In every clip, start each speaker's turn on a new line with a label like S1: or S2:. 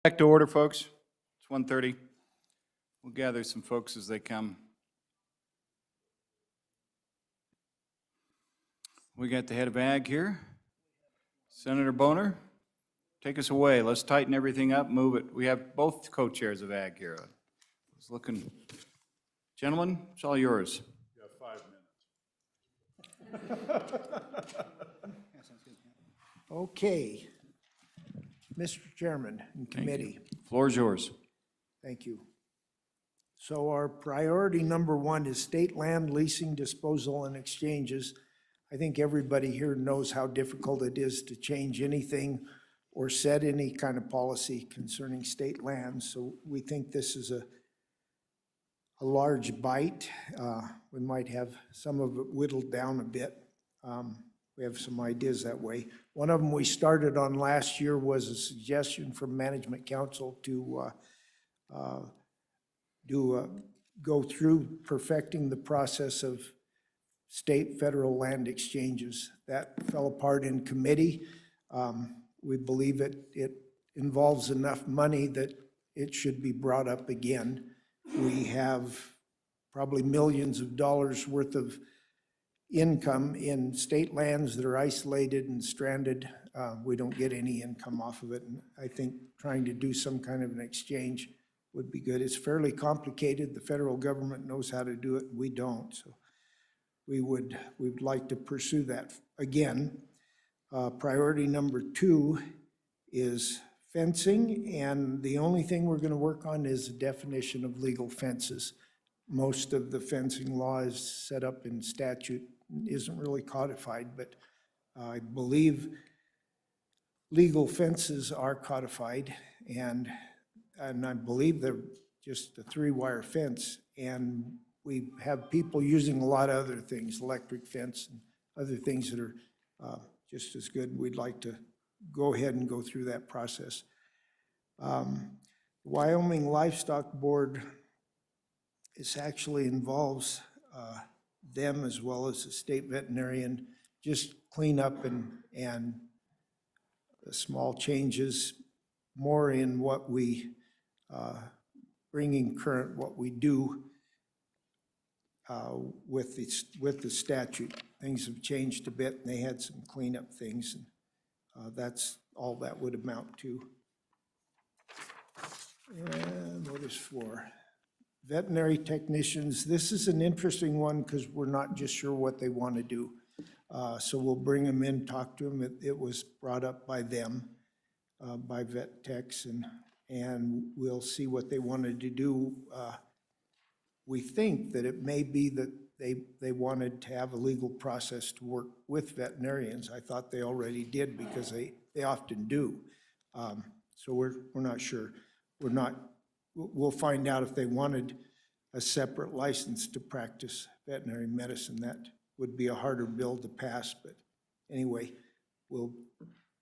S1: Back to order, folks. It's 1:30. We'll gather some folks as they come. We got the head of ag here. Senator Boner, take us away. Let's tighten everything up, move it. We have both co-chairs of ag here. I was looking. Gentlemen, it's all yours.
S2: You have 5 minutes.
S3: Okay. Mr. Chairman and committee.
S1: Floor is yours.
S3: Thank you. So our priority number one is state land leasing, disposal, and exchanges. I think everybody here knows how difficult it is to change anything or set any kind of policy concerning state lands. So we think this is a large bite. We might have some of it whittled down a bit. We have some ideas that way. One of them we started on last year was a suggestion from Management Council to go through perfecting the process of state-federal land exchanges. That fell apart in committee. We believe it involves enough money that it should be brought up again. We have probably millions of dollars worth of income in state lands that are isolated and stranded. We don't get any income off of it. And I think trying to do some kind of an exchange would be good. It's fairly complicated. The federal government knows how to do it. We don't. So we'd like to pursue that again. Priority number two is fencing. And the only thing we're going to work on is the definition of legal fences. Most of the fencing law is set up in statute, isn't really codified, but I believe legal fences are codified, and I believe they're just a 3-wire fence, and we have people using a lot of other things, electric fence and other things that are just as good. We'd like to go ahead and go through that process. Wyoming Livestock Board, this actually involves them as well as the state veterinarian, just clean up and small changes, more in what we, bringing current what we do with the statute. Things have changed a bit, and they had some cleanup things, and that's all that would amount to. And what is for? Veterinary technicians, this is an interesting one because we're not just sure what they want to do. So we'll bring them in, talk to them. It was brought up by them, by vet techs, and we'll see what they wanted to do. We think that it may be that they wanted to have a legal process to work with veterinarians. I thought they already did because they often do. So we're not sure. We'll find out if they wanted a separate license to practice veterinary medicine. That would be a harder bill to pass, but anyway, we'll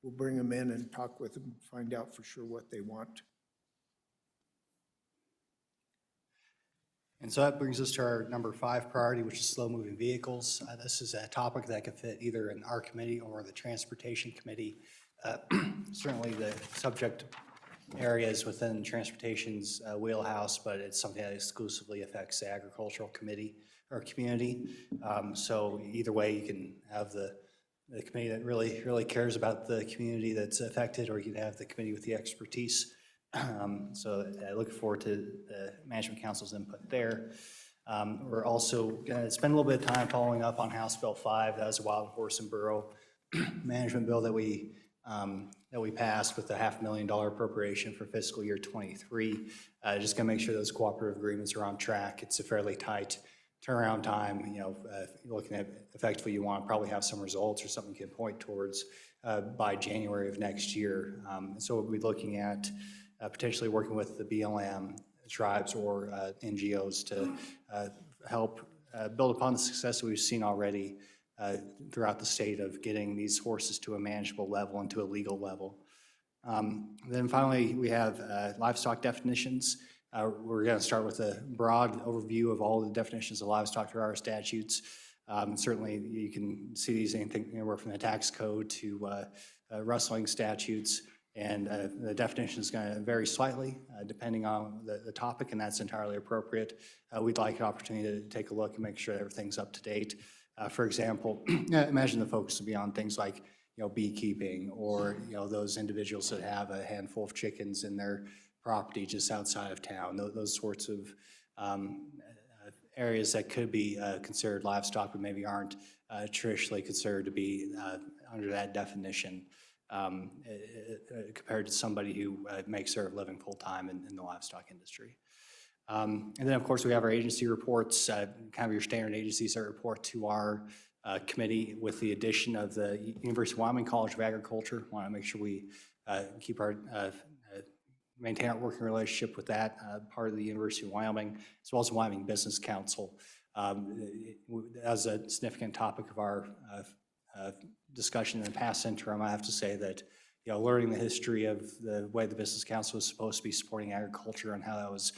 S3: bring them in and talk with them, find out for sure what they want.
S4: And so that brings us to our number 5 priority, which is slow-moving vehicles. This is a topic that could fit either in our committee or the Transportation Committee. Certainly the subject areas within transportation's wheelhouse, but it's something that exclusively affects the agricultural committee or community. So either way, you can have the committee that really cares about the community that's affected, or you can have the committee with the expertise. So I look forward to the Management Council's input there. We're also going to spend a little bit of time following up on House Bill 5. That was a wild horse and burro management bill that we passed with a $500,000 appropriation for fiscal year 23. Just gonna make sure those cooperative agreements are on track. It's a fairly tight turnaround time. You know, if you're looking at effectively, you want to probably have some results or something you can point towards by January of next year. So we'll be looking at potentially working with the BLM, tribes, or NGOs to help build upon the success that we've seen already throughout the state of getting these horses to a manageable level and to a legal level. Then finally, we have livestock definitions. We're going to start with a broad overview of all the definitions of livestock through our statutes. Certainly, you can see these anything anywhere from the tax code to rustling statutes. And the definition is going to vary slightly depending on the topic, and that's entirely appropriate. We'd like an opportunity to take a look and make sure everything's up to date. For example, imagine the focus would be on things like, beekeeping, or, those individuals that have a handful of chickens in their property just outside of town, those sorts of areas that could be considered livestock, but maybe aren't traditionally considered to be under that definition, compared to somebody who makes their living full-time in the livestock industry. And then, of course, we have our agency reports, kind of your standard agencies that report to our committee, with the addition of the University of Wyoming College of Agriculture. Want to make sure we keep our maintain our working relationship with that part of the University of Wyoming, as well as the Wyoming Business Council. As a significant topic of our discussion in the past interim, I have to say that learning the history of the way the Business Council was supposed to be supporting agriculture and how that was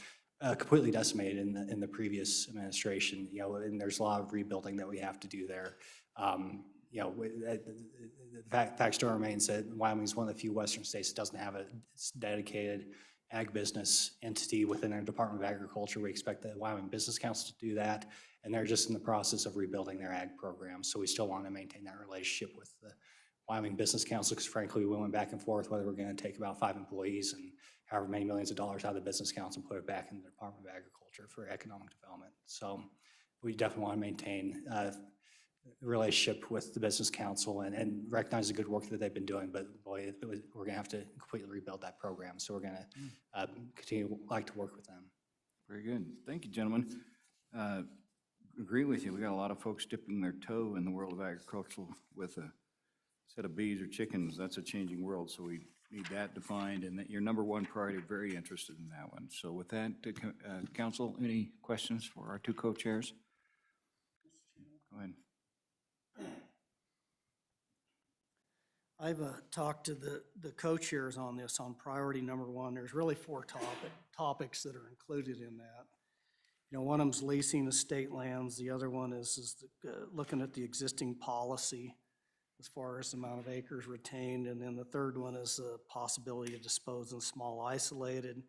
S4: completely decimated in the previous administration, and there's a lot of rebuilding that we have to do there. The fact still remains that Wyoming is one of the few Western states that doesn't have a dedicated ag business entity within their Department of Agriculture. We expect the Wyoming Business Council to do that, and they're just in the process of rebuilding their ag program. So we still want to maintain that relationship with the Wyoming Business Council, because frankly, we went back and forth whether we're going to take about 5 employees and however many millions of dollars out of the Business Council and put it back in the Department of Agriculture for economic development. So we definitely want to maintain relationship with the Business Council and recognize the good work that they've been doing, but boy, we're going to have to completely rebuild that program. So we're going to continue to work with them.
S1: Very good. Thank you, gentlemen. Agree with you. We got a lot of folks dipping their toe in the world of agriculture with a set of bees or chickens. That's a changing world, so we need that defined, and that your number one priority, very interested in that one. So with that, council, any questions for our two co-chairs? Go ahead.
S5: I've talked to the co-chairs on this on priority number one. There's really 4 topics that are included in that. One of them's leasing estate lands. The other one is looking at the existing policy as far as the amount of acres retained. And then the third one is the possibility of disposing small isolated.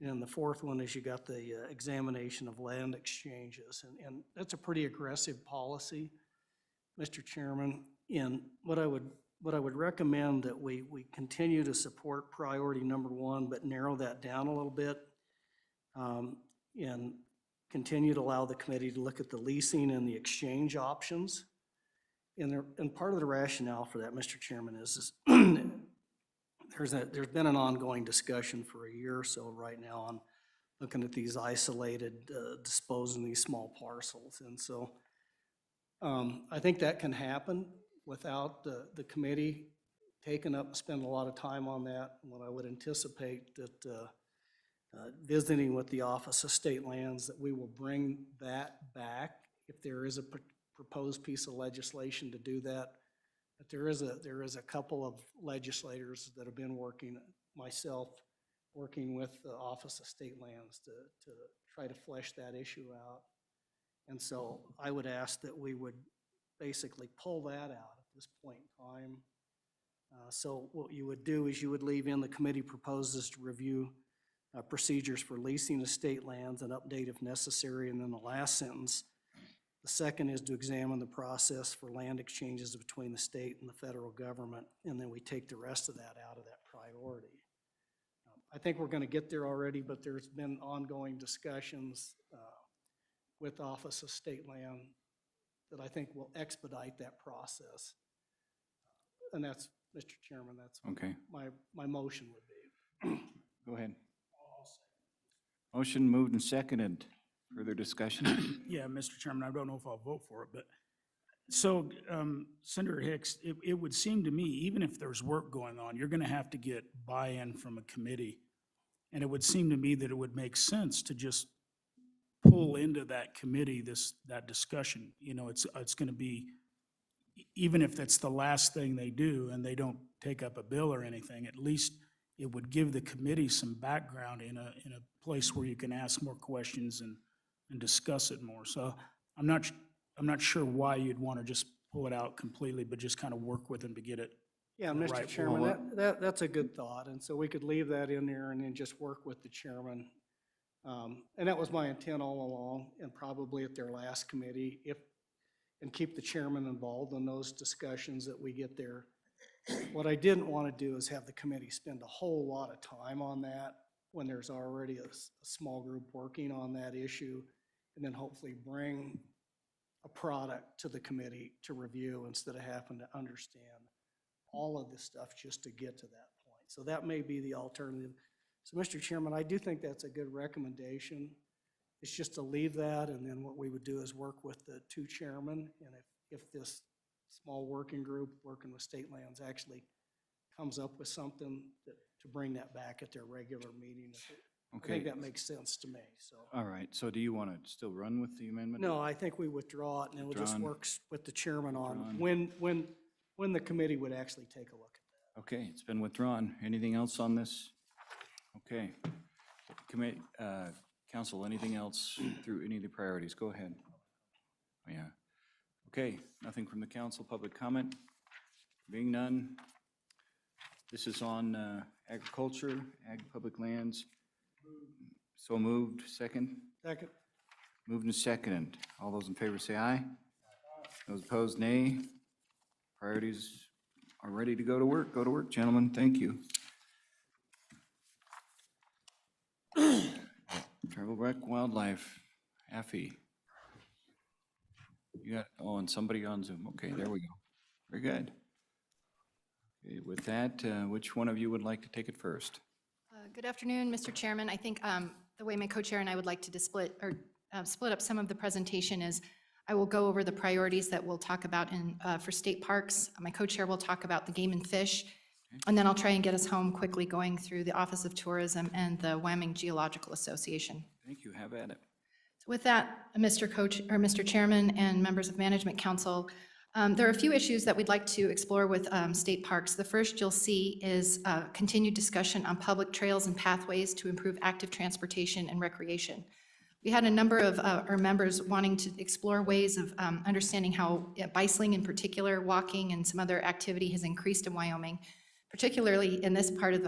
S5: And the fourth one is you got the examination of land exchanges. And that's a pretty aggressive policy, Mr. Chairman. And what I would recommend that we continue to support priority number one, but narrow that down a little bit, and continue to allow the committee to look at the leasing and the exchange options. And part of the rationale for that, Mr. Chairman, is there's been an ongoing discussion for a year or so right now on looking at these isolated, disposing these small parcels. And so I think that can happen without the committee taking up, spending a lot of time on that. And what I would anticipate that visiting with the Office of State Lands, that we will bring that back if there is a proposed piece of legislation to do that. But there is a couple of legislators that have been working, myself, working with the Office of State Lands to try to flesh that issue out. And so I would ask that we would basically pull that out at this point in time. So what you would do is you would leave in the committee proposes to review procedures for leasing estate lands and update if necessary. And then the last sentence, the second is to examine the process for land exchanges between the state and the federal government. And then we take the rest of that out of that priority. I think we're going to get there already, but there's been ongoing discussions with Office of State Land that I think will expedite that process. And that's, Mr. Chairman, that's
S1: okay.
S5: my motion would be.
S1: Go ahead. Motion moved and seconded. Further discussion?
S6: Yeah, Mr. Chairman, I don't know if I'll vote for it, but so Senator Hicks, it would seem to me, even if there's work going on, you're going to have to get buy-in from a committee. And it would seem to me that it would make sense to just pull into that committee that discussion. It's going to be, even if that's the last thing they do and they don't take up a bill or anything, at least it would give the committee some background in a place where you can ask more questions and discuss it more. So I'm not sure why you'd want to just pull it out completely, but just kind of work with them to get it
S5: Yeah,
S6: in the
S5: Mr.
S6: right
S5: Chairman,
S6: order.
S5: that's a good thought, and so we could leave that in there and then just work with the chairman. And that was my intent all along, and probably at their last committee, and keep the chairman involved in those discussions that we get there. What I didn't want to do is have the committee spend a whole lot of time on that when there's already a small group working on that issue, and then hopefully bring a product to the committee to review instead of having to understand all of this stuff just to get to that point. So that may be the alternative. So, Mr. Chairman, I do think that's a good recommendation. It's just to leave that, and then what we would do is work with the two chairmen, and if this small working group working with state lands actually comes up with something to bring that back at their regular meeting, I
S1: Okay,
S5: think that makes sense to me, so.
S1: all right. So do you want to still run with the amendment?
S5: No, I think we withdraw it, and then we'll just
S1: Withdrawn.
S5: work with the chairman on
S1: Withdrawn.
S5: when the committee would actually take a look at that.
S1: Okay, it's been withdrawn. Anything else on this? Okay. Committee, council, anything else through any of the priorities? Go ahead. Oh, yeah. Okay, nothing from the council, public comment? Being none. This is on agriculture, ag public lands. So moved, second?
S5: Second.
S1: Moved and seconded. All those in favor say aye. Those opposed, nay. Priorities are ready to go to work. Go to work, gentlemen. Thank you. Travel Rec Wildlife, Affy. You got, oh, and somebody on Zoom. Okay, there we go. Very good. Okay, with that, which one of you would like to take it first?
S7: Good afternoon, Mr. Chairman. I think the way my co-chair and I would like to split up some of the presentation is I will go over the priorities that we'll talk about for state parks. My co-chair will talk about the game and fish, and then I'll try and get us home quickly going through the Office of Tourism and the Wyoming Geological Association.
S1: Thank you. Have at it.
S7: With that, Mr. Chairman and members of Management Council, there are a few issues that we'd like to explore with state parks. The first you'll see is continued discussion on public trails and pathways to improve active transportation and recreation. We had a number of our members wanting to explore ways of understanding how bicycling in particular, walking, and some other activity has increased in Wyoming. Particularly in this part of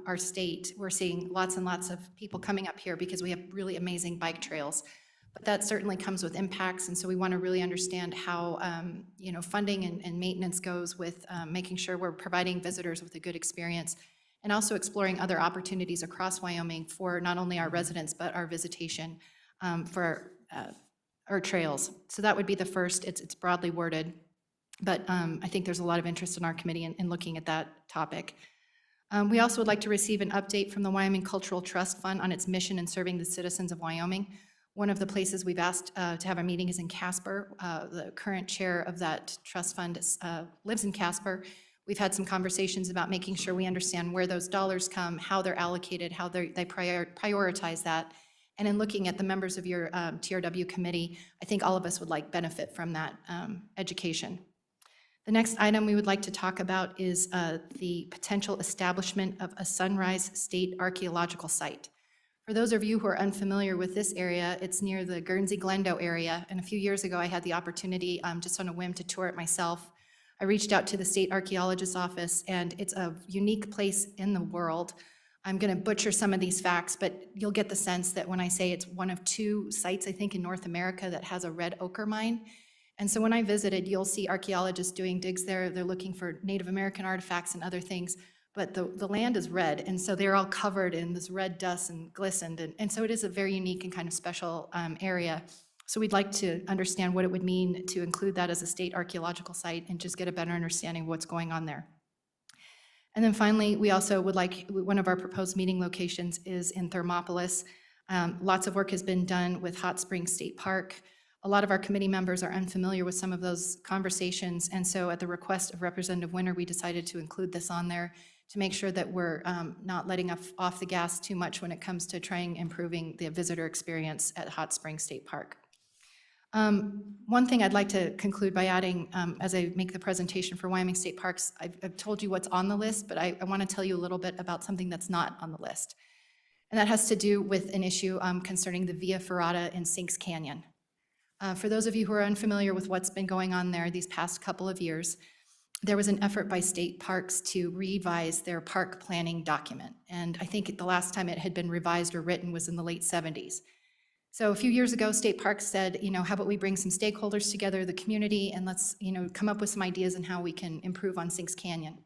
S7: our state, we're seeing lots and lots of people coming up here because we have really amazing bike trails. But that certainly comes with impacts, and so we want to really understand how funding and maintenance goes with making sure we're providing visitors with a good experience, and also exploring other opportunities across Wyoming for not only our residents but our visitation for our trails. So that would be the first. It's broadly worded. But I think there's a lot of interest in our committee in looking at that topic. We also would like to receive an update from the Wyoming Cultural Trust Fund on its mission in serving the citizens of Wyoming. One of the places we've asked to have a meeting is in Casper. The current chair of that trust fund lives in Casper. We've had some conversations about making sure we understand where those dollars come, how they're allocated, how they prioritize that. And in looking at the members of your TRW committee, I think all of us would like benefit from that education. The next item we would like to talk about is the potential establishment of a Sunrise State Archaeological Site. For those of you who are unfamiliar with this area, it's near the Guernsey-Glendo area, and a few years ago I had the opportunity just on a whim to tour it myself. I reached out to the state archaeologist's office, and it's a unique place in the world. I'm going to butcher some of these facts, but you'll get the sense that when I say it's one of two sites, I think, in North America that has a red ochre mine. And so when I visited, you'll see archaeologists doing digs there. They're looking for Native American artifacts and other things, but the land is red, and so they're all covered in this red dust and glistened, and so it is a very unique and kind of special area. So we'd like to understand what it would mean to include that as a state archaeological site and just get a better understanding of what's going on there. And then finally, we also would like, one of our proposed meeting locations is in Thermopolis. Lots of work has been done with Hot Springs State Park. A lot of our committee members are unfamiliar with some of those conversations, and so at the request of Representative Winter, we decided to include this on there to make sure that we're not letting off the gas too much when it comes to trying improving the visitor experience at Hot Springs State Park. One thing I'd like to conclude by adding, as I make the presentation for Wyoming State Parks, I've told you what's on the list, but I want to tell you a little bit about something that's not on the list. And that has to do with an issue concerning the Via Ferrata in Sinks Canyon. For those of you who are unfamiliar with what's been going on there these past couple of years, there was an effort by state parks to revise their park planning document. And I think the last time it had been revised or written was in the late 70s. So a few years ago, state parks said, how about we bring some stakeholders together, the community, and let's, come up with some ideas on how we can improve on Sinks Canyon.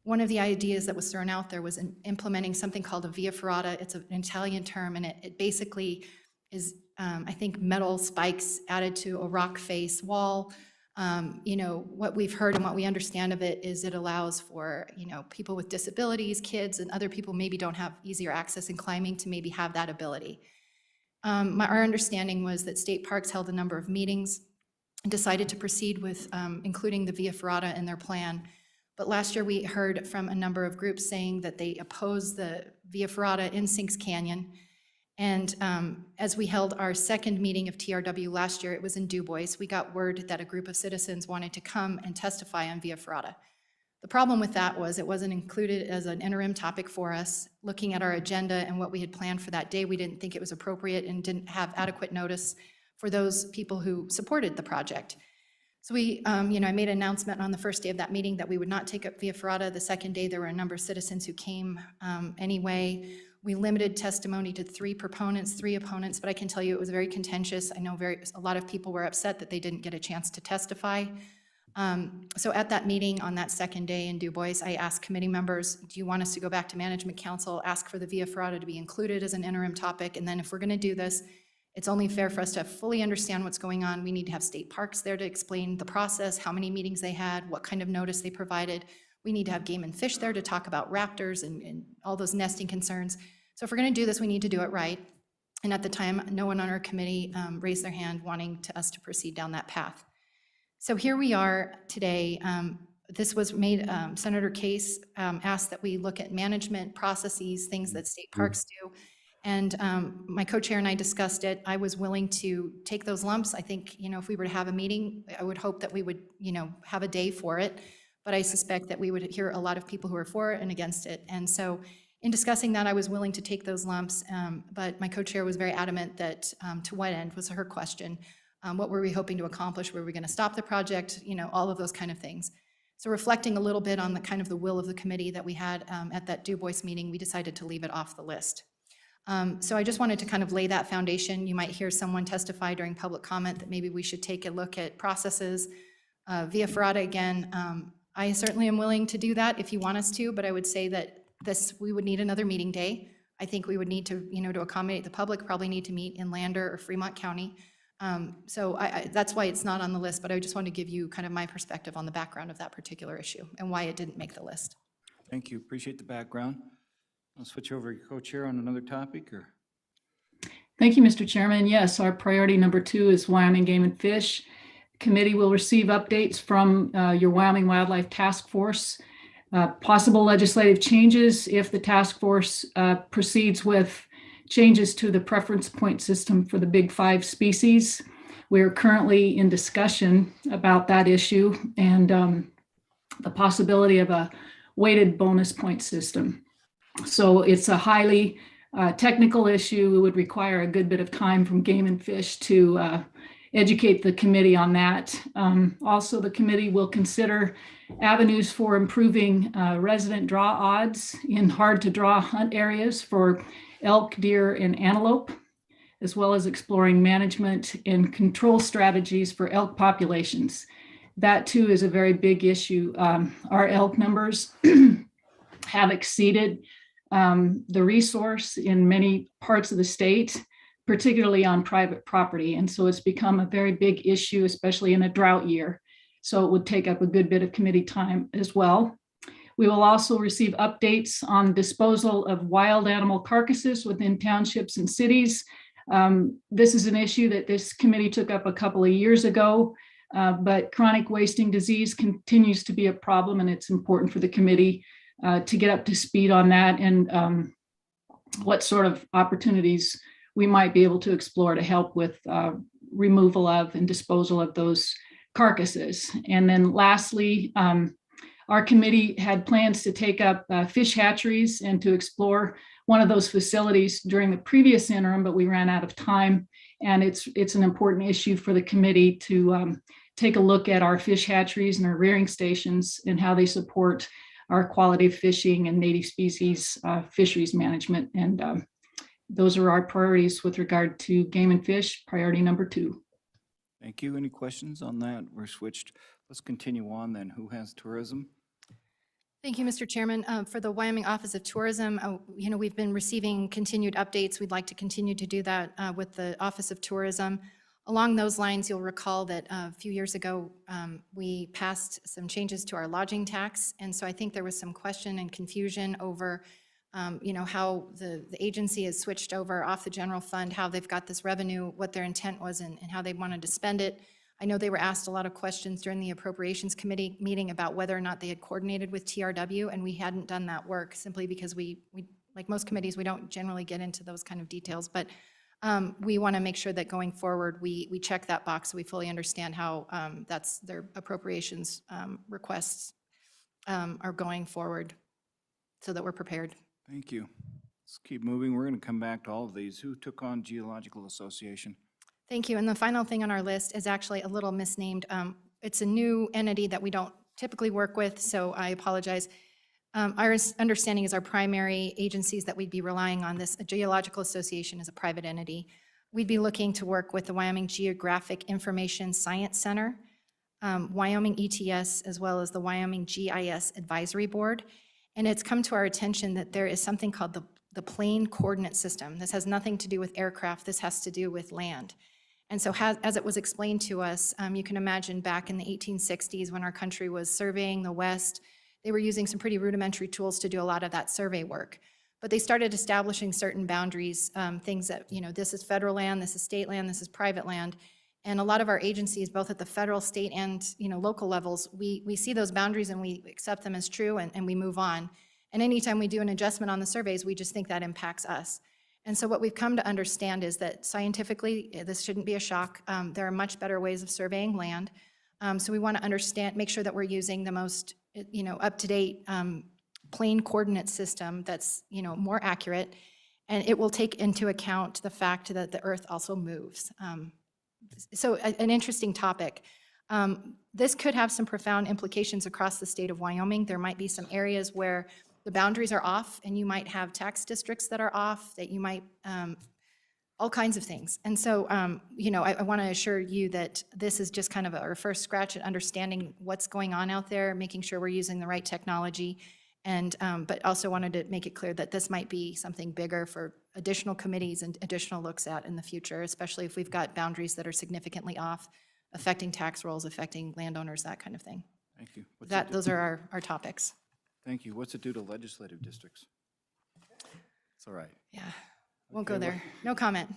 S7: One of the ideas that was thrown out there was implementing something called a via ferrata. It's an Italian term, and it basically is, I think, metal spikes added to a rock face wall. What we've heard and what we understand of it is it allows for, people with disabilities, kids, and other people maybe don't have easier access in climbing to maybe have that ability. Our understanding was that state parks held a number of meetings and decided to proceed with including the via ferrata in their plan. But last year we heard from a number of groups saying that they oppose the via ferrata in Sinks Canyon. And as we held our second meeting of TRW last year, it was in Du Bois, we got word that a group of citizens wanted to come and testify on via ferrata. The problem with that was it wasn't included as an interim topic for us. Looking at our agenda and what we had planned for that day, we didn't think it was appropriate and didn't have adequate notice for those people who supported the project. So we, I made an announcement on the first day of that meeting that we would not take up via ferrata. The second day, there were a number of citizens who came anyway. We limited testimony to 3 opponents, but I can tell you it was very contentious. I know a lot of people were upset that they didn't get a chance to testify. So at that meeting on that second day in Du Bois, I asked committee members, do you want us to go back to Management Council, ask for the via ferrata to be included as an interim topic, and then if we're going to do this, it's only fair for us to fully understand what's going on. We need to have state parks there to explain the process, how many meetings they had, what kind of notice they provided. We need to have game and fish there to talk about raptors and all those nesting concerns. So if we're going to do this, we need to do it right. And at the time, no one on our committee raised their hand wanting us to proceed down that path. So here we are today. This was made, Senator Case asked that we look at management processes, things that state parks do. And my co-chair and I discussed it. I was willing to take those lumps. I think, if we were to have a meeting, I would hope that we would, have a day for it. But I suspect that we would hear a lot of people who are for it and against it. And so in discussing that, I was willing to take those lumps. But my co-chair was very adamant that to what end was her question. What were we hoping to accomplish? Were we going to stop the project? All of those kind of things. So reflecting a little bit on the kind of the will of the committee that we had at that Du Bois meeting, we decided to leave it off the list. So I just wanted to kind of lay that foundation. You might hear someone testify during public comment that maybe we should take a look at processes. Via ferrata again, I certainly am willing to do that if you want us to, but I would say that we would need another meeting day. I think we would need to, to accommodate the public, probably need to meet in Lander or Fremont County. So that's why it's not on the list, but I just wanted to give you kind of my perspective on the background of that particular issue and why it didn't make the list.
S1: Thank you. Appreciate the background. I'll switch over to your co-chair on another topic, or?
S8: Thank you, Mr. Chairman. Yes, our priority number 2 is Wyoming Game and Fish. Committee will receive updates from your Wyoming Wildlife Task Force, possible legislative changes if the task force proceeds with changes to the preference point system for the big 5 species. We are currently in discussion about that issue and the possibility of a weighted bonus point system. So it's a highly technical issue. It would require a good bit of time from Game and Fish to educate the committee on that. Also, the committee will consider avenues for improving resident draw odds in hard to draw hunt areas for elk, deer, and antelope, as well as exploring management and control strategies for elk populations. That too is a very big issue. Our elk numbers have exceeded the resource in many parts of the state, particularly on private property. And so it's become a very big issue, especially in a drought year. So it would take up a good bit of committee time as well. We will also receive updates on disposal of wild animal carcasses within townships and cities. This is an issue that this committee took up a couple of years ago, but chronic wasting disease continues to be a problem, and it's important for the committee to get up to speed on that and what sort of opportunities we might be able to explore to help with removal of and disposal of those carcasses. And then lastly, our committee had plans to take up fish hatcheries and to explore one of those facilities during the previous interim, but we ran out of time. And it's an important issue for the committee to take a look at our fish hatcheries and our rearing stations and how they support our quality of fishing and native species fisheries management. And those are our priorities with regard to game and fish, priority number 2.
S1: Thank you. Any questions on that? We're switched. Let's continue on then. Who has tourism?
S7: Thank you, Mr. Chairman. For the Wyoming Office of Tourism, we've been receiving continued updates. We'd like to continue to do that with the Office of Tourism. Along those lines, you'll recall that a few years ago, we passed some changes to our lodging tax. And so I think there was some question and confusion over, how the agency has switched over off the general fund, how they've got this revenue, what their intent was, and how they wanted to spend it. I know they were asked a lot of questions during the Appropriations Committee meeting about whether or not they had coordinated with TRW, and we hadn't done that work simply because we like most committees, we don't generally get into those kind of details. But we want to make sure that going forward, we check that box so we fully understand how that's their appropriations requests are going forward so that we're prepared.
S1: Thank you. Let's keep moving. We're going to come back to all of these. Who took on Geological Association?
S7: Thank you. And the final thing on our list is actually a little misnamed. It's a new entity that we don't typically work with, so I apologize. Our understanding is our primary agencies that we'd be relying on, this Geological Association is a private entity. We'd be looking to work with the Wyoming Geographic Information Science Center, Wyoming ETS, as well as the Wyoming GIS Advisory Board. And it's come to our attention that there is something called the plane coordinate system. This has nothing to do with aircraft. This has to do with land. And so as it was explained to us, you can imagine back in the 1860s when our country was surveying the West, they were using some pretty rudimentary tools to do a lot of that survey work. But they started establishing certain boundaries, things that, this is federal land, this is state land, this is private land. And a lot of our agencies, both at the federal, state, and local levels, we see those boundaries and we accept them as true and we move on. And anytime we do an adjustment on the surveys, we just think that impacts us. And so what we've come to understand is that scientifically, this shouldn't be a shock. There are much better ways of surveying land. So we want to make sure that we're using the most, up-to-date plane coordinate system that's, more accurate. And it will take into account the fact that the Earth also moves. So an interesting topic. This could have some profound implications across the state of Wyoming. There might be some areas where the boundaries are off and you might have tax districts that are off, that you might, all kinds of things. And so, I want to assure you that this is just kind of our first scratch at understanding what's going on out there, making sure we're using the right technology. And, but also wanted to make it clear that this might be something bigger for additional committees and additional looks at in the future, especially if we've got boundaries that are significantly off, affecting tax rolls, affecting landowners, that kind of thing.
S1: Thank you.
S7: Those are our topics.
S1: Thank you. What's it do to legislative districts? It's all right.
S7: Yeah, won't go
S1: Okay,
S7: there. No comment.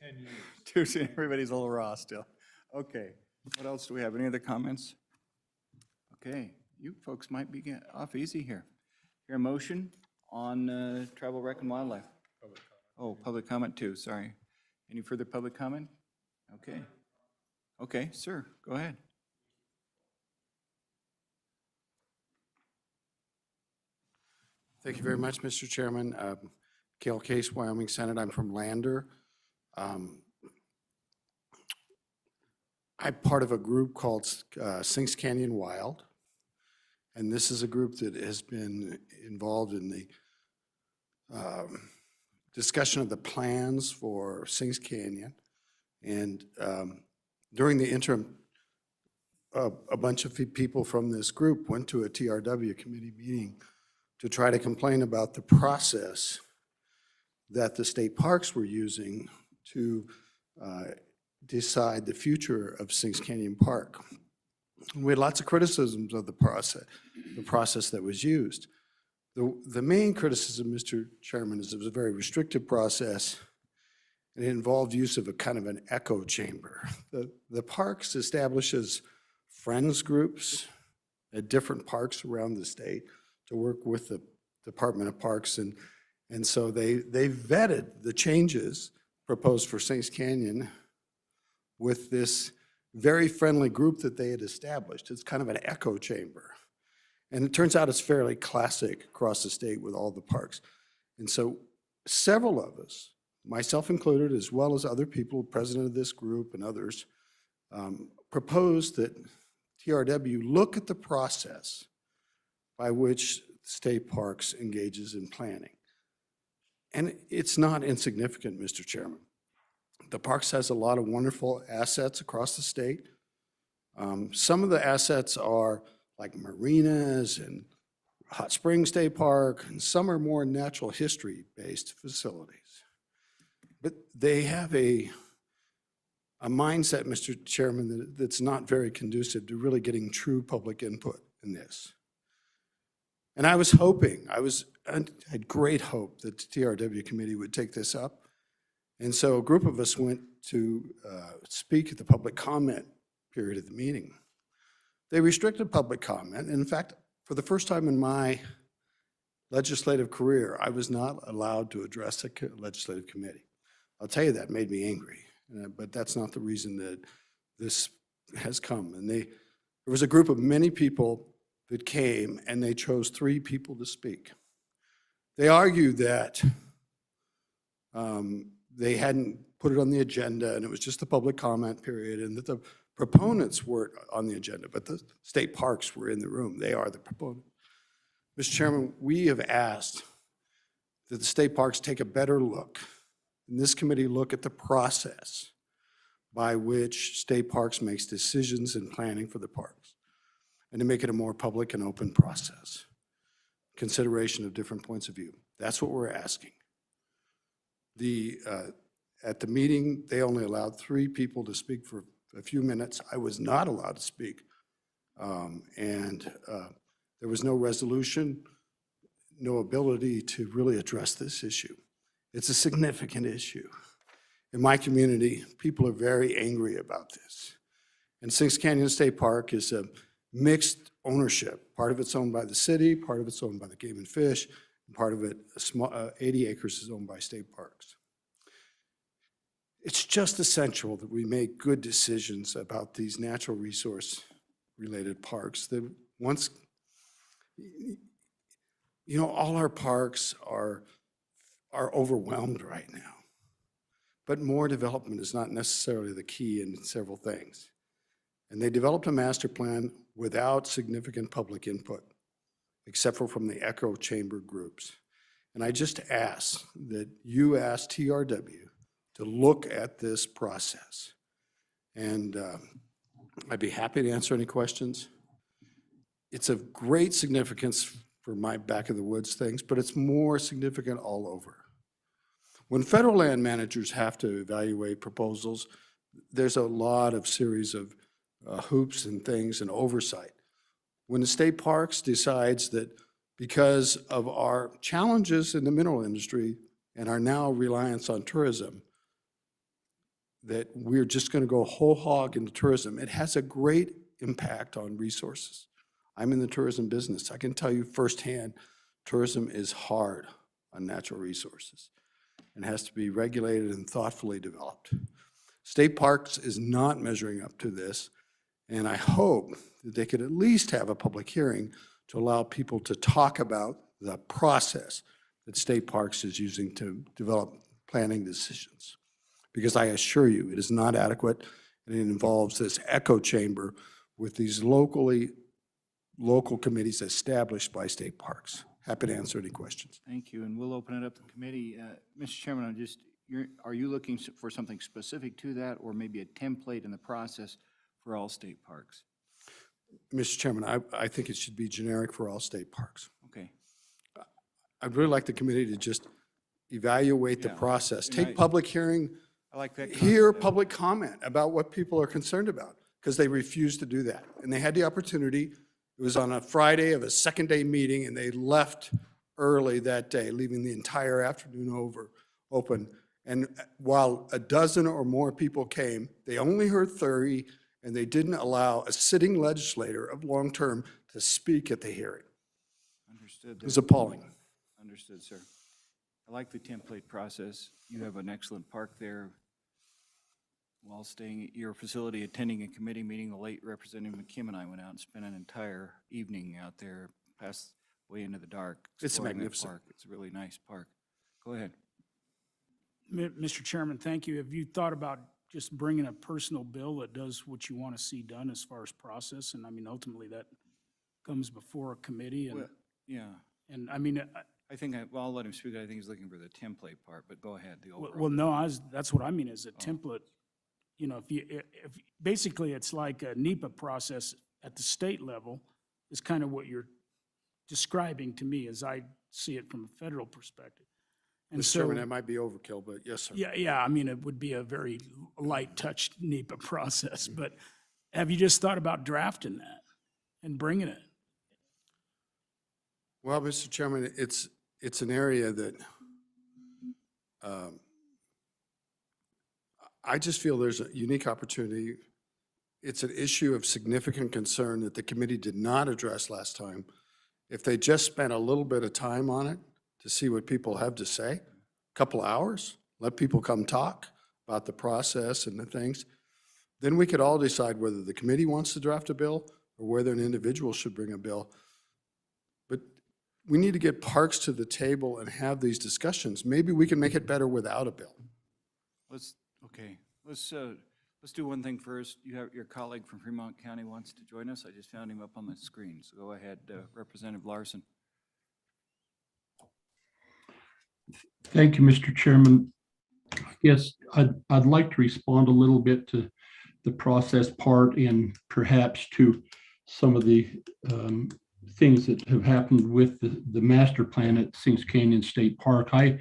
S2: 10 years.
S1: Tuesday, everybody's a little raw still. Okay, what else do we have? Any other comments? Okay, you folks might be getting off easy here. Your motion on travel, rec, and wildlife? Oh, public comment too, sorry. Any further public comment? Okay. Okay, sir, go ahead.
S9: Thank you very much, Mr. Chairman. Cale Case, Wyoming Senate. I'm from Lander. I'm part of a group called Sinks Canyon Wild. And this is a group that has been involved in the discussion of the plans for Sinks Canyon. And during the interim, a bunch of people from this group went to a TRW committee meeting to try to complain about the process that the state parks were using to decide the future of Sinks Canyon Park. We had lots of criticisms of the process that was used. The main criticism, Mr. Chairman, is it was a very restrictive process, and it involved use of a kind of an echo chamber. The parks establishes friends groups at different parks around the state to work with the Department of Parks, and so they vetted the changes proposed for Sinks Canyon with this very friendly group that they had established. It's kind of an echo chamber. And it turns out it's fairly classic across the state with all the parks. And so several of us, myself included, as well as other people, president of this group and others, proposed that TRW look at the process by which state parks engages in planning. And it's not insignificant, Mr. Chairman. The Parks has a lot of wonderful assets across the state. Some of the assets are like marinas and Hot Springs State Park, and some are more natural history-based facilities. But they have a mindset, Mr. Chairman, that's not very conducive to really getting true public input in this. And I was hoping, I had great hope that the TRW committee would take this up. And so a group of us went to speak at the public comment period of the meeting. They restricted public comment. And in fact, for the first time in my legislative career, I was not allowed to address a legislative committee. I'll tell you, that made me angry, but that's not the reason that this has come. And there was a group of many people that came, and they chose 3 people to speak. They argued that they hadn't put it on the agenda, and it was just a public comment period, and that the proponents weren't on the agenda, but the state parks were in the room. They are the proponent. Mr. Chairman, we have asked that the state parks take a better look, and this committee look at the process by which state parks makes decisions in planning for the parks, and to make it a more public and open process. Consideration of different points of view. That's what we're asking. At the meeting, they only allowed 3 people to speak for a few minutes. I was not allowed to speak. There was no resolution, no ability to really address this issue. It's a significant issue. In my community, people are very angry about this. And Sings Canyon State Park is a mixed ownership. Part of it's owned by the city, part of it's owned by the Game and Fish, and part of it, 80 acres, is owned by state parks. It's just essential that we make good decisions about these natural resource-related parks. That once, you know, all our parks are overwhelmed right now. But more development is not necessarily the key in several things. And they developed a master plan without significant public input, except for from the echo chamber groups. And I just ask that you ask TRW to look at this process. And I'd be happy to answer any questions. It's of great significance for my back of the woods things, but it's more significant all over. When federal land managers have to evaluate proposals, there's a lot of series of hoops and things and oversight. When the state parks decides that because of our challenges in the mineral industry and our now reliance on tourism, that we're just going to go whole hog into tourism, it has a great impact on resources. I'm in the tourism business. I can tell you firsthand, tourism is hard on natural resources and has to be regulated and thoughtfully developed. State Parks is not measuring up to this, and I hope that they could at least have a public hearing to allow people to talk about the process that State Parks is using to develop planning decisions. Because I assure you, it is not adequate, and it involves this echo chamber with these local committees established by state parks. Happy to answer any questions.
S1: Thank you, and we'll open it up to committee. Mr. Chairman, are you looking for something specific to that, or maybe a template in the process for all state parks?
S9: Mr. Chairman, I think it should be generic for all state parks.
S1: Okay.
S9: I'd really like the committee to just evaluate the
S1: Yeah.
S9: process,
S1: And
S9: take public hearing,
S1: I like that.
S9: hear
S1: concept.
S9: public comment about what people are concerned about, because they refused to do that. And they had the opportunity. It was on a Friday of a second-day meeting, and they left early that day, leaving the entire afternoon open. And while a dozen or more people came, they only heard 30, and they didn't allow a sitting legislator of long-term to speak at the hearing.
S1: Understood.
S9: It was appalling.
S1: Understood, sir. I like the template process. You have an excellent park there. While staying at your facility, attending a committee meeting, the late Representative McKim and I went out and spent an entire evening out there, past way into the dark.
S9: It's
S1: exploring that
S9: magnificent.
S1: park. It's a really nice park. Go ahead.
S6: Mr. Chairman, thank you. Have you thought about just bringing a personal bill that does what you want to see done as far as process, and I mean, ultimately that comes before a committee and,
S1: Well, yeah,
S6: and I mean,
S1: I think, well, I'll let him speak. I think he's looking for the template part, but go ahead, the
S6: well,
S1: overall.
S6: no, that's what I mean is a template. You know, if, basically it's like a NEPA process at the state level is kind of what you're describing to me as I see it from a federal perspective. And
S9: Mr.
S6: so,
S9: Chairman, that might be overkill, but yes, sir.
S6: yeah, I mean, it would be a very light touched NEPA process, but have you just thought about drafting that and bringing it?
S9: Well, Mr. Chairman, it's an area that I just feel there's a unique opportunity. It's an issue of significant concern that the committee did not address last time. If they just spent a little bit of time on it to see what people have to say, a couple hours, let people come talk about the process and the things, then we could all decide whether the committee wants to draft a bill or whether an individual should bring a bill. But we need to get parks to the table and have these discussions. Maybe we can make it better without a bill.
S1: Okay, let's do one thing first. You have, your colleague from Fremont County wants to join us. I just found him up on the screen, so go ahead, Representative Larson.
S10: Thank you, Mr. Chairman. I guess I'd like to respond a little bit to the process part and perhaps to some of the things that have happened with the master plan at Sings Canyon State Park. I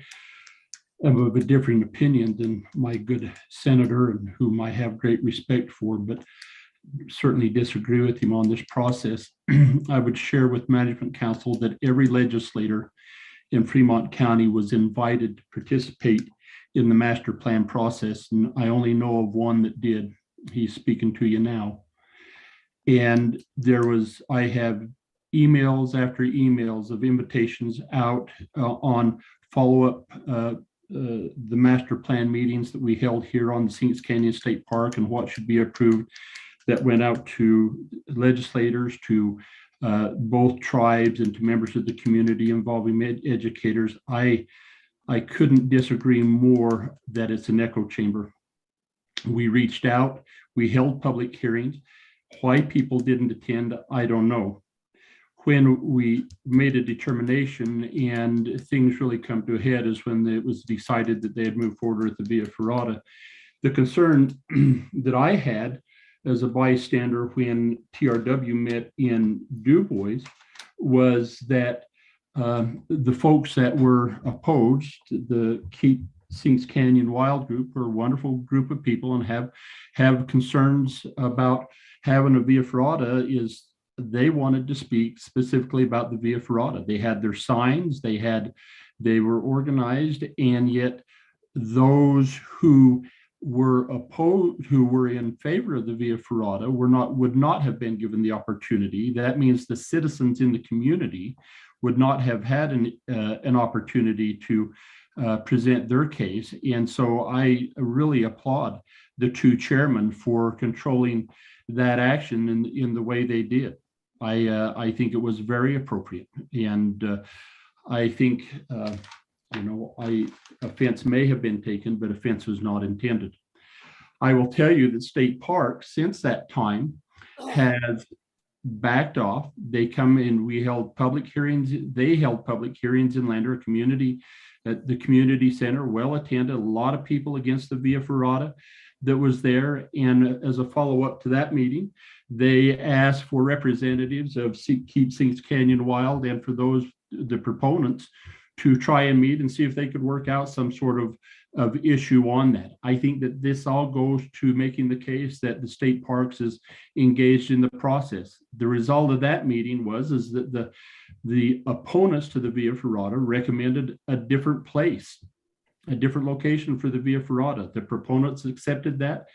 S10: am of a differing opinion than my good senator, and whom I have great respect for, but certainly disagree with him on this process. I would share with Management Council that every legislator in Fremont County was invited to participate in the master plan process, and I only know of one that did. He's speaking to you now. And I have emails after emails of invitations out on follow-up the master plan meetings that we held here on the Sings Canyon State Park and what should be approved, that went out to legislators, to both tribes, and to members of the community involving educators. I couldn't disagree more that it's an echo chamber. We reached out, we held public hearings. Why people didn't attend, I don't know. When we made a determination and things really come to a head is when it was decided that they had moved forward with the Via Ferrata. The concern that I had as a bystander when TRW met in Du Bois was that the folks that were opposed, the Keep Sings Canyon Wild Group, are a wonderful group of people and have concerns about having a Via Ferrata. They wanted to speak specifically about the Via Ferrata. They had their signs, they were organized, and yet those who were opposed, who were in favor of the Via Ferrata, would not have been given the opportunity. That means the citizens in the community would not have had an opportunity to present their case. And so I really applaud the two chairmen for controlling that action in the way they did. I think it was very appropriate, and I think offense may have been taken, but offense was not intended. I will tell you that State Park, since that time, has backed off. They come in, we held public hearings. They held public hearings in Lander community at the community center, well attended, a lot of people against the Via Ferrata that was there. And as a follow-up to that meeting, they asked for representatives of Keep Sings Canyon Wild and for the proponents to try and meet and see if they could work out some sort of issue on that. I think that this all goes to making the case that the state parks is engaged in the process. The result of that meeting is that the opponents to the Via Ferrata recommended a different place, a different location for the Via Ferrata. The proponents accepted that.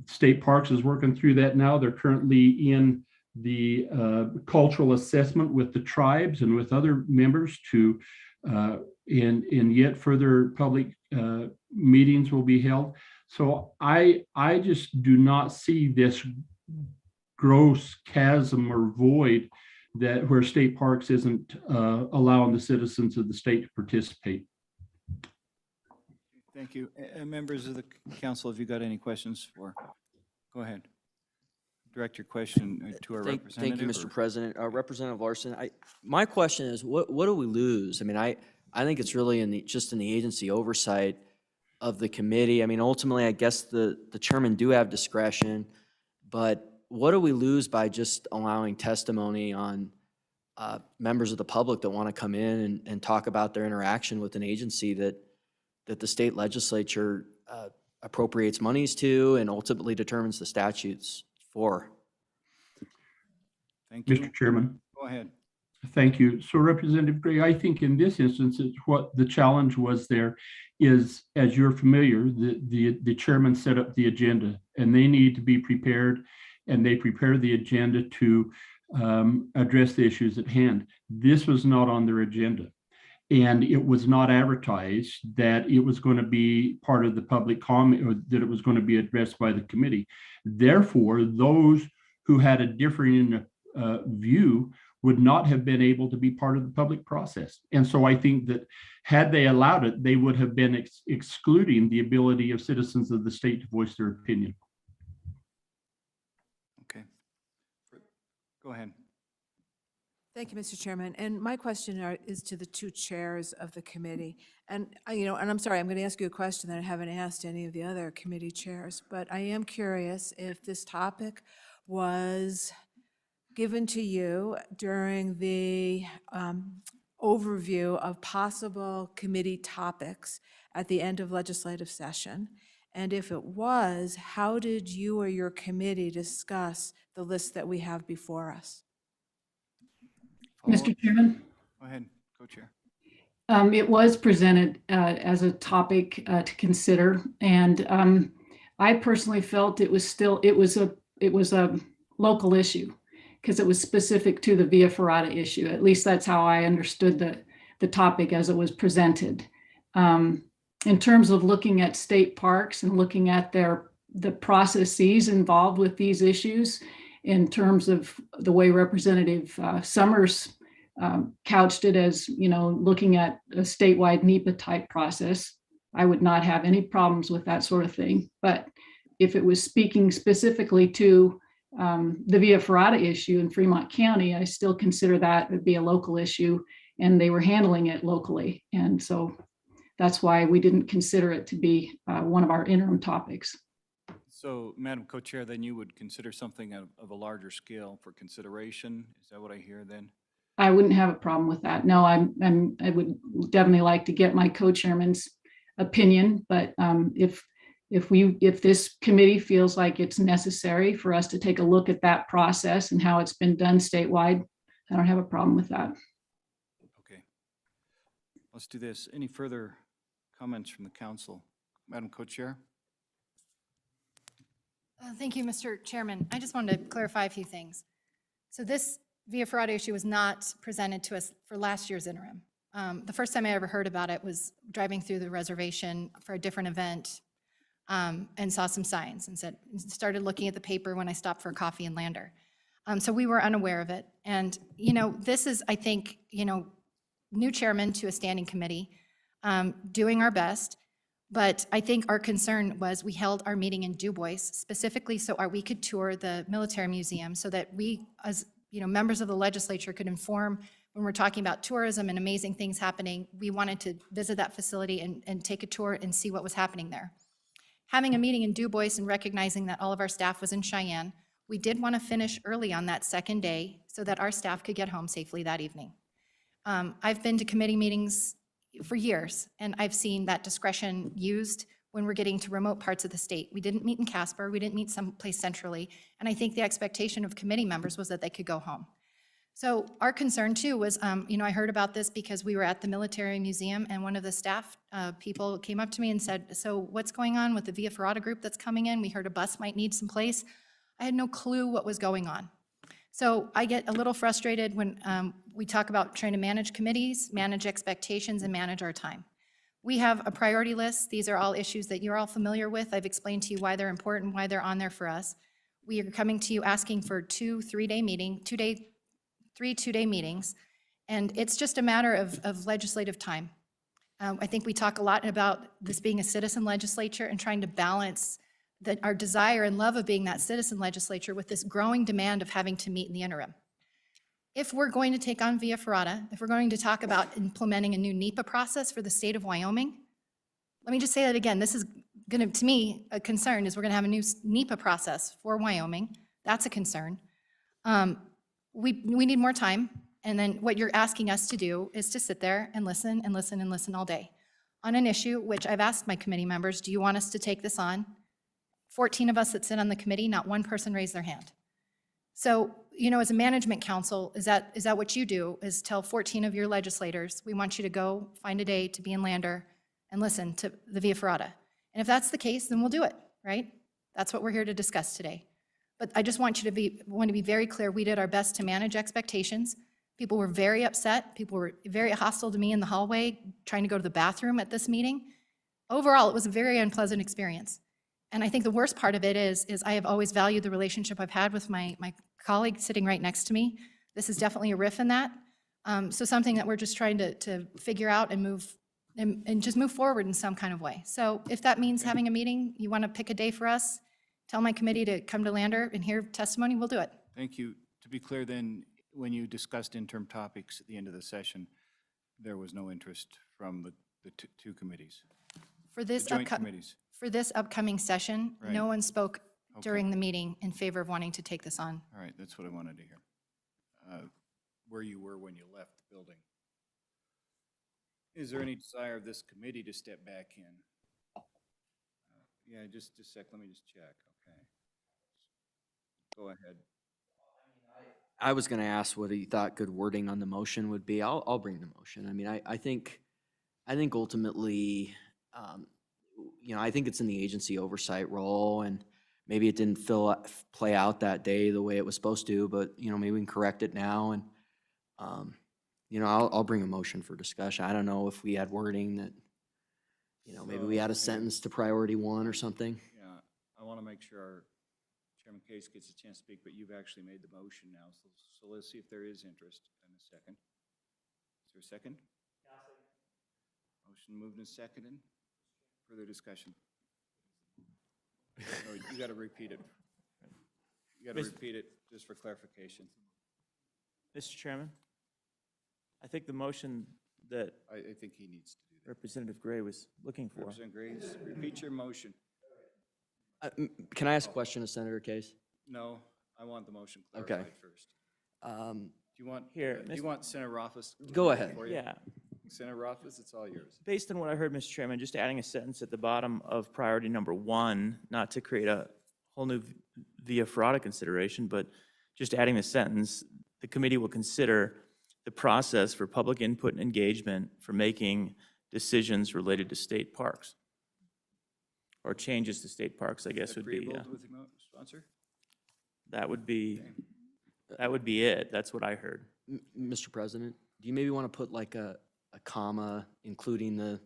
S10: State Parks is working through that now. They're currently in the cultural assessment with the tribes and with other members to and yet further public meetings will be held. So I just do not see this gross chasm or void where State Parks isn't allowing the citizens of the state to participate.
S1: Thank you. Members of the council, have you got any questions for? Go ahead. Direct your question to our representative.
S11: Thank you, Mr.
S1: or-
S11: President. Representative Larson, my question is, what do we lose? I mean, I think it's really just in the agency oversight of the committee. I mean, ultimately, I guess the chairman do have discretion, but what do we lose by just allowing testimony on members of the public that want to come in and talk about their interaction with an agency that the state legislature appropriates monies to and ultimately determines the statutes for?
S1: Thank you.
S10: Mr. Chairman.
S1: Go ahead.
S10: Thank you. So Representative Gray, I think in this instance, it's what the challenge was there is, as you're familiar, the chairman set up the agenda and they need to be prepared, and they prepare the agenda to address the issues at hand. This was not on their agenda. And it was not advertised that it was going to be part of the public comment or that it was going to be addressed by the committee. Therefore, those who had a differing view would not have been able to be part of the public process. And so I think that had they allowed it, they would have been excluding the ability of citizens of the state to voice their opinion.
S1: Okay. Go ahead.
S12: Thank you, Mr. Chairman. And my question is to the two chairs of the committee. And, and I'm sorry, I'm going to ask you a question that I haven't asked any of the other committee chairs, but I am curious if this topic was given to you during the overview of possible committee topics at the end of legislative session. And if it was, how did you or your committee discuss the list that we have before us?
S8: Mr. Chairman?
S1: Go ahead, co-chair.
S8: It was presented as a topic to consider, and I personally felt it was a local issue because it was specific to the Via Ferrata issue. At least that's how I understood the topic as it was presented. In terms of looking at state parks and looking at the processes involved with these issues, in terms of the way Representative Summers couched it as, looking at a statewide NEPA type process, I would not have any problems with that sort of thing. But if it was speaking specifically to the Via Ferrata issue in Fremont County, I still consider that would be a local issue, and they were handling it locally. And so that's why we didn't consider it to be one of our interim topics.
S1: So, Madam Co-Chair, then you would consider something of a larger scale for consideration? Is that what I hear then?
S8: I wouldn't have a problem with that. No, I would definitely like to get my co-chairman's opinion, but if this committee feels like it's necessary for us to take a look at that process and how it's been done statewide, I don't have a problem with that.
S1: Okay. Let's do this. Any further comments from the council? Madam Co-Chair?
S7: Thank you, Mr. Chairman. I just wanted to clarify a few things. So this Via Ferrata issue was not presented to us for last year's interim. The first time I ever heard about it was driving through the reservation for a different event and saw some signs and started looking at the paper when I stopped for a coffee in Lander. So we were unaware of it. And, this is, I think, new chairman to a standing committee, doing our best. But I think our concern was we held our meeting in Du Bois specifically so we could tour the military museum so that we, as members of the legislature, could inform when we're talking about tourism and amazing things happening. We wanted to visit that facility and take a tour and see what was happening there. Having a meeting in Du Bois and recognizing that all of our staff was in Cheyenne, we did want to finish early on that second day so that our staff could get home safely that evening. I've been to committee meetings for years, and I've seen that discretion used when we're getting to remote parts of the state. We didn't meet in Casper, we didn't meet someplace centrally, and I think the expectation of committee members was that they could go home. So our concern too was, I heard about this because we were at the military museum, and one of the staff people came up to me and said, so what's going on with the Via Ferrata group that's coming in? We heard a bus might need some place. I had no clue what was going on. So I get a little frustrated when we talk about trying to manage committees, manage expectations, and manage our time. We have a priority list. These are all issues that you're all familiar with. I've explained to you why they're important, why they're on there for us. We are coming to you asking for three two-day meetings, and it's just a matter of legislative time. I think we talk a lot about this being a citizen legislature and trying to balance our desire and love of being that citizen legislature with this growing demand of having to meet in the interim. If we're going to take on via ferrata, if we're going to talk about implementing a new NEPA process for the state of Wyoming, let me just say that again, this is going to me, a concern is we're going to have a new NEPA process for Wyoming. That's a concern. We need more time. And then what you're asking us to do is to sit there and listen and listen and listen all day on an issue, which I've asked my committee members, do you want us to take this on? 14 of us that sit on the committee, not one person raised their hand. So, you know, as a management council, is that what you do, is tell 14 of your legislators, we want you to go find a day to be in Lander and listen to the via ferrata. And if that's the case, then we'll do it, right? That's what we're here to discuss today. But I just want you to be very clear, we did our best to manage expectations. People were very upset. People were very hostile to me in the hallway, trying to go to the bathroom at this meeting. Overall, it was a very unpleasant experience. And I think the worst part of it is I have always valued the relationship I've had with my colleague sitting right next to me. This is definitely a riff in that. So something that we're just trying to figure out and just move forward in some kind of way. So if that means having a meeting, you want to pick a day for us, tell my committee to come to Lander and hear testimony, we'll do it.
S1: Thank you. To be clear then, when you discussed interim topics at the end of the session, there was no interest from the two committees,
S7: For
S1: the
S7: this
S1: joint committees.
S7: For this upcoming session,
S1: Right.
S7: no one spoke
S1: Okay.
S7: during the meeting in favor of wanting to take this on.
S1: All right, that's what I wanted to hear. Where you were when you left the building. Is there any desire of this committee to step back in? Yeah, just a sec, let me just check, okay. Go ahead.
S11: I was going to ask whether you thought good wording on the motion would be. I'll bring the motion. I mean, I think ultimately, I think it's in the agency oversight role, and maybe it didn't play out that day the way it was supposed to, but, maybe we can correct it now, and, I'll bring a motion for discussion. I don't know if we had wording that, maybe we had a sentence to priority one or something.
S1: Yeah, I want to make sure our Chairman Case gets a chance to speak, but you've actually made the motion now, so let's see if there is interest in a second. Is there a second? Motion moved and seconded. Further discussion? No, you got to repeat it. You got to repeat it just for clarification.
S13: Mr. Chairman, I think the motion that
S1: I think he needs to do that.
S13: Representative Gray was looking for.
S1: Representative Graves, repeat your motion.
S11: Can I ask a question of Senator Case?
S1: No, I want the motion
S11: Okay.
S1: clarified first. Do you want Senator Rothfuss?
S11: Go ahead.
S1: for you?
S13: Yeah,
S1: Senator Rothfuss, it's all yours.
S13: based on what I heard, Mr. Chairman, just adding a sentence at the bottom of priority number 1, not to create a whole new via ferrata consideration, but just adding the sentence, the committee will consider the process for public input and engagement for making decisions related to state parks. Or changes to state parks, I guess would be,
S1: Agreeable with the sponsor?
S13: that would be it. That's what I heard.
S11: Mr. President, do you maybe want to put like a comma including the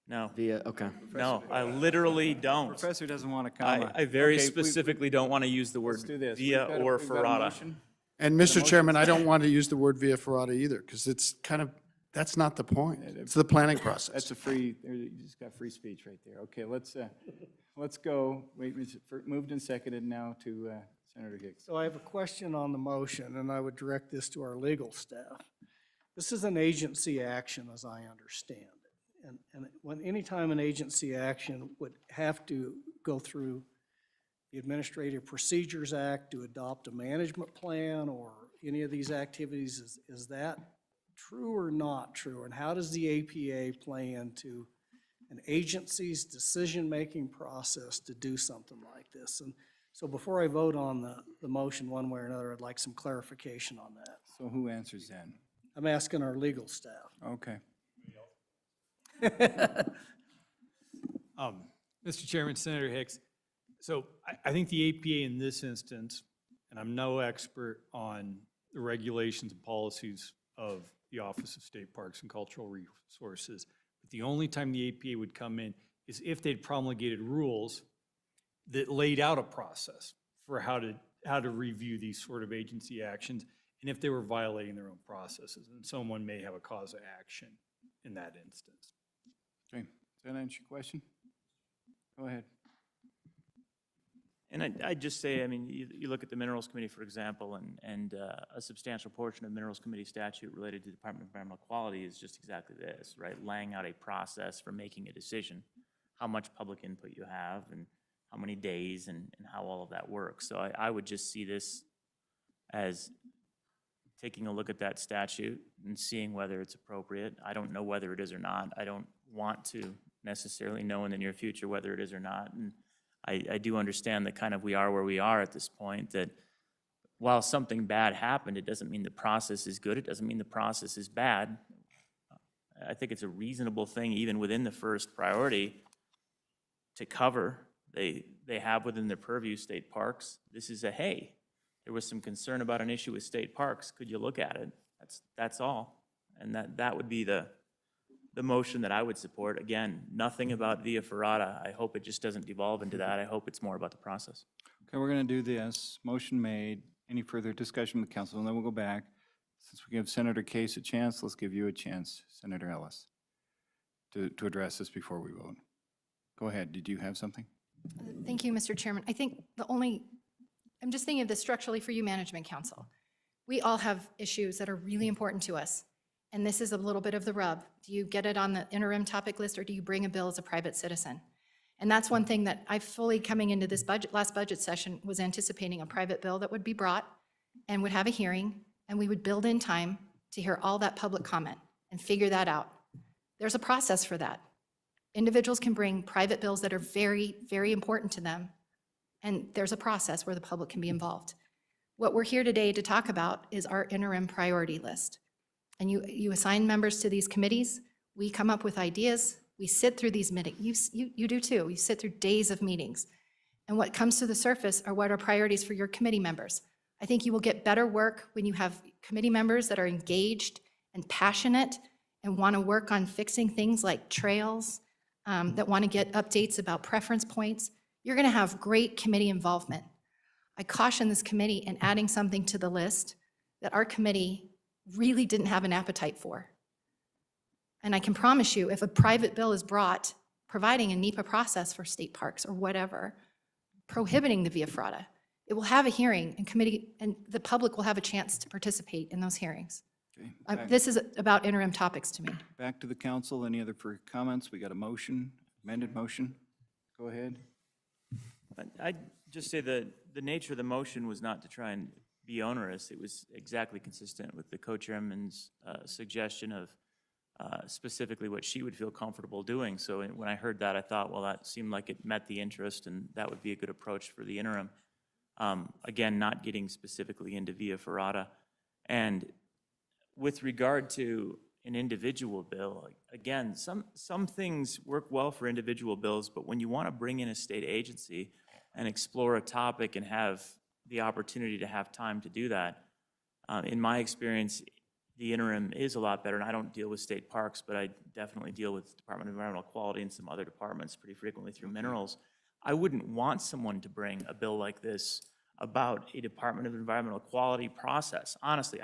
S13: No,
S11: via, okay.
S13: no, I literally don't.
S1: Professor doesn't want to comment.
S13: I very
S1: Okay,
S13: specifically don't want to use the word
S1: Let's do this.
S13: via
S1: We've got
S13: or
S1: we've got a
S13: ferrata.
S1: motion.
S9: And Mr. Chairman, I don't want to use the word via ferrata either, because it's kind of, that's not the point. It's the planning process.
S1: That's a free, you just got free speech right there. Okay, let's go. Wait, moved and seconded now to Senator Hicks.
S5: So I have a question on the motion, and I would direct this to our legal staff. This is an agency action, as I understand it. And anytime an agency action would have to go through the Administrative Procedures Act to adopt a management plan or any of these activities, is that true or not true? And how does the APA play into an agency's decision-making process to do something like this? And so before I vote on the motion one way or another, I'd like some clarification on that.
S1: So who answers then?
S5: I'm asking our legal staff.
S1: Okay.
S14: Mr. Chairman, Senator Hicks, so I think the APA in this instance, and I'm no expert on the regulations and policies of the Office of State Parks and Cultural Resources, but the only time the APA would come in is if they'd promulgated rules that laid out a process for how to review these sort of agency actions, and if they were violating their own processes, and someone may have a cause of action in that instance.
S1: Okay, does that answer your question? Go ahead.
S13: And I'd just say, I mean, you look at the Minerals Committee, for example, and a substantial portion of Minerals Committee statute related to the Department of Environmental Quality is just exactly this, right? Laying out a process for making a decision, how much public input you have, and how many days, and how all of that works. So I would just see this as taking a look at that statute and seeing whether it's appropriate. I don't know whether it is or not. I don't want to necessarily know in the near future whether it is or not. And I do understand that kind of we are where we are at this point, that while something bad happened, it doesn't mean the process is good. It doesn't mean the process is bad. I think it's a reasonable thing, even within the first priority, to cover. They have within their purview state parks. This is a, hey, there was some concern about an issue with state parks. Could you look at it? That's all. And that would be the motion that I would support. Again, nothing about via ferrata. I hope it just doesn't devolve into that. I hope it's more about the process.
S1: Okay, we're going to do this. Motion made. Any further discussion with council? And then we'll go back. Since we give Senator Case a chance, let's give you a chance, Senator Ellis, to address this before we vote. Go ahead. Did you have something?
S7: Thank you, Mr. Chairman. I think I'm just thinking of this structurally for you, Management Council. We all have issues that are really important to us, and this is a little bit of the rub. Do you get it on the interim topic list, or do you bring a bill as a private citizen? And that's one thing that I fully, coming into this last budget session, was anticipating a private bill that would be brought and would have a hearing, and we would build in time to hear all that public comment and figure that out. There's a process for that. Individuals can bring private bills that are very, very important to them, and there's a process where the public can be involved. What we're here today to talk about is our interim priority list. And you assign members to these committees, we come up with ideas, we sit through these meetings, you do too, you sit through days of meetings. And what comes to the surface are what are priorities for your committee members. I think you will get better work when you have committee members that are engaged and passionate and want to work on fixing things like trails, that want to get updates about preference points. You're going to have great committee involvement. I caution this committee in adding something to the list that our committee really didn't have an appetite for. And I can promise you, if a private bill is brought, providing a NEPA process for state parks or whatever, prohibiting the via ferrata, it will have a hearing and committee, and the public will have a chance to participate in those hearings.
S1: Okay.
S7: This is about interim topics to me.
S1: Back to the council. Any other comments? We got a motion, amended motion. Go ahead.
S13: I'd just say the nature of the motion was not to try and be onerous. It was exactly consistent with the co-chairman's suggestion of specifically what she would feel comfortable doing. So when I heard that, I thought, well, that seemed like it met the interest, and that would be a good approach for the interim. Again, not getting specifically into via ferrata. And with regard to an individual bill, again, some things work well for individual bills, but when you want to bring in a state agency and explore a topic and have the opportunity to have time to do that, in my experience, the interim is a lot better. And I don't deal with state parks, but I definitely deal with Department of Environmental Quality and some other departments pretty frequently through minerals. I wouldn't want someone to bring a bill like this about a Department of Environmental Quality process. Honestly,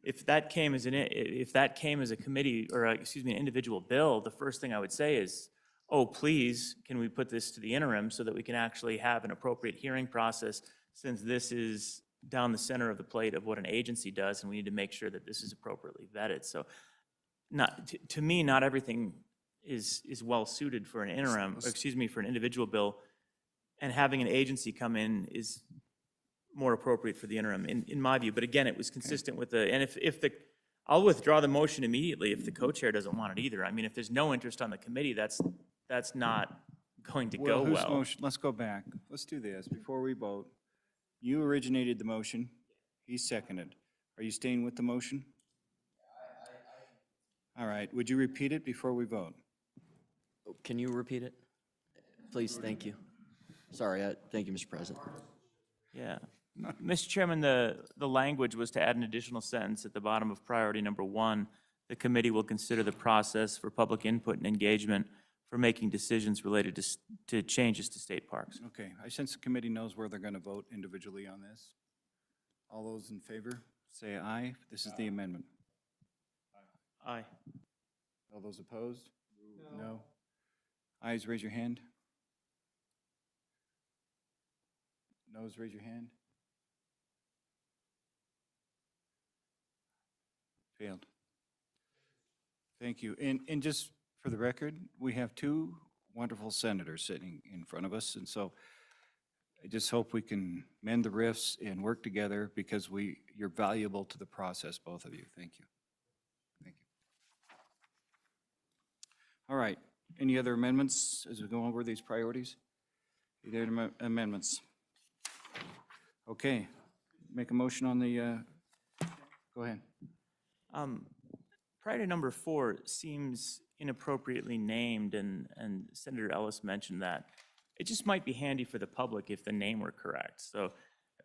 S13: if that came as a committee, or excuse me, an individual bill, the first thing I would say is, oh, please, can we put this to the interim so that we can actually have an appropriate hearing process, since this is down the center of the plate of what an agency does, and we need to make sure that this is appropriately vetted. So to me, not everything is well suited for an interim, or excuse me, for an individual bill, and having an agency come in is more appropriate for the interim, in my view. But again, it was consistent with and I'll withdraw the motion immediately if the co-chair doesn't want it either. I mean, if there's no interest on the committee, that's not going to go
S1: Whose
S13: well.
S1: motion? Let's go back. Let's do this before we vote. You originated the motion. He seconded. Are you staying with the motion? All right. Would you repeat it before we vote?
S11: Can you repeat it? Please, thank you. Sorry, thank you, Mr. President.
S13: Yeah. Mr. Chairman, the language was to add an additional sentence at the bottom of priority number 1. The committee will consider the process for public input and engagement for making decisions related to changes to state parks.
S1: Okay. I sense the committee knows where they're going to vote individually on this. All those in favor, say aye. This is the amendment.
S13: Aye.
S1: All those opposed? No. Ayes, raise your hand. Noes, raise your hand. Failed. Thank you. And just for the record, we have two wonderful senators sitting in front of us, and so I just hope we can mend the rifts and work together because you're valuable to the process, both of you. Thank you. Thank you. All right. Any other amendments as we go over these priorities? Any other amendments? Okay. Make a motion on the, go ahead.
S13: Priority number 4 seems inappropriately named, and Senator Ellis mentioned that. It just might be handy for the public if the name were correct. So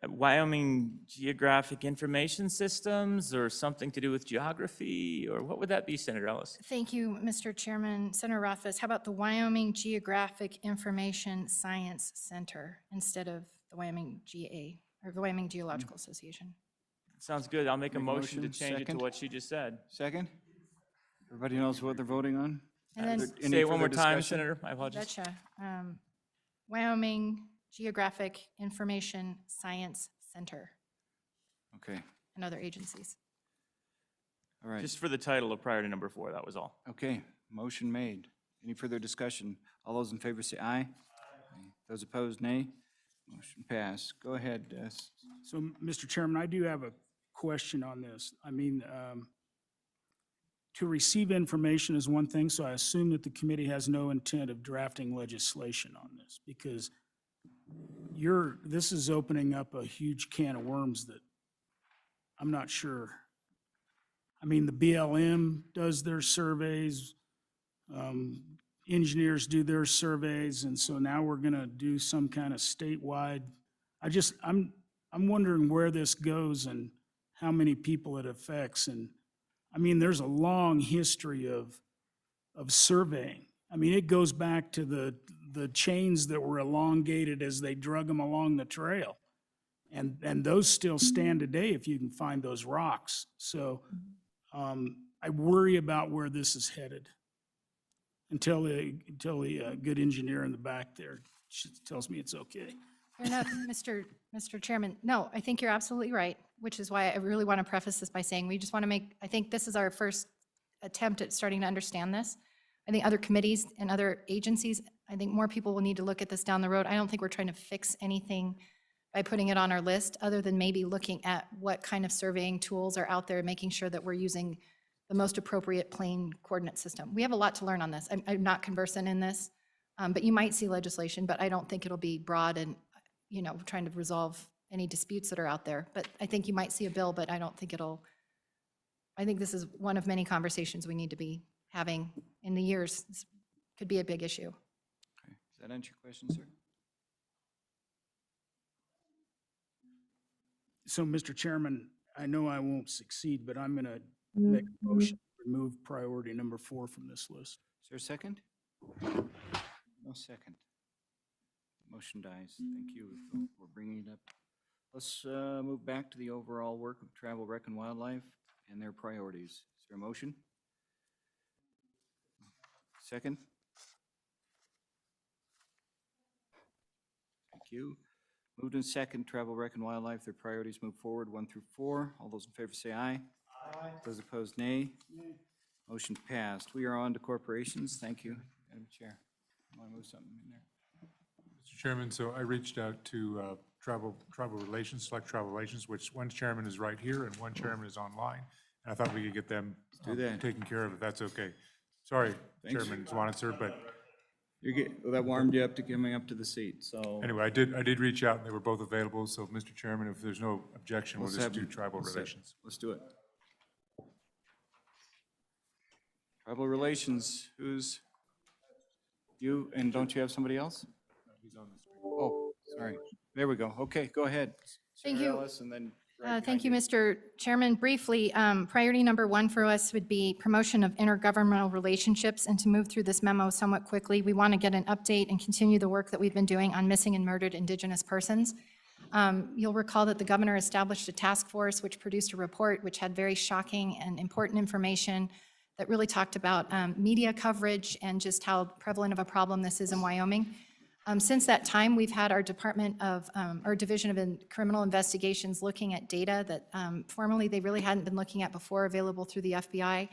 S13: Wyoming Geographic Information Systems, or something to do with geography, or what would that be, Senator Ellis?
S7: Thank you, Mr. Chairman. Senator Rothfuss, how about the Wyoming Geographic Information Science Center instead of the Wyoming GA, or the Wyoming Geological Association?
S13: Sounds good. I'll make a
S1: Make a
S13: motion to
S1: motion.
S13: change it to
S1: Second.
S13: what she just said.
S1: Second? Everybody knows what they're voting on?
S7: And then,
S1: Any
S13: Say it one
S1: further
S13: more time,
S1: discussion?
S13: Senator. I apologize.
S7: betcha, Wyoming Geographic Information Science Center
S1: Okay,
S7: and other agencies.
S1: all right.
S13: Just for the title of priority number 4, that was all.
S1: Okay, motion made. Any further discussion? All those in favor say aye. Aye. Those opposed, nay. Motion passed. Go ahead.
S6: So, Mr. Chairman, I do have a question on this. I mean, to receive information is one thing, so I assume that the committee has no intent of drafting legislation on this, because this is opening up a huge can of worms that I'm not sure. I mean, the BLM does their surveys, engineers do their surveys, and so now we're gonna do some kind of statewide. I'm wondering where this goes and how many people it affects. And I mean, there's a long history of surveying. I mean, it goes back to the chains that were elongated as they drug them along the trail. And those still stand today if you can find those rocks. So I worry about where this is headed until the good engineer in the back there tells me it's okay.
S7: Fair enough, Mr. Chairman. No, I think you're absolutely right, which is why I really want to preface this by saying we just want to I think this is our first attempt at starting to understand this. I think other committees and other agencies, I think more people will need to look at this down the road. I don't think we're trying to fix anything by putting it on our list, other than maybe looking at what kind of surveying tools are out there and making sure that we're using the most appropriate plane coordinate system. We have a lot to learn on this. I'm not conversant in this, but you might see legislation, but I don't think it'll be broad and, trying to resolve any disputes that are out there. But I think you might see a bill, but I don't think I think this is one of many conversations we need to be having in the years. This could be a big issue.
S1: Okay. Does that answer your question, sir?
S6: So, Mr. Chairman, I know I won't succeed, but I'm gonna make a motion to remove priority number 4 from this list.
S1: Is there a second? No second. Motion dies. Thank you for bringing it up. Let's move back to the overall work of Travel, Rec, and Wildlife and their priorities. Is there a motion? Second? Thank you. Moved in second, Travel, Rec, and Wildlife, their priorities move forward 1 through 4. All those in favor say aye. Aye. Those opposed, nay. Motion passed. We are on to corporations. Thank you, Madam Chair. Want to move something in there?
S2: Mr. Chairman, so I reached out to Tribal Relations, Select Tribal Relations, which one chairman is right here and one chairman is online. And I thought we could get them
S1: do that.
S2: taken care of, if that's okay. Sorry,
S1: Thanks.
S2: Chairman Swanitzer, but
S1: Well, that warmed you up to coming up to the seat, so.
S2: anyway, I did reach out and they were both available. So, Mr. Chairman, if there's no objection, we'll just do Tribal Relations.
S1: Let's do it. Tribal Relations, who's you, and don't you have somebody else? Oh, sorry. There we go. Okay, go ahead.
S7: Thank
S1: Sarah
S7: you.
S1: Ellis, and then
S7: Thank you, Mr. Chairman. Briefly, priority number 1 for us would be promotion of intergovernmental relationships, and to move through this memo somewhat quickly, we want to get an update and continue the work that we've been doing on missing and murdered Indigenous persons. You'll recall that the governor established a task force which produced a report which had very shocking and important information that really talked about media coverage and just how prevalent of a problem this is in Wyoming. Since that time, we've had our our Division of Criminal Investigations looking at data that formerly they really hadn't been looking at before, available through the FBI.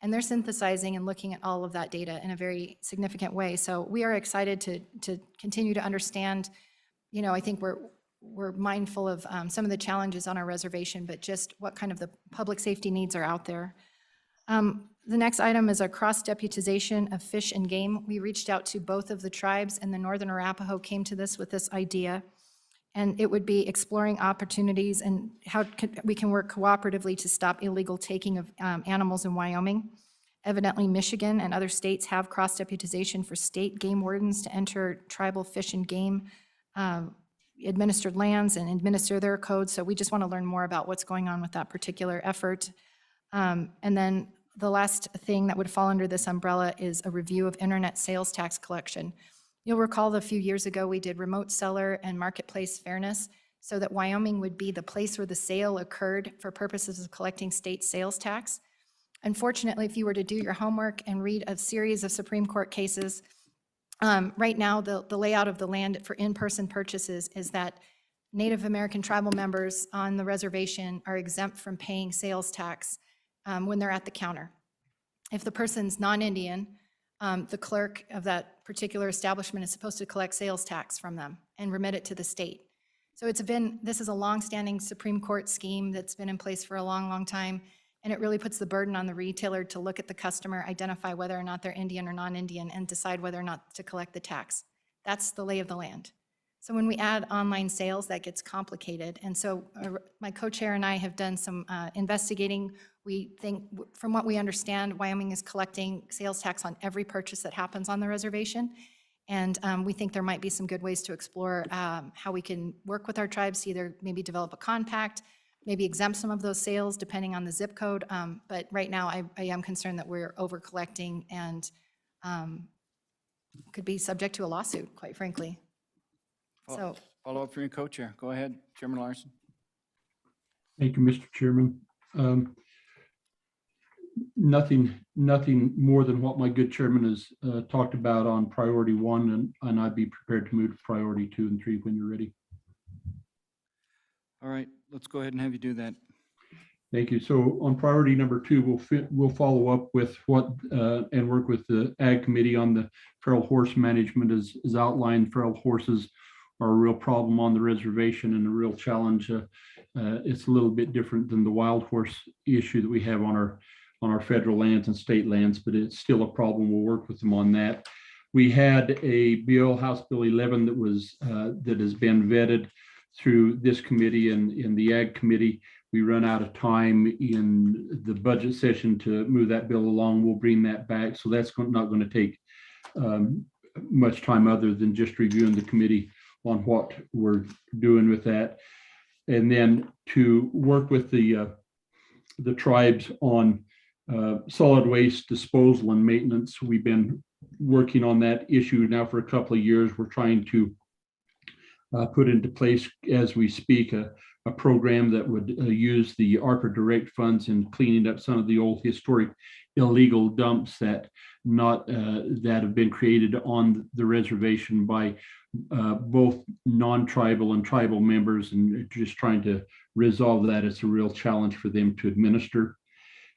S7: And they're synthesizing and looking at all of that data in a very significant way. So we are excited to continue to understand, I think we're mindful of some of the challenges on our reservation, but just what kind of the public safety needs are out there. The next item is a cross-deputization of fish and game. We reached out to both of the tribes, and the Northern Arapaho came to this with this idea. And it would be exploring opportunities and how we can work cooperatively to stop illegal taking of animals in Wyoming. Evidently, Michigan and other states have cross-deputization for state game wardens to enter tribal fish and game administered lands and administer their codes. So we just want to learn more about what's going on with that particular effort. And then the last thing that would fall under this umbrella is a review of internet sales tax collection. You'll recall that a few years ago, we did remote seller and marketplace fairness so that Wyoming would be the place where the sale occurred for purposes of collecting state sales tax. Unfortunately, if you were to do your homework and read a series of Supreme Court cases, right now the layout of the land for in-person purchases is that Native American tribal members on the reservation are exempt from paying sales tax when they're at the counter. If the person's non-Indian, the clerk of that particular establishment is supposed to collect sales tax from them and remit it to the state. So this is a long-standing Supreme Court scheme that's been in place for a long, long time, and it really puts the burden on the retailer to look at the customer, identify whether or not they're Indian or non-Indian, and decide whether or not to collect the tax. That's the lay of the land. So when we add online sales, that gets complicated. And so my co-chair and I have done some investigating. We think, from what we understand, Wyoming is collecting sales tax on every purchase that happens on the reservation. And we think there might be some good ways to explore how we can work with our tribes to either maybe develop a compact, maybe exempt some of those sales depending on the zip code. But right now, I am concerned that we're over-collecting and could be subject to a lawsuit, quite frankly. So,
S1: Follow up from your co-chair. Go ahead, Chairman Larson.
S10: Thank you, Mr. Chairman. Nothing more than what my good chairman has talked about on priority 1, and I'd be prepared to move to priority 2 and 3 when you're ready.
S1: All right, let's go ahead and have you do that.
S10: Thank you. So on priority number 2, we'll follow up with what and work with the Ag Committee on the feral horse management as outlined. Feral horses are a real problem on the reservation and a real challenge. It's a little bit different than the wild horse issue that we have on our federal lands and state lands, but it's still a problem. We'll work with them on that. We had a bill, House Bill 11, that has been vetted through this committee and in the Ag Committee. We run out of time in the budget session to move that bill along. We'll bring that back. So that's not going to take much time other than just reviewing the committee on what we're doing with that. And then to work with the tribes on solid waste disposal and maintenance. We've been working on that issue now for a couple of years. We're trying to put into place as we speak a program that would use the ARPA direct funds in cleaning up some of the old historic illegal dumps that have been created on the reservation by both non-tribal and tribal members, and just trying to resolve that. It's a real challenge for them to administer.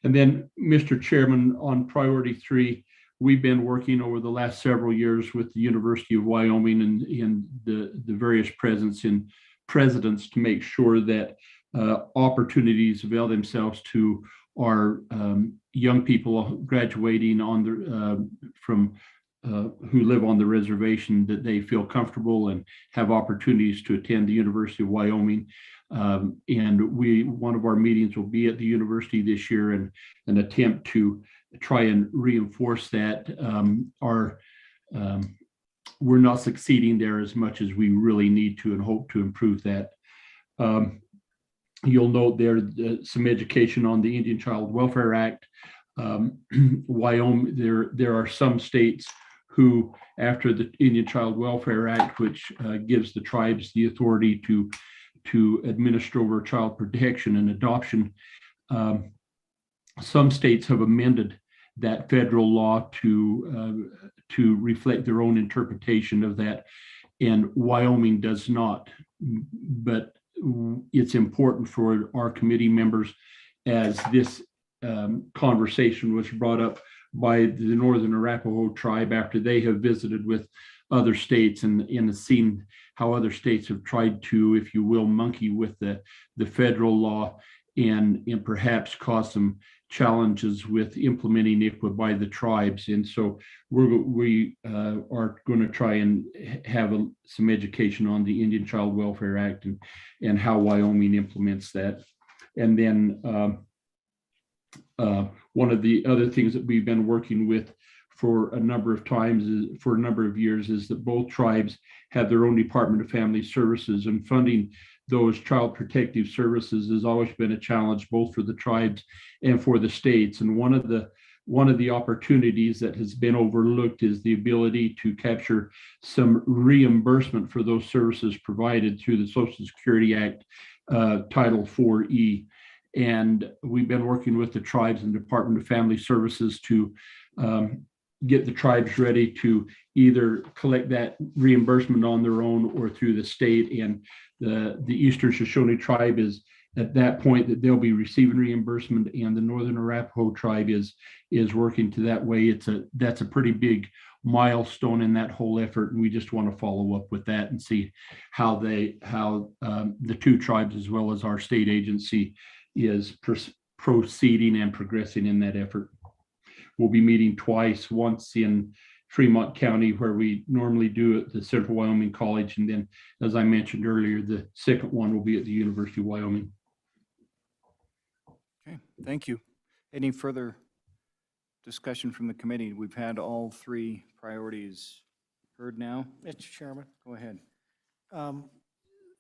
S10: And then, Mr. Chairman, on priority 3, we've been working over the last several years with the University of Wyoming and the various presidents to make sure that opportunities avail themselves to our young people graduating from who live on the reservation, that they feel comfortable and have opportunities to attend the University of Wyoming. And one of our meetings will be at the university this year and an attempt to try and reinforce that. We're not succeeding there as much as we really need to, and hope to improve that. You'll note there some education on the Indian Child Welfare Act. Wyoming, there are some states who, after the Indian Child Welfare Act, which gives the tribes the authority to administer over child protection and adoption, some states have amended that federal law to reflect their own interpretation of that. And Wyoming does not. But it's important for our committee members, as this conversation was brought up by the Northern Arapaho tribe after they have visited with other states and seen how other states have tried to, if you will, monkey with the federal law and perhaps cause some challenges with implementing ICWA by the tribes. And so we are going to try and have some education on the Indian Child Welfare Act and how Wyoming implements that. And then one of the other things that we've been working with for a number of years is that both tribes have their own Department of Family Services, and funding those child protective services has always been a challenge both for the tribes and for the states. And one of the opportunities that has been overlooked is the ability to capture some reimbursement for those services provided through the Social Security Act, Title 4E. And we've been working with the tribes and Department of Family Services to get the tribes ready to either collect that reimbursement on their own or through the state. And the Eastern Shoshone tribe is at that point that they'll be receiving reimbursement, and the Northern Arapaho tribe is working to that way. That's a pretty big milestone in that whole effort, and we just want to follow up with that and see how the two tribes as well as our state agency is proceeding and progressing in that effort. We'll be meeting twice, once in Fremont County, where we normally do at the Central Wyoming College, and then, as I mentioned earlier, the second one will be at the University of Wyoming.
S1: Okay, thank you. Any further discussion from the committee? We've had all three priorities heard now.
S5: Mr. Chairman,
S1: Go ahead.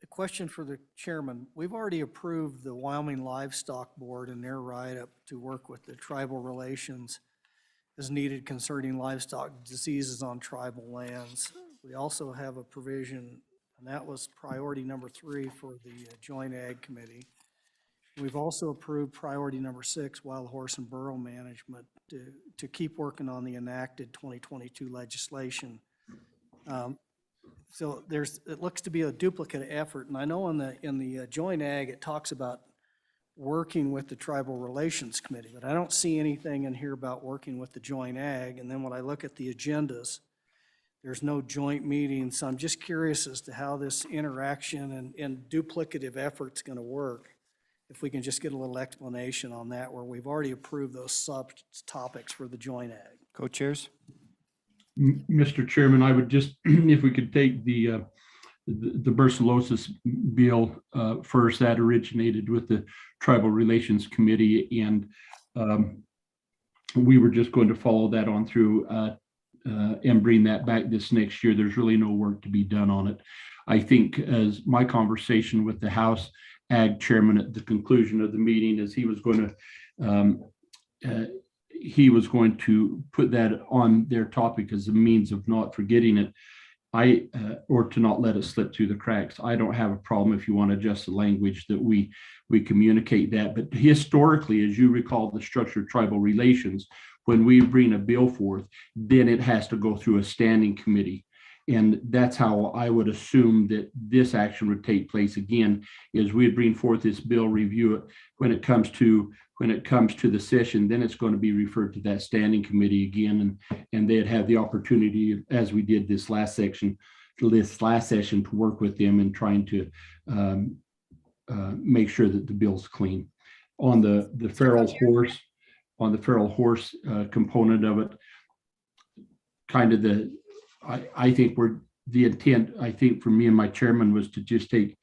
S5: a question for the chairman. We've already approved the Wyoming Livestock Board and their write-up to work with the tribal relations as needed concerning livestock diseases on tribal lands. We also have a provision, and that was priority number 3 for the Joint Ag Committee. We've also approved priority number 6, wild horse and burro management, to keep working on the enacted 2022 legislation. So it looks to be a duplicate effort, and I know in the Joint Ag, it talks about working with the Tribal Relations Committee, but I don't see anything in here about working with the Joint Ag. And then when I look at the agendas, there's no joint meeting, so I'm just curious as to how this interaction and duplicative effort's gonna work. If we can just get a little explanation on that, where we've already approved those sub-topics for the Joint Ag.
S1: Co-chairs?
S10: Mr. Chairman, I would just, if we could take the brucellosis bill first. That originated with the Tribal Relations Committee, and we were just going to follow that on through and bring that back this next year. There's really no work to be done on it. I think as my conversation with the House Ag Chairman at the conclusion of the meeting is he was going to put that on their topic as a means of not forgetting it, or to not let it slip through the cracks. I don't have a problem if you want to adjust the language that we communicate that. But historically, as you recall, the structure of tribal relations, when we bring a bill forth, then it has to go through a standing committee. And that's how I would assume that this action would take place again, is we'd bring forth this bill, review it. When it comes to the session, then it's going to be referred to that standing committee again, and they'd have the opportunity, as we did this last session, to work with them in trying to make sure that the bill's clean. On the feral horse component of it, kind of I think the intent, I think for me and my chairman, was to just take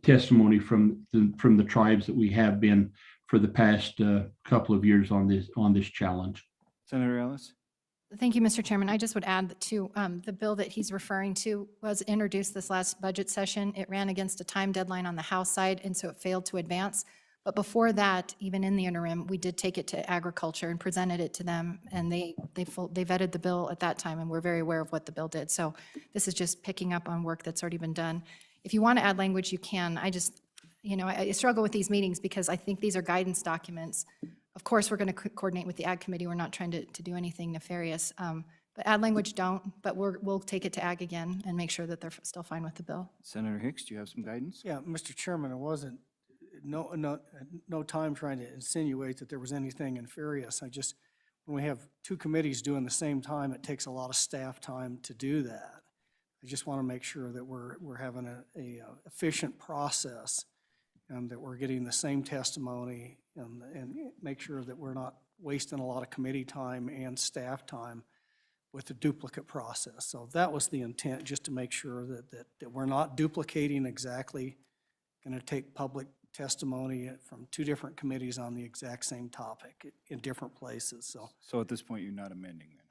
S10: testimony from the tribes that we have been for the past couple of years on this challenge.
S1: Senator Ellis?
S7: Thank you, Mr. Chairman. I just would add that the bill that he's referring to was introduced this last budget session. It ran against a time deadline on the House side, and so it failed to advance. But before that, even in the interim, we did take it to Agriculture and presented it to them, and they vetted the bill at that time, and we're very aware of what the bill did. So this is just picking up on work that's already been done. If you want to add language, you can. I just, I struggle with these meetings because I think these are guidance documents Of course, we're going to coordinate with the Ag Committee. We're not trying to do anything nefarious. But add language don't, but we'll take it to Ag again and make sure that they're still fine with the bill.
S1: Senator Hicks, do you have some guidance?
S5: Yeah, Mr. Chairman, it wasn't, no time trying to insinuate that there was anything nefarious. When we have two committees doing the same time, it takes a lot of staff time to do that. I just want to make sure that we're having a efficient process and that we're getting the same testimony and make sure that we're not wasting a lot of committee time and staff time with the duplicate process. So that was the intent, just to make sure that we're not duplicating exactly, going to take public testimony from two different committees on the exact same topic in different places, so.
S1: So at this point, you're not amending then?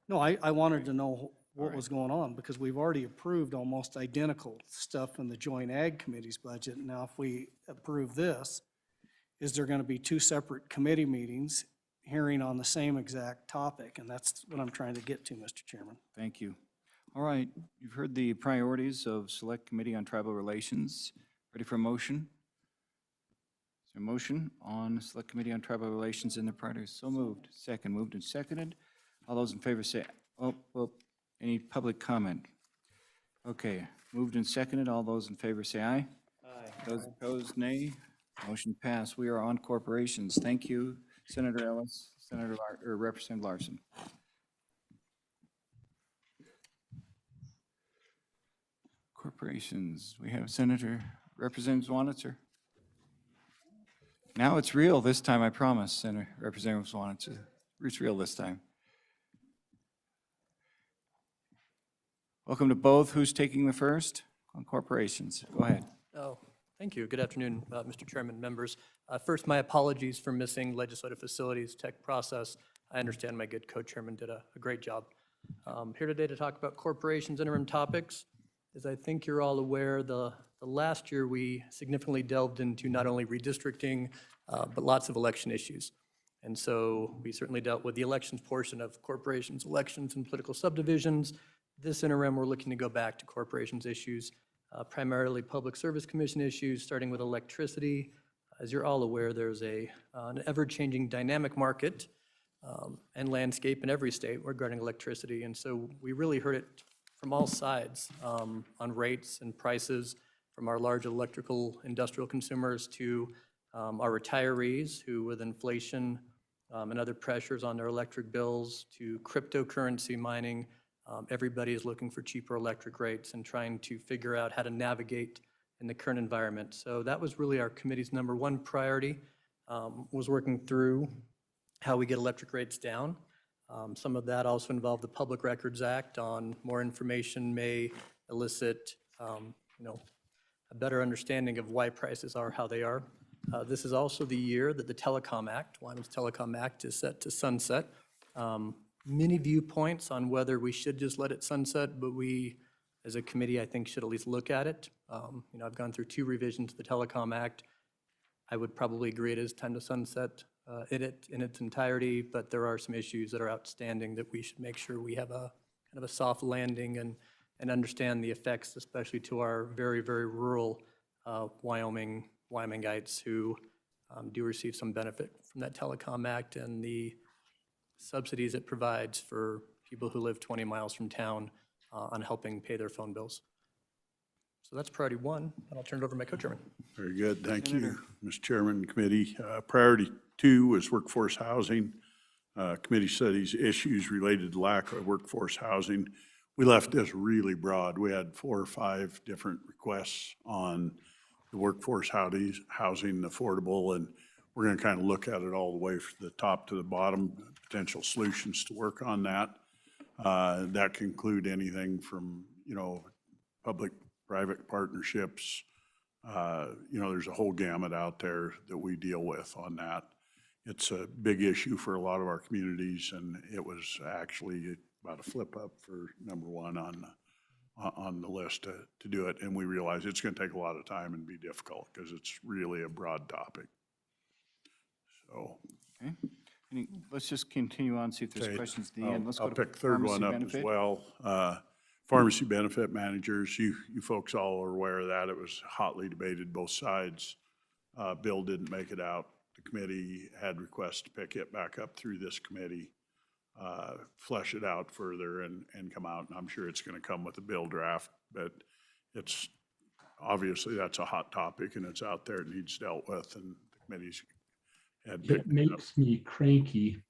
S5: No, I wanted to know what was going on, because we've already approved almost identical stuff in the Joint Ag Committee's budget. Now, if we approve this, is there going to be two separate committee meetings hearing on the same exact topic? And that's what I'm trying to get to, Mr. Chairman.
S1: Thank you. All right, you've heard the priorities of Select Committee on Tribal Relations. Ready for a motion? Is there a motion on Select Committee on Tribal Relations and the priorities? So moved. Second, moved and seconded. All those in favor say, any public comment? Okay, moved and seconded. All those in favor say aye. Aye. Those opposed, nay. Motion passed. We are on corporations. Thank you, Senator Ellis, Representative Larson. Corporations, we have Representative Swanitzer. Now it's real this time, I promise, Senator Representative Swanitzer. It's real this time. Welcome to both. Who's taking the first on corporations? Go ahead.
S15: Oh, thank you. Good afternoon, Mr. Chairman, members. First, my apologies for missing legislative facilities tech process. I understand my good co-chairman did a great job. Here today to talk about corporations interim topics. As I think you're all aware, the last year we significantly delved into not only redistricting, but lots of election issues. And so we certainly dealt with the elections portion of corporations, elections, and political subdivisions. This interim, we're looking to go back to corporations issues, primarily Public Service Commission issues, starting with electricity. As you're all aware, there's an ever-changing dynamic market and landscape in every state regarding electricity. And so we really heard it from all sides on rates and prices, from our large electrical industrial consumers to our retirees who, with inflation and other pressures on their electric bills, to cryptocurrency mining. Everybody is looking for cheaper electric rates and trying to figure out how to navigate in the current environment. So that was really our committee's #1 priority, was working through how we get electric rates down. Some of that also involved the Public Records Act on more information may elicit a better understanding of why prices are how they are. This is also the year that the Telecom Act, Wyoming's Telecom Act, is set to sunset. Many viewpoints on whether we should just let it sunset, but we, as a committee, I think should at least look at it. I've gone through 2 revisions to the Telecom Act. I would probably agree it is time to sunset in its entirety, but there are some issues that are outstanding that we should make sure we have a kind of a soft landing and understand the effects, especially to our very, very rural Wyomingites who do receive some benefit from that Telecom Act and the subsidies it provides for people who live 20 miles from town on helping pay their phone bills. So that's priority 1, and I'll turn it over to my co-chairman.
S16: Very good, thank you, Mr. Chairman and committee. Priority 2 is workforce housing. Committee studies issues related to lack of workforce housing. We left this really broad. We had 4 or 5 different requests on the workforce housing affordable, and we're going to kind of look at it all the way from the top to the bottom, potential solutions to work on that. That can include anything from, public-private partnerships. There's a whole gamut out there that we deal with on that. It's a big issue for a lot of our communities, and it was actually about a flip up for #1 on the list to do it. And we realize it's going to take a lot of time and be difficult because it's really a broad topic. So.
S1: Okay. Let's just continue on, see if there's questions at the end. Let's go
S16: I'll
S1: to
S16: pick the third one up
S1: benefit.
S16: as well. Pharmacy benefit managers, you folks all are aware of that. It was hotly debated both sides. Bill didn't make it out the committee had requests to pick it back up through this committee, flesh it out further and come out. And I'm sure it's going to come with a bill draft, but it's obviously that's a hot topic and it's out there, it needs dealt with, and the committee's had picked
S10: It
S16: it up.
S10: makes me cranky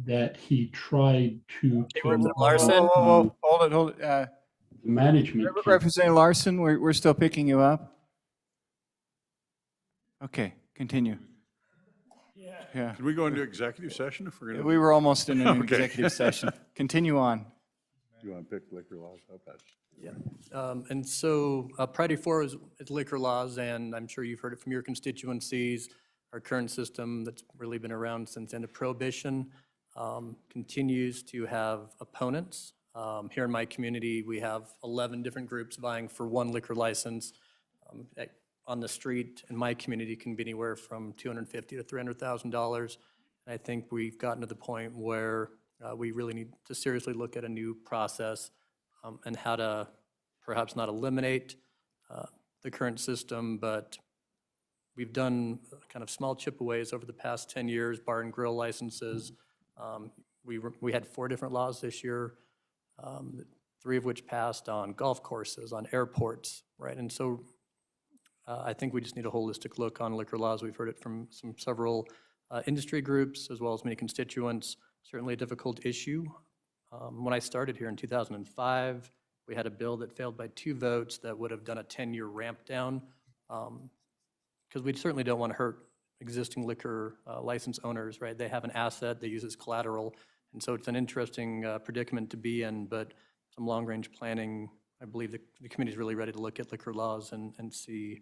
S10: that he tried to.
S1: Whoa, whoa, hold it.
S10: The management. team.
S1: Representative Larson, we're still picking you up. Okay, continue. Yeah,
S16: Can we go into executive session if we're going to?
S1: we were almost in an
S16: Okay.
S1: executive session. Continue on.
S16: Do you want to pick liquor laws up?
S15: And so priority 4 is liquor laws, and I'm sure you've heard it from your constituencies. Our current system that's really been around since the end of Prohibition continues to have opponents. Here in my community, we have 11 different groups vying for one liquor license. On the street in my community can be anywhere from $250,000 to $300,000. I think we've gotten to the point where we really need to seriously look at a new process and how to perhaps not eliminate the current system, but we've done kind of small chip-aways over the past 10 years, bar and grill licenses. We had 4 different laws this year, 3 of which passed on golf courses, on airports, right? And so I think we just need a holistic look on liquor laws. We've heard it from several industry groups as well as many constituents. Certainly a difficult issue. When I started here in 2005, we had a bill that failed by 2 votes that would have done a 10-year ramp down, because we certainly don't want to hurt existing liquor license owners, right? They have an asset, they use it as collateral, and so it's an interesting predicament to be in, but some long-range planning, I believe the committee's really ready to look at liquor laws and see,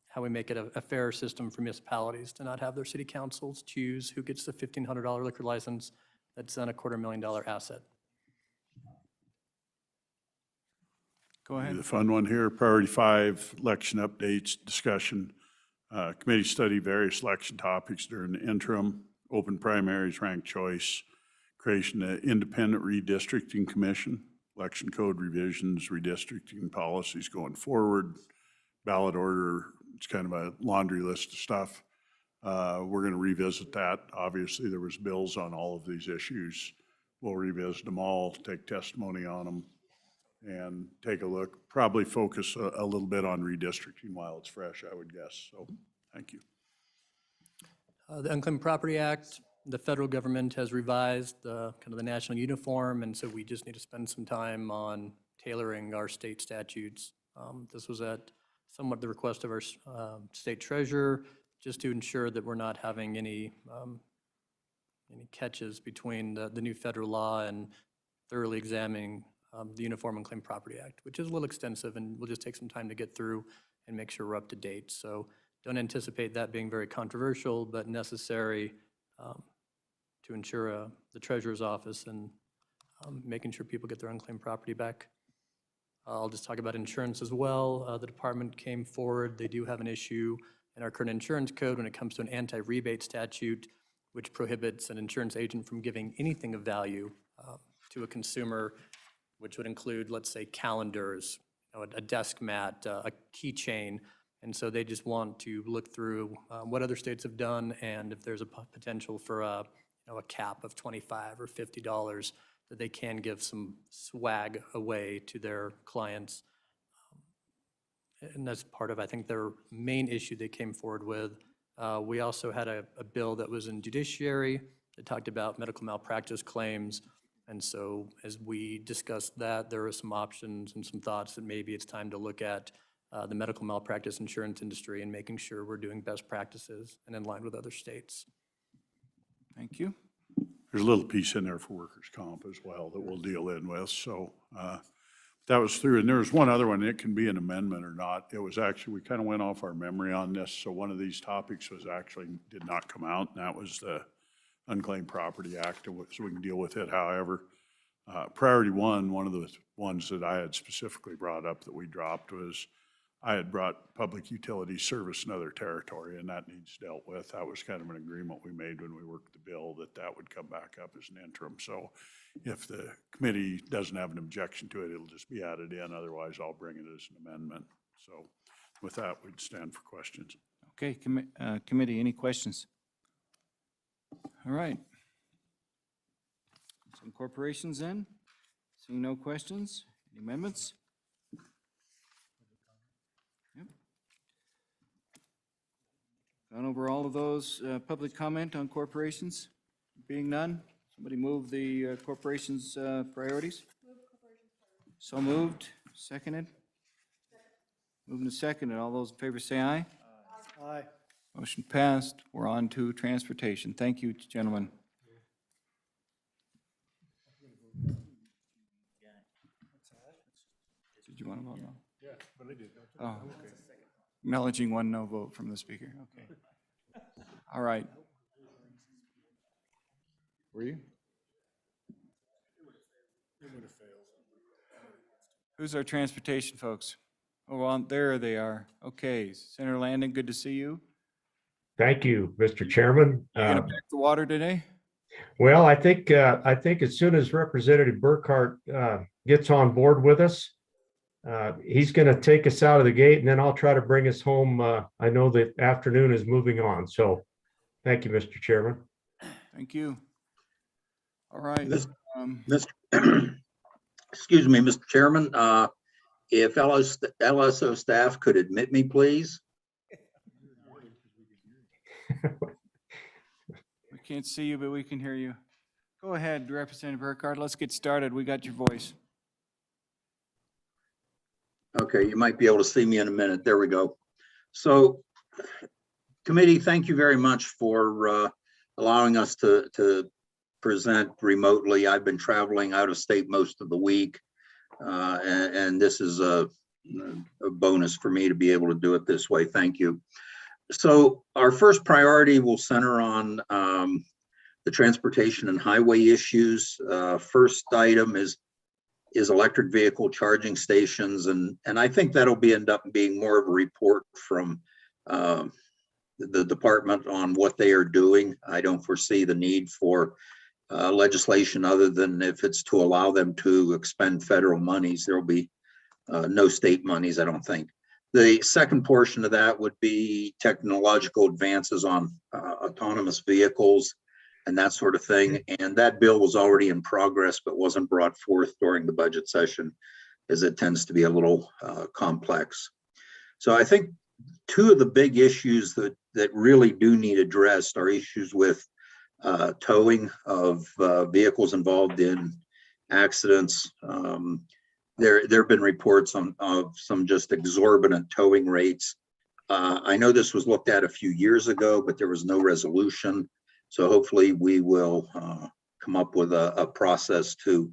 S15: how we make it a fair system for municipalities to not have their city councils choose who gets the $1,500 liquor license that's on a $250,000 asset.
S1: Go ahead.
S16: The fun one here, priority 5, election updates, discussion. Committee study various election topics during the interim, open primaries, ranked choice, creation of independent redistricting commission, election code revisions, redistricting policies going forward, ballot order. It's kind of a laundry list of stuff. We're going to revisit that. Obviously, there was bills on all of these issues. We'll revisit them all, take testimony on them, and take a look. Probably focus a little bit on redistricting while it's fresh, I would guess. So, thank you.
S15: The Unclaimed Property Act, the federal government has revised kind of the national uniform, and so we just need to spend some time on tailoring our state statutes. This was at somewhat the request of our state treasurer, just to ensure that we're not having any catches between the new federal law and thoroughly examining the Uniform Unclaimed Property Act, which is a little extensive and will just take some time to get through and make sure we're up to date. So don't anticipate that being very controversial, but necessary to ensure the treasurer's office and making sure people get their unclaimed property back. I'll just talk about insurance as well. The department came forward. They do have an issue in our current insurance code when it comes to an anti-rebate statute, which prohibits an insurance agent from giving anything of value to a consumer, which would include, let's say, calendars, a desk mat, a keychain. And so they just want to look through what other states have done, and if there's a potential for a cap of $25 or $50 that they can give some swag away to their clients. And that's part of, I think, their main issue they came forward with. We also had a bill that was in judiciary that talked about medical malpractice claims. And so as we discussed that, there were some options and some thoughts that maybe it's time to look at the medical malpractice insurance industry and making sure we're doing best practices and in line with other states.
S1: Thank you.
S16: There's a little piece in there for workers' comp as well that we'll deal in with. So that was through, and there was one other one. It can be an amendment or not. It was actually, we kind of went off our memory on this. So one of these topics was actually did not come out, and that was the Unclaimed Property Act, so we can deal with it. However, priority 1, one of the ones that I had specifically brought up that we dropped was I had brought public utility service in other territory, and that needs dealt with. That was kind of an agreement we made when we worked the bill that would come back up as an interim. So if the committee doesn't have an objection to it, it'll just be added in. Otherwise, I'll bring it as an amendment. So with that, we'd stand for questions.
S1: Okay, committee, any questions? All right. Some corporations then? Seeing no questions, any amendments? Yep. Gone over all of those, public comment on corporations? Being none, somebody move the corporations' priorities? So moved, seconded? Moving to seconded, all those in favor say aye.
S5: Aye.
S1: Motion passed. We're on to transportation. Thank you, gentlemen. Did you want to vote no?
S2: Yeah, but I did.
S1: Oh, okay. Acknowledging one no vote from the speaker. Okay. All right. Were you? Who's our transportation folks? Oh, well, there they are. Okay, Senator Landon, good to see you.
S17: Thank you, Mr. Chairman.
S1: You gonna pack the water today?
S17: Well, I think as soon as Representative Burkhart gets on board with us, he's going to take us out of the gate, and then I'll try to bring us home. I know that afternoon is moving on, so thank you, Mr. Chairman.
S1: Thank you. All right.
S18: Excuse me, Mr. Chairman, if LSO staff could admit me, please.
S1: We can't see you, but we can hear you. Go ahead, Representative Burkhart. Let's get started. We got your voice.
S18: Okay, you might be able to see me in a minute. There we go. So, committee, thank you very much for allowing us to present remotely. I've been traveling out of state most of the week, and this is a bonus for me to be able to do it this way. Thank you. So our first priority will center on the transportation and highway issues. First item is electric vehicle charging stations, and I think that'll end up being more of a report from the department on what they are doing. I don't foresee the need for legislation other than if it's to allow them to expend federal monies. There will be no state monies, I don't think. The second portion of that would be technological advances on autonomous vehicles and that sort of thing. And that bill was already in progress, but wasn't brought forth during the budget session, as it tends to be a little complex. So I think two of the big issues that really do need addressed are issues with towing of vehicles involved in accidents. There have been reports of some just exorbitant towing rates. I know this was looked at a few years ago, but there was no resolution. So hopefully we will come up with a process to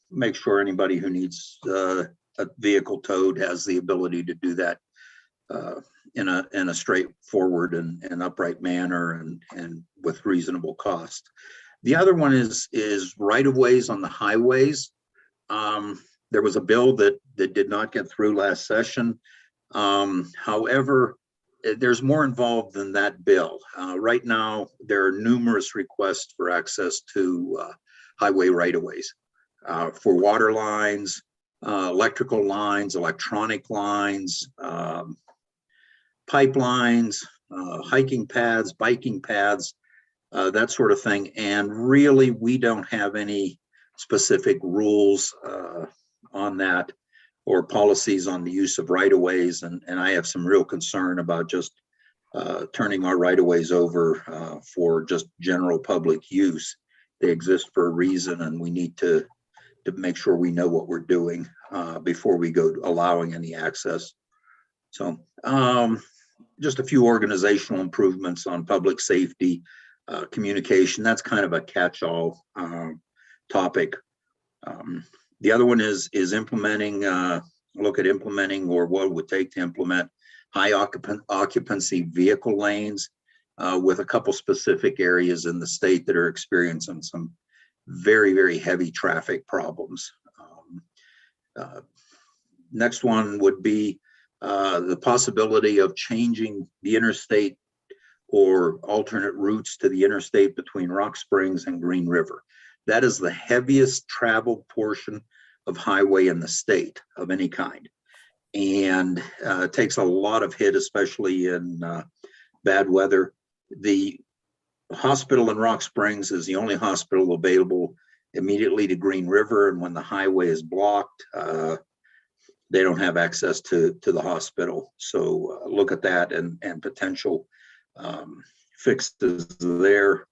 S18: make sure anybody who needs a vehicle towed has the ability to do that in a straightforward and upright manner and with reasonable cost. The other one is right-of-ways on the highways. There was a bill that did not get through last session. However, there's more involved than that bill. Right now, there are numerous requests for access to highway right-of-ways for water lines, electrical lines, electronic lines, pipelines, hiking paths, biking paths, that sort of thing. And really, we don't have any specific rules on that or policies on the use of right-of-ways. And I have some real concern about just turning our right-of-ways over for just general public use. They exist for a reason, and we need to make sure we know what we're doing before we go allowing any access. So just a few organizational improvements on public safety, communication. That's kind of a catch-all topic. The other one is implementing, look at implementing or what it would take to implement high occupancy vehicle lanes with a couple specific areas in the state that are experiencing some very, very heavy traffic problems. Next one would be the possibility of changing the interstate or alternate routes to the interstate between Rock Springs and Green River. That is the heaviest traveled portion of highway in the state of any kind. and takes a lot of hit, especially in bad weather. The hospital in Rock Springs is the only hospital available immediately to Green River, and when the highway is blocked, they don't have access to the hospital. So look at that and potential fixes there.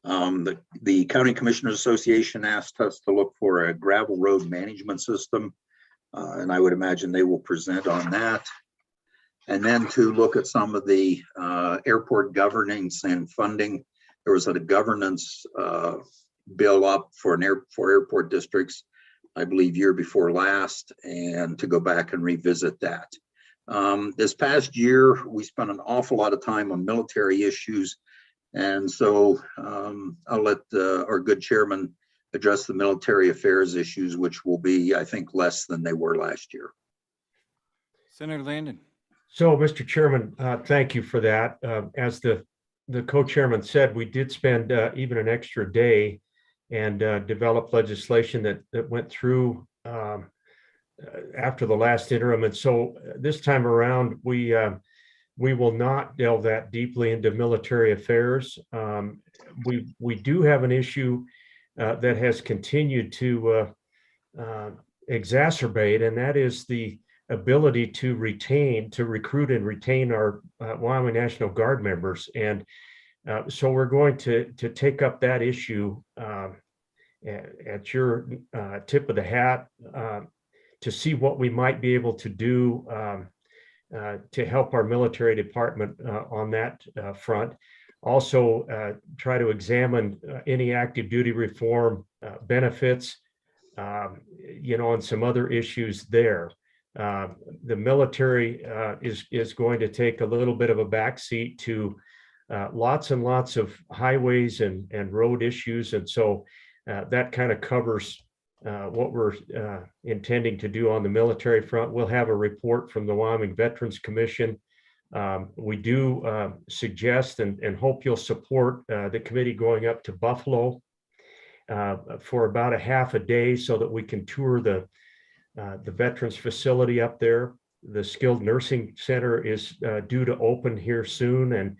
S18: The County Commissioners Association asked us to look for a gravel road management system, and I would imagine they will present on that. And then to look at some of the airport governance and funding. There was a governance bill up for airport districts, I believe year before last, and to go back and revisit that. This past year, we spent an awful lot of time on military issues. And so I'll let our good chairman address the military affairs issues, which will be, I think, less than they were last year.
S1: Senator Landon.
S17: So, Mr. Chairman, thank you for that. As the co-chairman said, we did spend even an extra day and develop legislation that went through after the last interim. And so this time around, we will not delve that deeply into military affairs. We do have an issue that has continued to exacerbate, and that is the ability to recruit and retain our Wyoming National Guard members. And so we're going to take up that issue at your tip of the hat to see what we might be able to do to help our military department on that front. Also, try to examine any active duty reform benefits, and some other issues there. The military is going to take a little bit of a backseat to lots and lots of highways and road issues. And so that kind of covers what we're intending to do on the military front. We'll have a report from the Wyoming Veterans Commission. We do suggest and hope you'll support the committee going up to Buffalo for about a half a day so that we can tour the veterans facility up there. The skilled nursing center is due to open here soon, and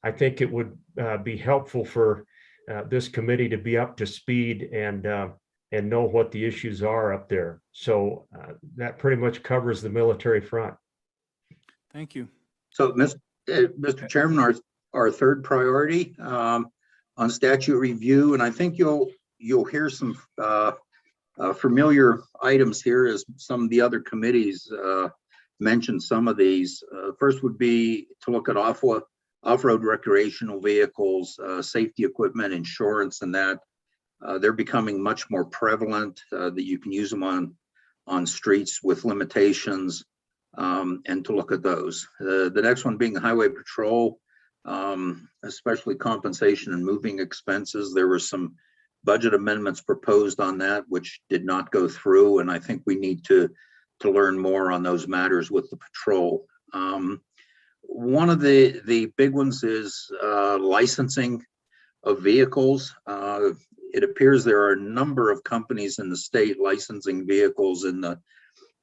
S17: I think it would be helpful for this committee to be up to speed and know what the issues are up there. So that pretty much covers the military front.
S1: Thank you.
S18: So, Mr. Chairman, our third priority on statute review, and I think you'll hear some familiar items here as some of the other committees mentioned some of these. First would be to look at off-road recreational vehicles, safety equipment, insurance, and that. They're becoming much more prevalent, that you can use them on streets with limitations, and to look at those. The next one being highway patrol, especially compensation and moving expenses. There were some budget amendments proposed on that, which did not go through, and I think we need to learn more on those matters with the patrol. One of the big ones is licensing of vehicles. It appears there are a number of companies in the state licensing vehicles in the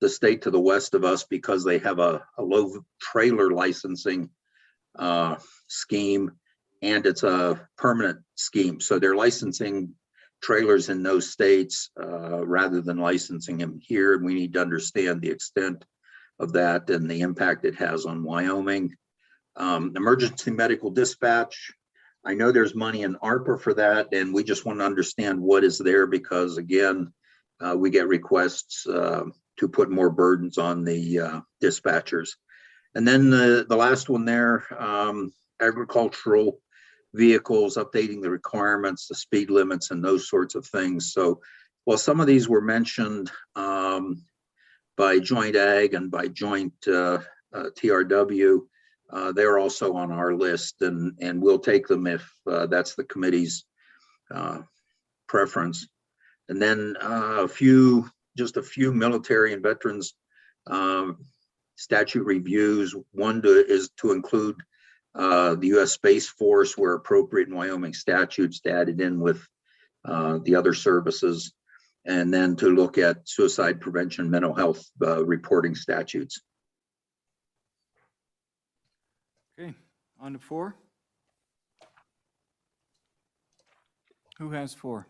S18: state to the west of us because they have a low trailer licensing scheme, and it's a permanent scheme. So they're licensing trailers in those states rather than licensing them here. And we need to understand the extent of that and the impact it has on Wyoming. Emergency medical dispatch. I know there's money in ARPA for that, and we just want to understand what is there because, again, we get requests to put more burdens on the dispatchers. And then the last one there, agricultural vehicles, updating the requirements, the speed limits, and those sorts of things. So while some of these were mentioned by Joint Ag and by Joint TRW, they're also on our list, and we'll take them if that's the committee's preference. And then just a few military and veterans statute reviews. One is to include the U.S. Space Force where appropriate in Wyoming statutes to add it in with the other services, and then to look at suicide prevention, mental health reporting statutes.
S1: On to 4? Who has 4?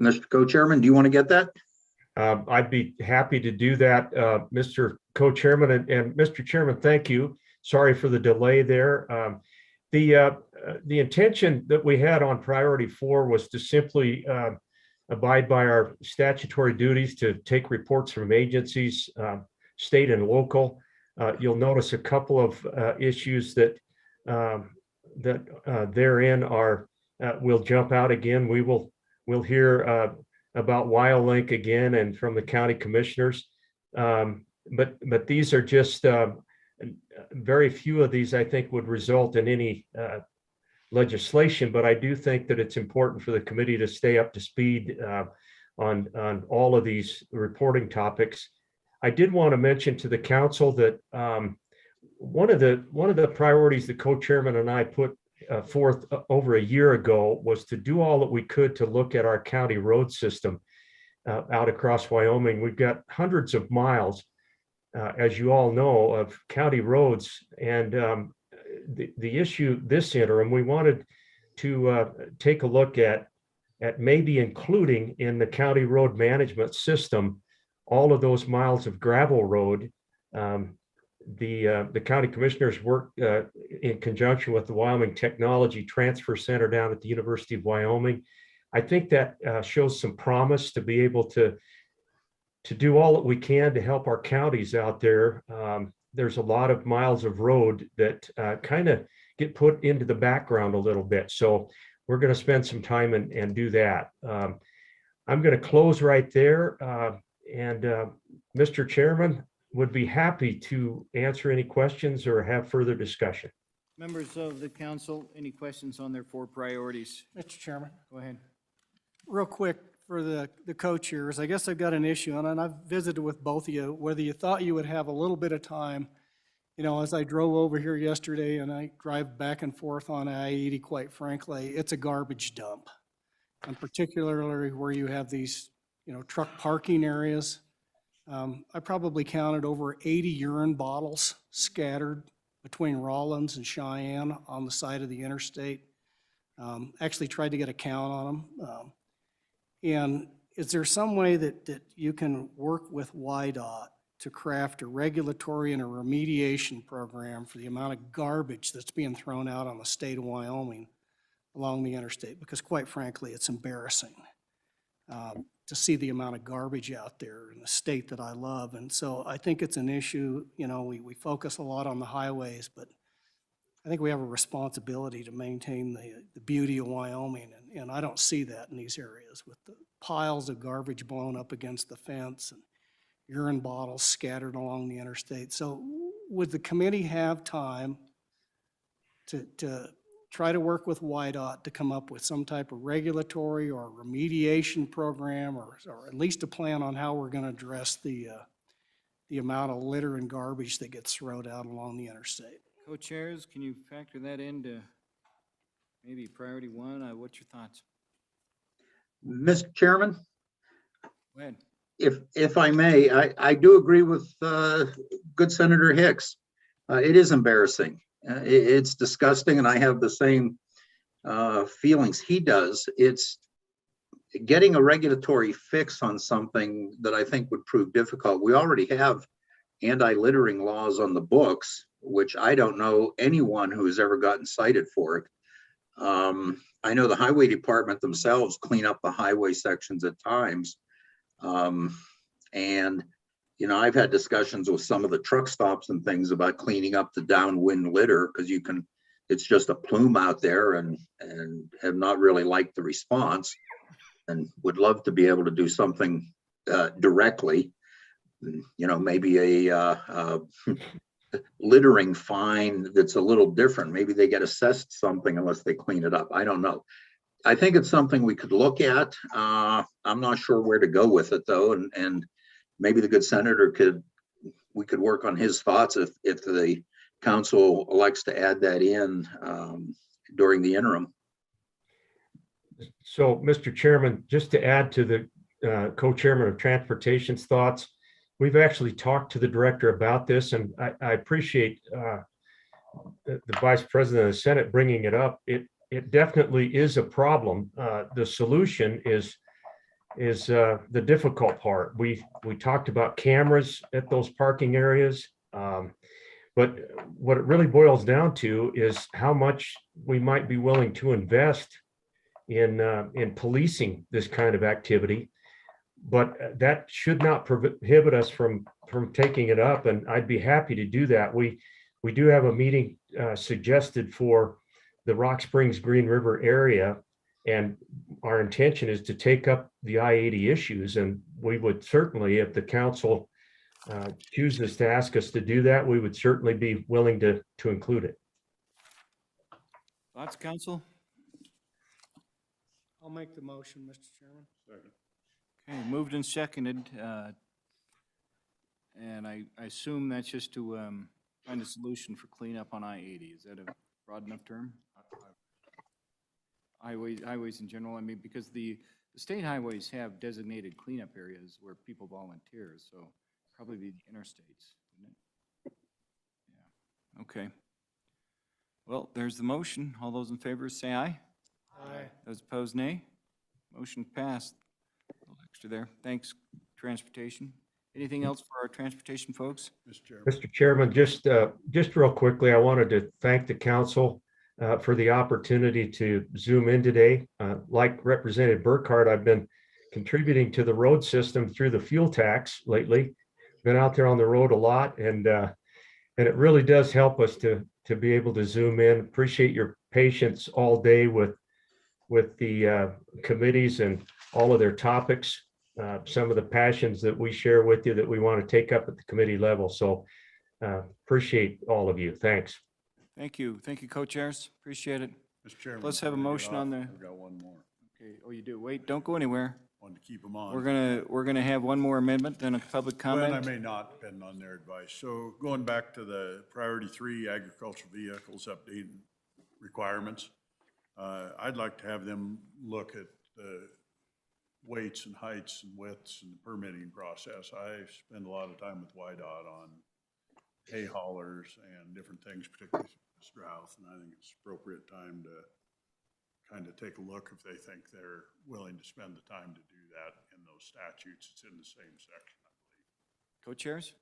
S18: Mr. Co-Chairman, do you want to get that?
S17: I'd be happy to do that, Mr. Co-Chairman, and Mr. Chairman, thank you. Sorry for the delay there. The intention that we had on priority 4 was to simply abide by our statutory duties to take reports from agencies, state and local. You'll notice a couple of issues that therein are will jump out again. We'll hear about WyoLink again and from the county commissioners. But these are just very few of these, I think, would result in any legislation. But I do think that it's important for the committee to stay up to speed on all of these reporting topics. I did want to mention to the council that one of the priorities the co-chairman and I put forth over a year ago was to do all that we could to look at our county road system out across Wyoming. We've got hundreds of miles, as you all know, of county roads. And the issue this interim, we wanted to take a look at maybe including in the county road management system all of those miles of gravel road. The county commissioners worked in conjunction with the Wyoming Technology Transfer Center down at the University of Wyoming. I think that shows some promise to be able to do all that we can to help our counties out there. There's a lot of miles of road that kind of get put into the background a little bit. So we're going to spend some time and do that. I'm going to close right there. And Mr. Chairman, would be happy to answer any questions or have further discussion.
S1: Members of the council, any questions on their 4 priorities?
S5: Mr. Chairman,
S1: Go ahead.
S5: real quick for the co-chairs, I guess I've got an issue, and I've visited with both of you, whether you thought you would have a little bit of time. You know, as I drove over here yesterday and I drive back and forth on I-80, quite frankly, it's a garbage dump. And particularly where you have these, you know, truck parking areas. I probably counted over 80 urine bottles scattered between Rawlins and Cheyenne on the side of the interstate. Actually tried to get a count on them. And is there some way that you can work with YDOT to craft a regulatory and a remediation program for the amount of garbage that's being thrown out on the state of Wyoming along the interstate? Because quite frankly, it's embarrassing to see the amount of garbage out there in the state that I love. And so I think it's an issue, you know, we focus a lot on the highways, but I think we have a responsibility to maintain the beauty of Wyoming. And I don't see that in these areas with the piles of garbage blown up against the fence and urine bottles scattered along the interstate. So would the committee have time to try to work with YDOT to come up with some type of regulatory or remediation program, or at least a plan on how we're going to address the amount of litter and garbage that gets thrown out along the interstate?
S1: Co-chairs, can you factor that into maybe priority 1? What's your thoughts?
S18: Mr. Chairman,
S1: Go ahead.
S18: if I may, I do agree with good Senator Hicks. It is embarrassing. It's disgusting, and I have the same feelings he does. It's getting a regulatory fix on something that I think would prove difficult. We already have anti-littering laws on the books, which I don't know anyone who has ever gotten cited for it. I know the highway department themselves clean up the highway sections at times. And you know, I've had discussions with some of the truck stops and things about cleaning up the downwind litter, because it's just a plume out there, and have not really liked the response, and would love to be able to do something directly. You know, maybe a littering fine that's a little different. Maybe they get assessed something unless they clean it up. I don't know. I think it's something we could look at. I'm not sure where to go with it though, and maybe the good senator we could work on his thoughts if the council elects to add that in during the interim.
S17: So, Mr. Chairman, just to add to the co-chairman of Transportation's thoughts, we've actually talked to the director about this, and I appreciate the Vice President of the Senate bringing it up. It definitely is a problem. The solution is the difficult part. We talked about cameras at those parking areas. But what it really boils down to is how much we might be willing to invest in policing this kind of activity. But that should not prohibit us from taking it up, and I'd be happy to do that. We do have a meeting suggested for the Rock Springs Green River area, and our intention is to take up the I-80 issues, and we would certainly, if the council chooses to ask us to do that, we would certainly be willing to include it.
S1: Thoughts, council?
S5: I'll make the motion, Mr. Chairman.
S1: Okay, moved and seconded. And I assume that's just to find a solution for cleanup on I-80. Is that a broad enough term? Highways in general, I mean, because the state highways have designated cleanup areas where people volunteer, so probably the interstates, wouldn't it? Yeah, okay. Well, there's the motion. All those in favor say aye.
S5: Aye.
S1: Those opposed, nay. Motion passed. A little extra there. Thanks, transportation. Anything else for our transportation folks?
S17: Mr. Chairman, just real quickly, I wanted to thank the council for the opportunity to Zoom in today. Like Representative Burkhart, I've been contributing to the road system through the fuel tax lately. Been out there on the road a lot, and it really does help us to be able to Zoom in. Appreciate your patience all day with the committees and all of their topics. Some of the passions that we share with you that we want to take up at the committee level. So appreciate all of you. Thanks.
S1: Thank you. Thank you, co-chairs. Appreciate it.
S16: Mr. Chairman.
S1: Let's have a motion on the,
S16: I've got one more.
S1: okay, oh, you do. Wait, don't go anywhere.
S16: Wanted to keep them on.
S1: We're gonna have one more amendment, then a public
S16: Well,
S1: comment.
S16: I may not, depending on their advice. So going back to the priority 3, agricultural vehicles update requirements, I'd like to have them look at the weights and heights and widths and the permitting process. I spend a lot of time with YDOT on hay haulers and different things, particularly this drought, and I think it's appropriate time to kind of take a look if they think they're willing to spend the time to do that in those statutes. It's in the same section, I believe.
S1: Co-chairs?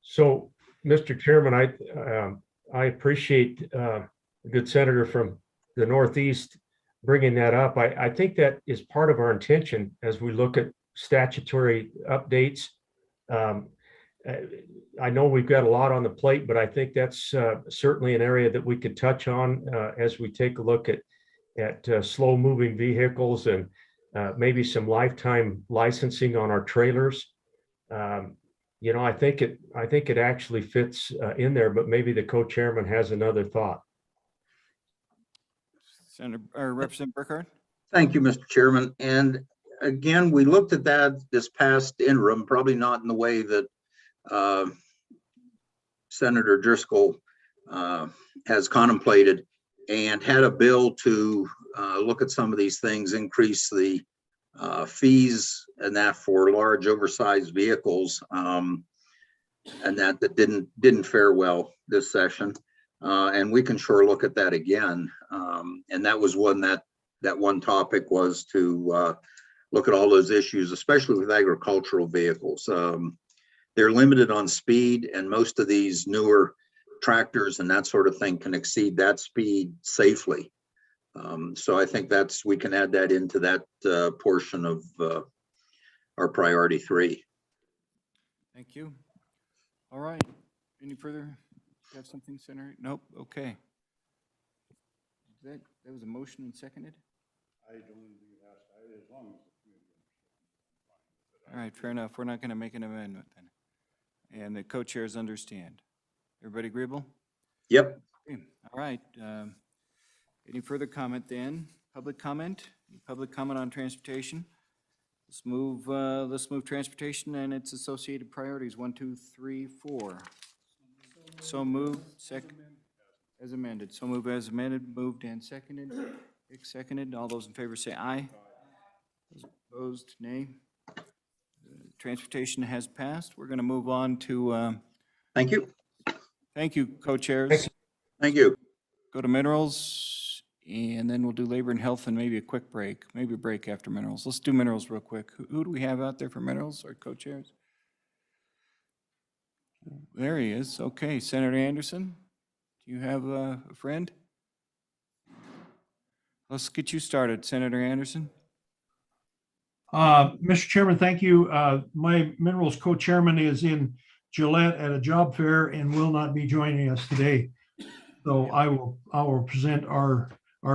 S17: So, Mr. Chairman, I appreciate the good senator from the Northeast bringing that up. I think that is part of our intention as we look at statutory updates. I know we've got a lot on the plate, but I think that's certainly an area that we could touch on as we take a look at slow-moving vehicles and maybe some lifetime licensing on our trailers. You know, I think it actually fits in there, but maybe the co-chairman has another thought.
S1: Senator, or Representative Burkhart?
S18: Thank you, Mr. Chairman. And again, we looked at that this past interim, probably not in the way that Senator Driscoll has contemplated, and had a bill to look at some of these things, increase the fees and that for large oversized vehicles, and that didn't fare well this session. And we can sure look at that again. And that was that one topic was to look at all those issues, especially with agricultural vehicles. They're limited on speed, and most of these newer tractors and that sort of thing can exceed that speed safely. So I think we can add that into that portion of our priority 3.
S1: Thank you. All right. Any further? You have something, Senator? Nope. Okay. That was a motion and seconded?
S16: I don't think it has to, as long as.
S1: All right, fair enough. We're not going to make an amendment then. And the co-chairs understand. Everybody agreeable?
S18: Yep.
S1: Okay. All right. Any further comment then? Public comment? Any public comment on transportation? Let's move transportation and its associated priorities. 1, 2, 3, 4. So moved. As amended. So moved as amended. Moved and seconded. Seconded. All those in favor say aye. Those opposed, nay. Transportation has passed. We're going to move on to.
S18: Thank you.
S1: Thank you, co-chairs.
S18: Thank you.
S1: Go to minerals, and then we'll do labor and health and maybe a quick break, maybe a break after minerals. Let's do minerals real quick. Who do we have out there for minerals, our co-chairs? There he is. Okay, Senator Anderson, do you have a friend? Let's get you started, Senator Anderson.
S10: Mr. Chairman, thank you. My minerals co-chairman is in Gillette at a job fair and will not be joining us today. So I will present our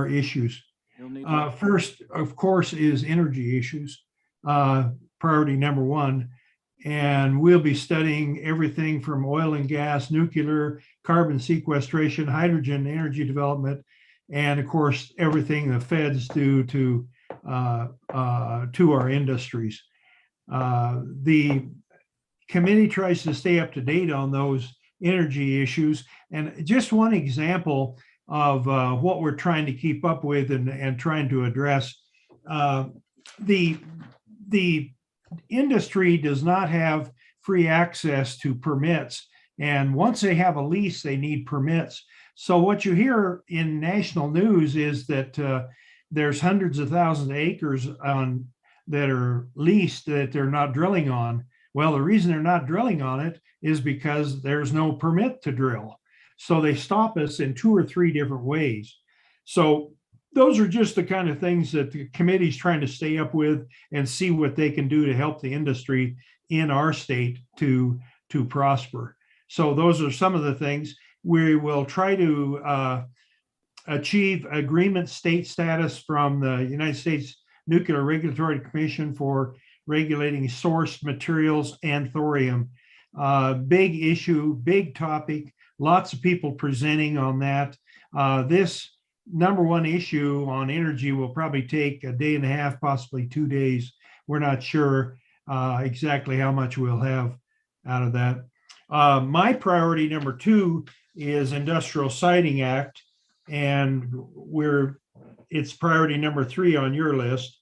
S10: issues.
S1: You'll need
S10: First, of course, is energy issues, priority number one. And we'll be studying everything from oil and gas, nuclear, carbon sequestration, hydrogen, energy development, and of course, everything the feds do to our industries. The committee tries to stay up to date on those energy issues. And just one example of what we're trying to keep up with and trying to address, the industry does not have free access to permits. And once they have a lease, they need permits. So what you hear in national news is that there's hundreds of thousands of acres that are leased that they're not drilling on. Well, the reason they're not drilling on it is because there's no permit to drill. So they stop us in 2 or 3 different ways. So those are just the kind of things that the committee's trying to stay up with and see what they can do to help the industry in our state to prosper. So those are some of the things. We will try to achieve agreement state status from the United States Nuclear Regulatory Commission for regulating sourced materials and thorium. Big issue, big topic, lots of people presenting on that. This number one issue on energy will probably take a day and a half, possibly 2 days. We're not sure exactly how much we'll have out of that. My priority number 2 is Industrial Siting Act, and it's priority number 3 on your list.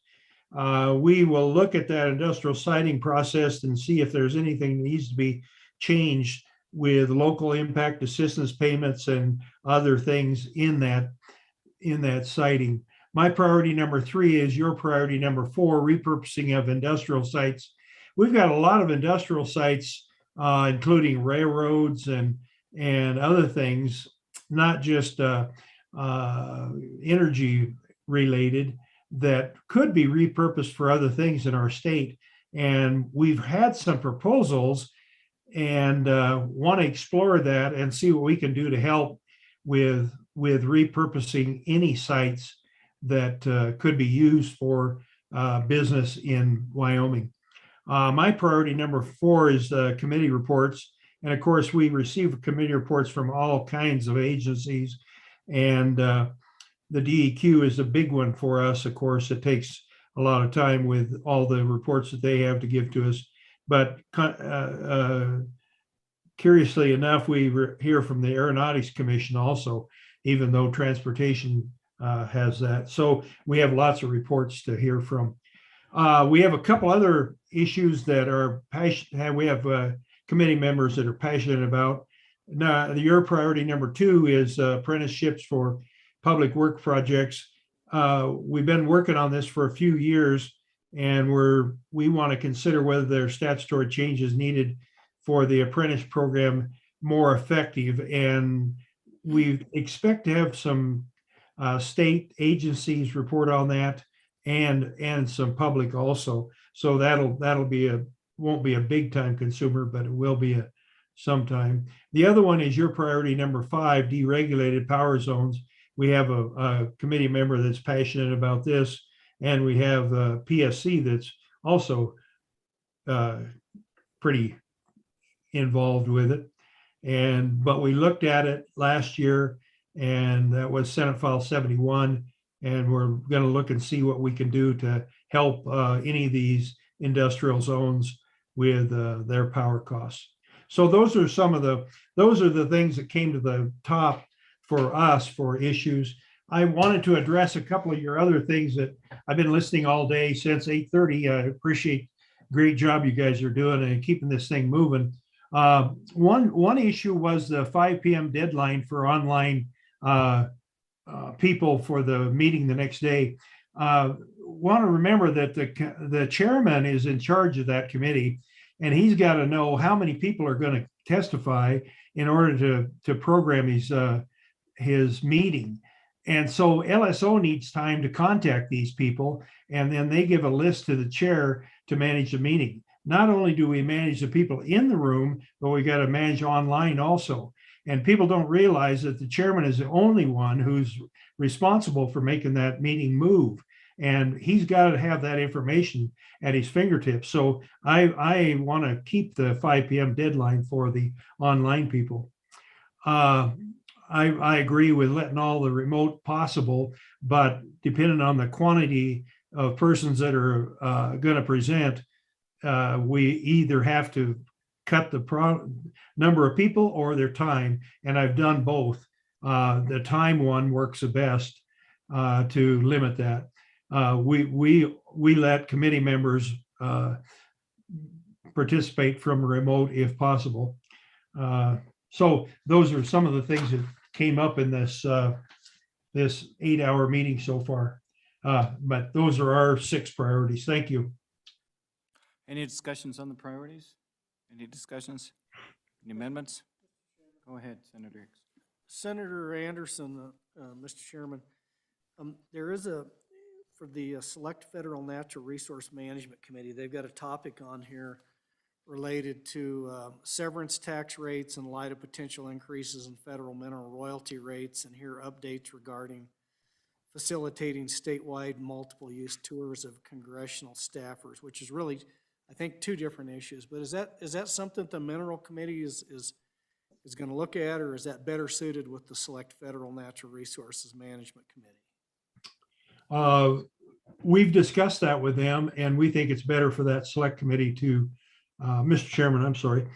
S10: We will look at that industrial siting process and see if there's anything that needs to be changed with local impact assistance payments and other things in that siting. My priority number 3 is your priority number 4, repurposing of industrial sites. We've got a lot of industrial sites, including railroads and other things, not just energy related, that could be repurposed for other things in our state. And we've had some proposals and want to explore that and see what we can do to help with repurposing any sites that could be used for business in Wyoming. My priority number 4 is committee reports. And of course, we receive committee reports from all kinds of agencies. And the DEQ is a big one for us. Of course, it takes a lot of time with all the reports that they have to give to us. But curiously enough, we hear from the Aeronautics Commission also, even though transportation has that. So we have lots of reports to hear from. We have a couple other issues that are passionate. We have committee members that are passionate about. Now, your priority number 2 is apprenticeships for public work projects. We've been working on this for a few years, and we want to consider whether there are statutory changes needed for the apprentice program more effective. And we expect to have some state agencies report on that and some public also. So that'll be won't be a big time consumer, but it will be sometime. The other one is your priority number 5, deregulated power zones. We have a committee member that's passionate about this, and we have a PSC that's also pretty involved with it. But we looked at it last year, and that was Senate File 71, and we're going to look and see what we can do to help any of these industrial zones with their power costs. So those are the things that came to the top for us for issues. I wanted to address a couple of your other things that I've been listening all day since 8:30. I appreciate great job you guys are doing and keeping this thing moving. One issue was the 5 p.m. deadline for online
S17: people for the meeting the next day. Want to remember that the chairman is in charge of that committee, and he's got to know how many people are going to testify in order to program his meeting. And so LSO needs time to contact these people, and then they give a list to the chair to manage the meeting. Not only do we manage the people in the room, but we got to manage online also. And people don't realize that the chairman is the only one who's responsible for making that meeting move. And he's got to have that information at his fingertips. So I want to keep the 5 p.m. deadline for the online people. I agree with letting all the remote possible, but depending on the quantity of persons that are going to present, we either have to cut the number of people or their time, and I've done both. The time one works the best to limit that. We let committee members participate from remote if possible. So those are some of the things that came up in this 8-hour meeting so far. But those are our 6 priorities. Thank you.
S1: Any discussions on the priorities? Any discussions? Any amendments? Go ahead, Senator Hicks.
S5: Senator Anderson, Mr. Chairman, there is for the Select Federal Natural Resource Management Committee, they've got a topic on here related to severance tax rates in light of potential increases in federal mineral royalty rates, and here updates regarding facilitating statewide multiple use tours of congressional staffers, which is really, I think, 2 different issues. But is that something the Mineral Committee is going to look at, or is that better suited with the Select Federal Natural Resources Management Committee?
S17: We've discussed that with them, and we think it's better for that select committee to, Mr. Chairman, I'm sorry,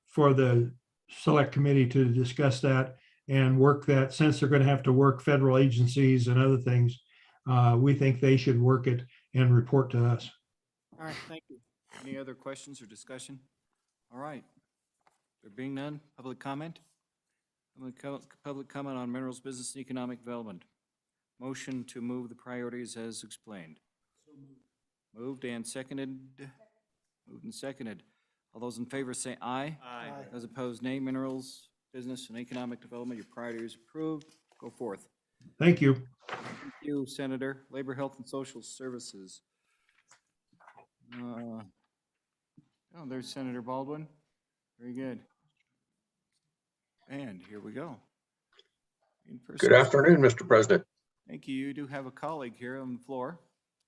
S17: for the select committee to discuss that and work that, since they're going to have to work federal agencies and other things. We think they should work it and report to us.
S5: All right, thank you.
S1: Any other questions or discussion? All right. There being none, public comment? Public comment on minerals, business, and economic development. Motion to move the priorities as explained. Moved and seconded. Moved and seconded. All those in favor say aye.
S5: Aye.
S1: Those opposed, nay. Minerals, business, and economic development, your priority is approved. Go forth.
S17: Thank you.
S1: Thank you, Senator. Labor, Health, and Social Services. Oh, there's Senator Baldwin. Very good. And here we go.
S19: Good afternoon, Mr. President.
S1: Thank you. You do have a colleague here on the floor.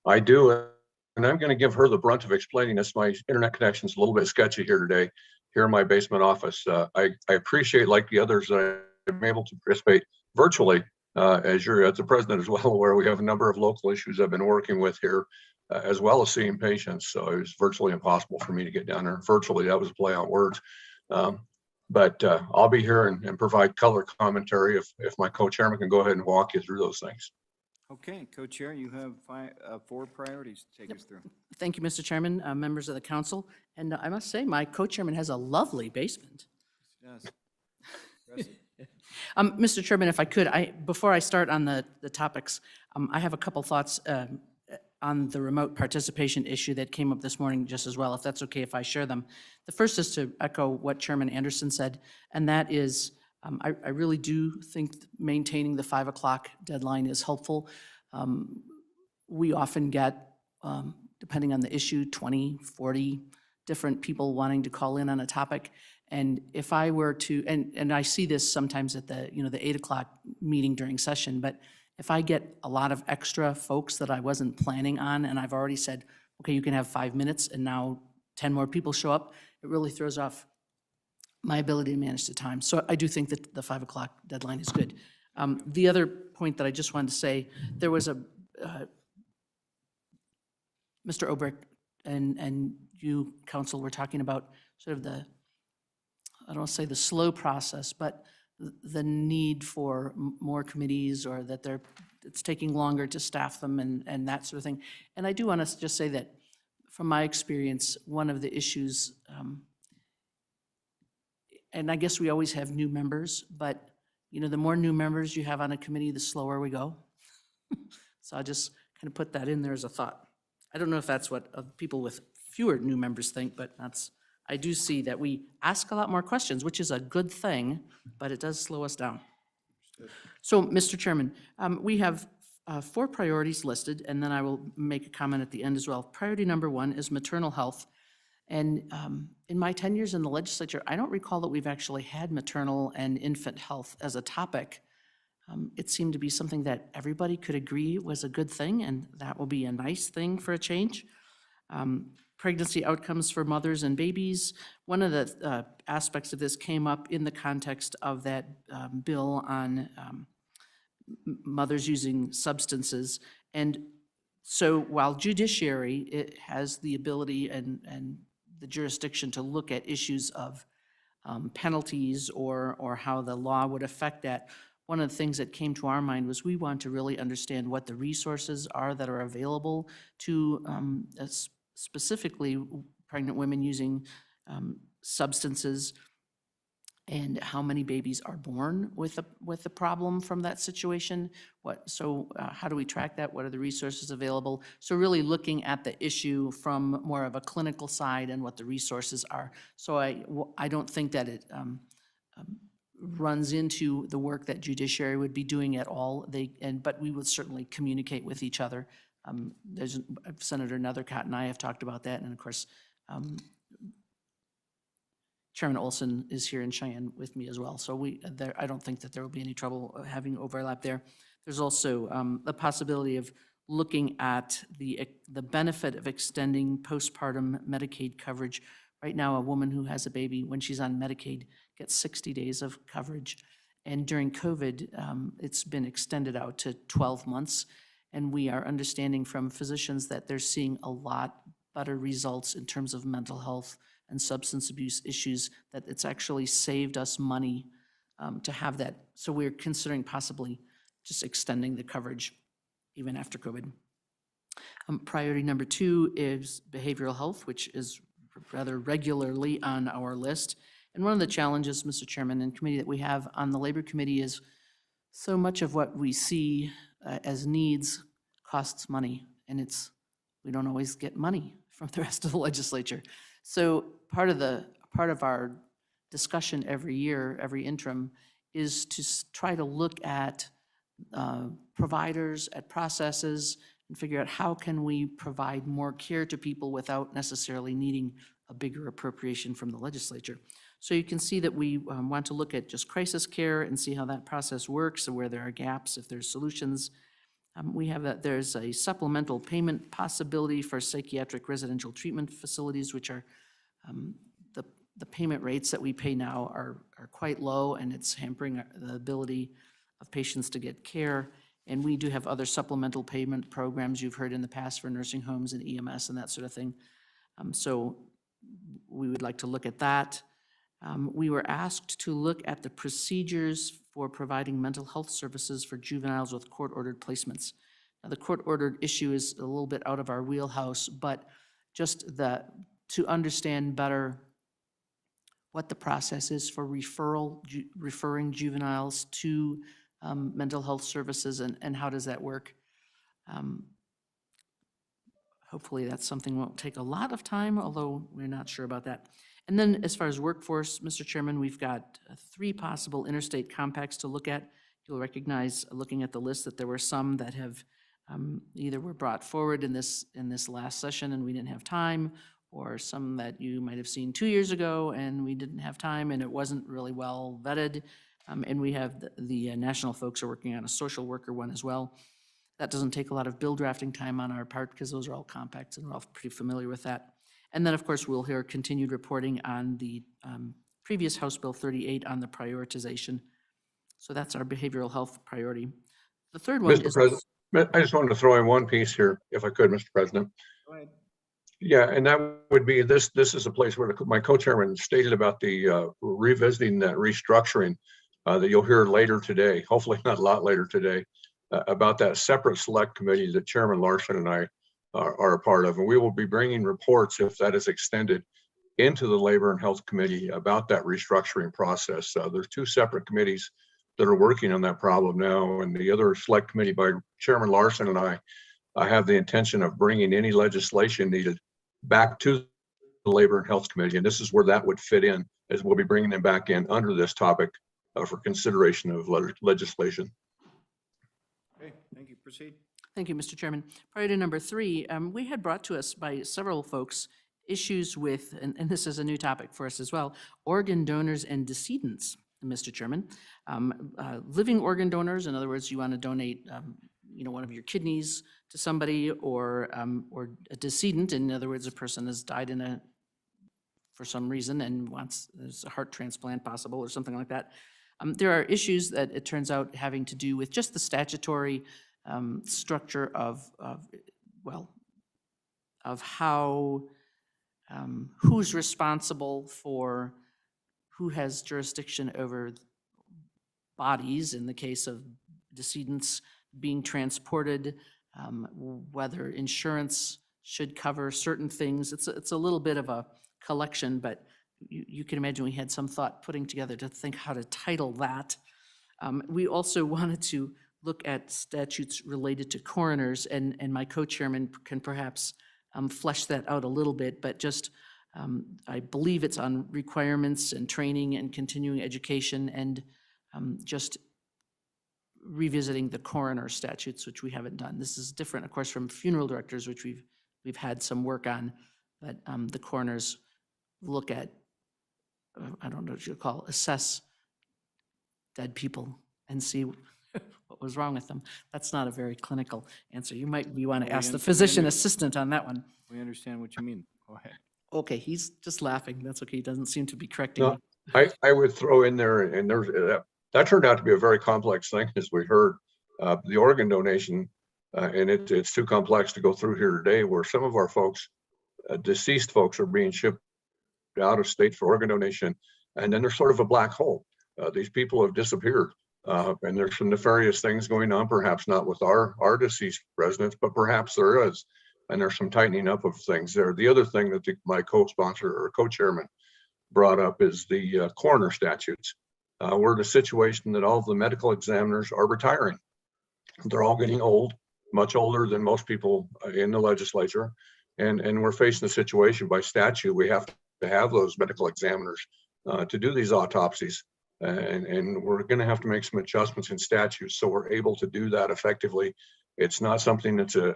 S19: I do, and I'm going to give her the brunt of explaining this. My internet connection's a little bit sketchy here today, here in my basement office. I appreciate, like the others, that I'm able to participate virtually. As the president is well aware, we have a number of local issues I've been working with here, as well as seeing patients. So it was virtually impossible for me to get down there. Virtually, that was a play on words. But I'll be here and provide color commentary if my co-chairman can go ahead and walk you through those things.
S1: Okay, Co-Chair, you have 4 priorities to take us through.
S20: Thank you, Mr. Chairman, members of the council. And I must say, my co-chairman has a lovely basement.
S1: Yes.
S20: Mr. Chairman, if I could, before I start on the topics, I have a couple thoughts on the remote participation issue that came up this morning just as well, if that's okay if I share them. The first is to echo what Chairman Anderson said, and that is, I really do think maintaining the 5 o'clock deadline is helpful. We often get, depending on the issue, 20, 40 different people wanting to call in on a topic. And if I were to, and I see this sometimes at the 8 o'clock meeting during session, but if I get a lot of extra folks that I wasn't planning on, and I've already said, okay, you can have 5 minutes, and now 10 more people show up, it really throws off my ability to manage the time. So I do think that the 5 o'clock deadline is good. The other point that I just wanted to say, there was a, Mr. Obrick and you, council, were talking about sort of the, I don't want to say the slow process, but the need for more committees, or that it's taking longer to staff them and that sort of thing. And I do want to just say that from my experience, one of the issues, and I guess we always have new members, but you know, the more new members you have on a committee, the slower we go. So I just kind of put that in there as a thought. I don't know if that's what people with fewer new members think, but I do see that we ask a lot more questions, which is a good thing, but it does slow us down. So, Mr. Chairman, we have 4 priorities listed, and then I will make a comment at the end as well. Priority number 1 is maternal health. And in my 10 years in the legislature, I don't recall that we've actually had maternal and infant health as a topic. It seemed to be something that everybody could agree was a good thing, and that will be a nice thing for a change. Pregnancy outcomes for mothers and babies. One of the aspects of this came up in the context of that bill on mothers using substances. And so while judiciary, it has the ability and the jurisdiction to look at issues of penalties or how the law would affect that, one of the things that came to our mind was we want to really understand what the resources are that are available to specifically pregnant women using substances, and how many babies are born with a problem from that situation. How do we track that? What are the resources available? So really looking at the issue from more of a clinical side and what the resources are. So I don't think that it runs into the work that judiciary would be doing at all. But we would certainly communicate with each other. There's Senator Nethercott and I have talked about that, and of course, Chairman Olson is here in Cheyenne with me as well. So I don't think that there will be any trouble having overlap there. There's also the possibility of looking at the benefit of extending postpartum Medicaid coverage. Right now, a woman who has a baby, when she's on Medicaid, gets 60 days of coverage. And during COVID, it's been extended out to 12 months. And we are understanding from physicians that they're seeing a lot better results in terms of mental health and substance abuse issues, that it's actually saved us money to have that. So we're considering possibly just extending the coverage even after COVID. Priority number 2 is behavioral health, which is rather regularly on our list. And one of the challenges, Mr. Chairman and committee, that we have on the Labor Committee is so much of what we see as needs costs money, and we don't always get money from the rest of the legislature. So part of our discussion every year, every interim, is to try to look at providers, at processes, and figure out how can we provide more care to people without necessarily needing a bigger appropriation from the legislature. So you can see that we want to look at just crisis care and see how that process works, and where there are gaps, if there's solutions. We have that there's a supplemental payment possibility for psychiatric residential treatment facilities, which are the payment rates that we pay now are quite low, and it's hampering the ability of patients to get care. And we do have other supplemental payment programs you've heard in the past for nursing homes and EMS and that sort of thing. So we would like to look at that. We were asked to look at the procedures for providing mental health services for juveniles with court-ordered placements. Now, the court-ordered issue is a little bit out of our wheelhouse, but just to understand better what the process is for referring juveniles to mental health services, and how does that work. Hopefully that's something that won't take a lot of time, although we're not sure about that. And then as far as workforce, Mr. Chairman, we've got 3 possible interstate compacts to look at. You'll recognize, looking at the list, that there were some that have either were brought forward in this last session and we didn't have time, or some that you might have seen 2 years ago and we didn't have time and it wasn't really well vetted. And we have the national folks are working on a social worker one as well. That doesn't take a lot of bill drafting time on our part because those are all compacts and we're all pretty familiar with that. And then, of course, we'll hear continued reporting on the previous House Bill 38 on the prioritization. So that's our behavioral health priority. The third one
S19: Mr. President, I just wanted to throw in one piece here, if I could, Mr. President.
S5: Go ahead.
S19: Yeah, and that would be this is a place where my co-chairman stated about the revisiting that restructuring that you'll hear later today, hopefully not a lot later today, about that separate select committee that Chairman Larson and I are a part of. And we will be bringing reports, if that is extended, into the Labor and Health Committee about that restructuring process. There's 2 separate committees that are working on that problem now. And the other select committee by Chairman Larson and I have the intention of bringing any legislation needed back to the Labor and Health Committee. And this is where that would fit in, as we'll be bringing them back in under this topic for consideration of legislation.
S1: Okay, thank you. Proceed.
S20: Thank you, Mr. Chairman. Priority number 3, we had brought to us by several folks issues with, and this is a new topic for us as well, organ donors and decedents, Mr. Chairman. Living organ donors, in other words, you want to donate, one of your kidneys to somebody, or a decedent, in other words, a person has died for some reason and there's a heart transplant possible or something like that. There are issues that it turns out having to do with just the statutory structure of how, who's responsible for who has jurisdiction over bodies in the case of decedents being transported, whether insurance should cover certain things. It's a little bit of a collection, but you can imagine we had some thought putting together to think how to title that. We also wanted to look at statutes related to coroners, and my co-chairman can perhaps flesh that out a little bit, but just I believe it's on requirements and training and continuing education, and just revisiting the coroner statutes, which we haven't done. This is different, of course, from funeral directors, which we've had some work on, but the coroners look at, I don't know what you'd call, assess dead people and see what was wrong with them. That's not a very clinical answer. You want to ask the physician assistant on that one.
S1: We understand what you mean. Go ahead.
S20: Okay, he's just laughing. That's okay. He doesn't seem to be correcting me.
S19: No, I would throw in there, and there's that turned out to be a very complex thing, as we heard. The organ donation, and it's too complex to go through here today, where some of our folks, deceased folks, are being shipped out of state for organ donation, and then there's sort of a black hole. These people have disappeared, and there's some nefarious things going on, perhaps not with our deceased residents, but perhaps there is, and there's some tightening up of things there. The other thing that my co-sponsor or co-chairman brought up is the Coroner Statutes. We're in a situation that all of the medical examiners are retiring. They're all getting old, much older than most people in the legislature, and we're facing a situation by statute. We have to have those medical examiners to do these autopsies, and we're going to have to make some adjustments in statutes so we're able to do that effectively. It's not something that's a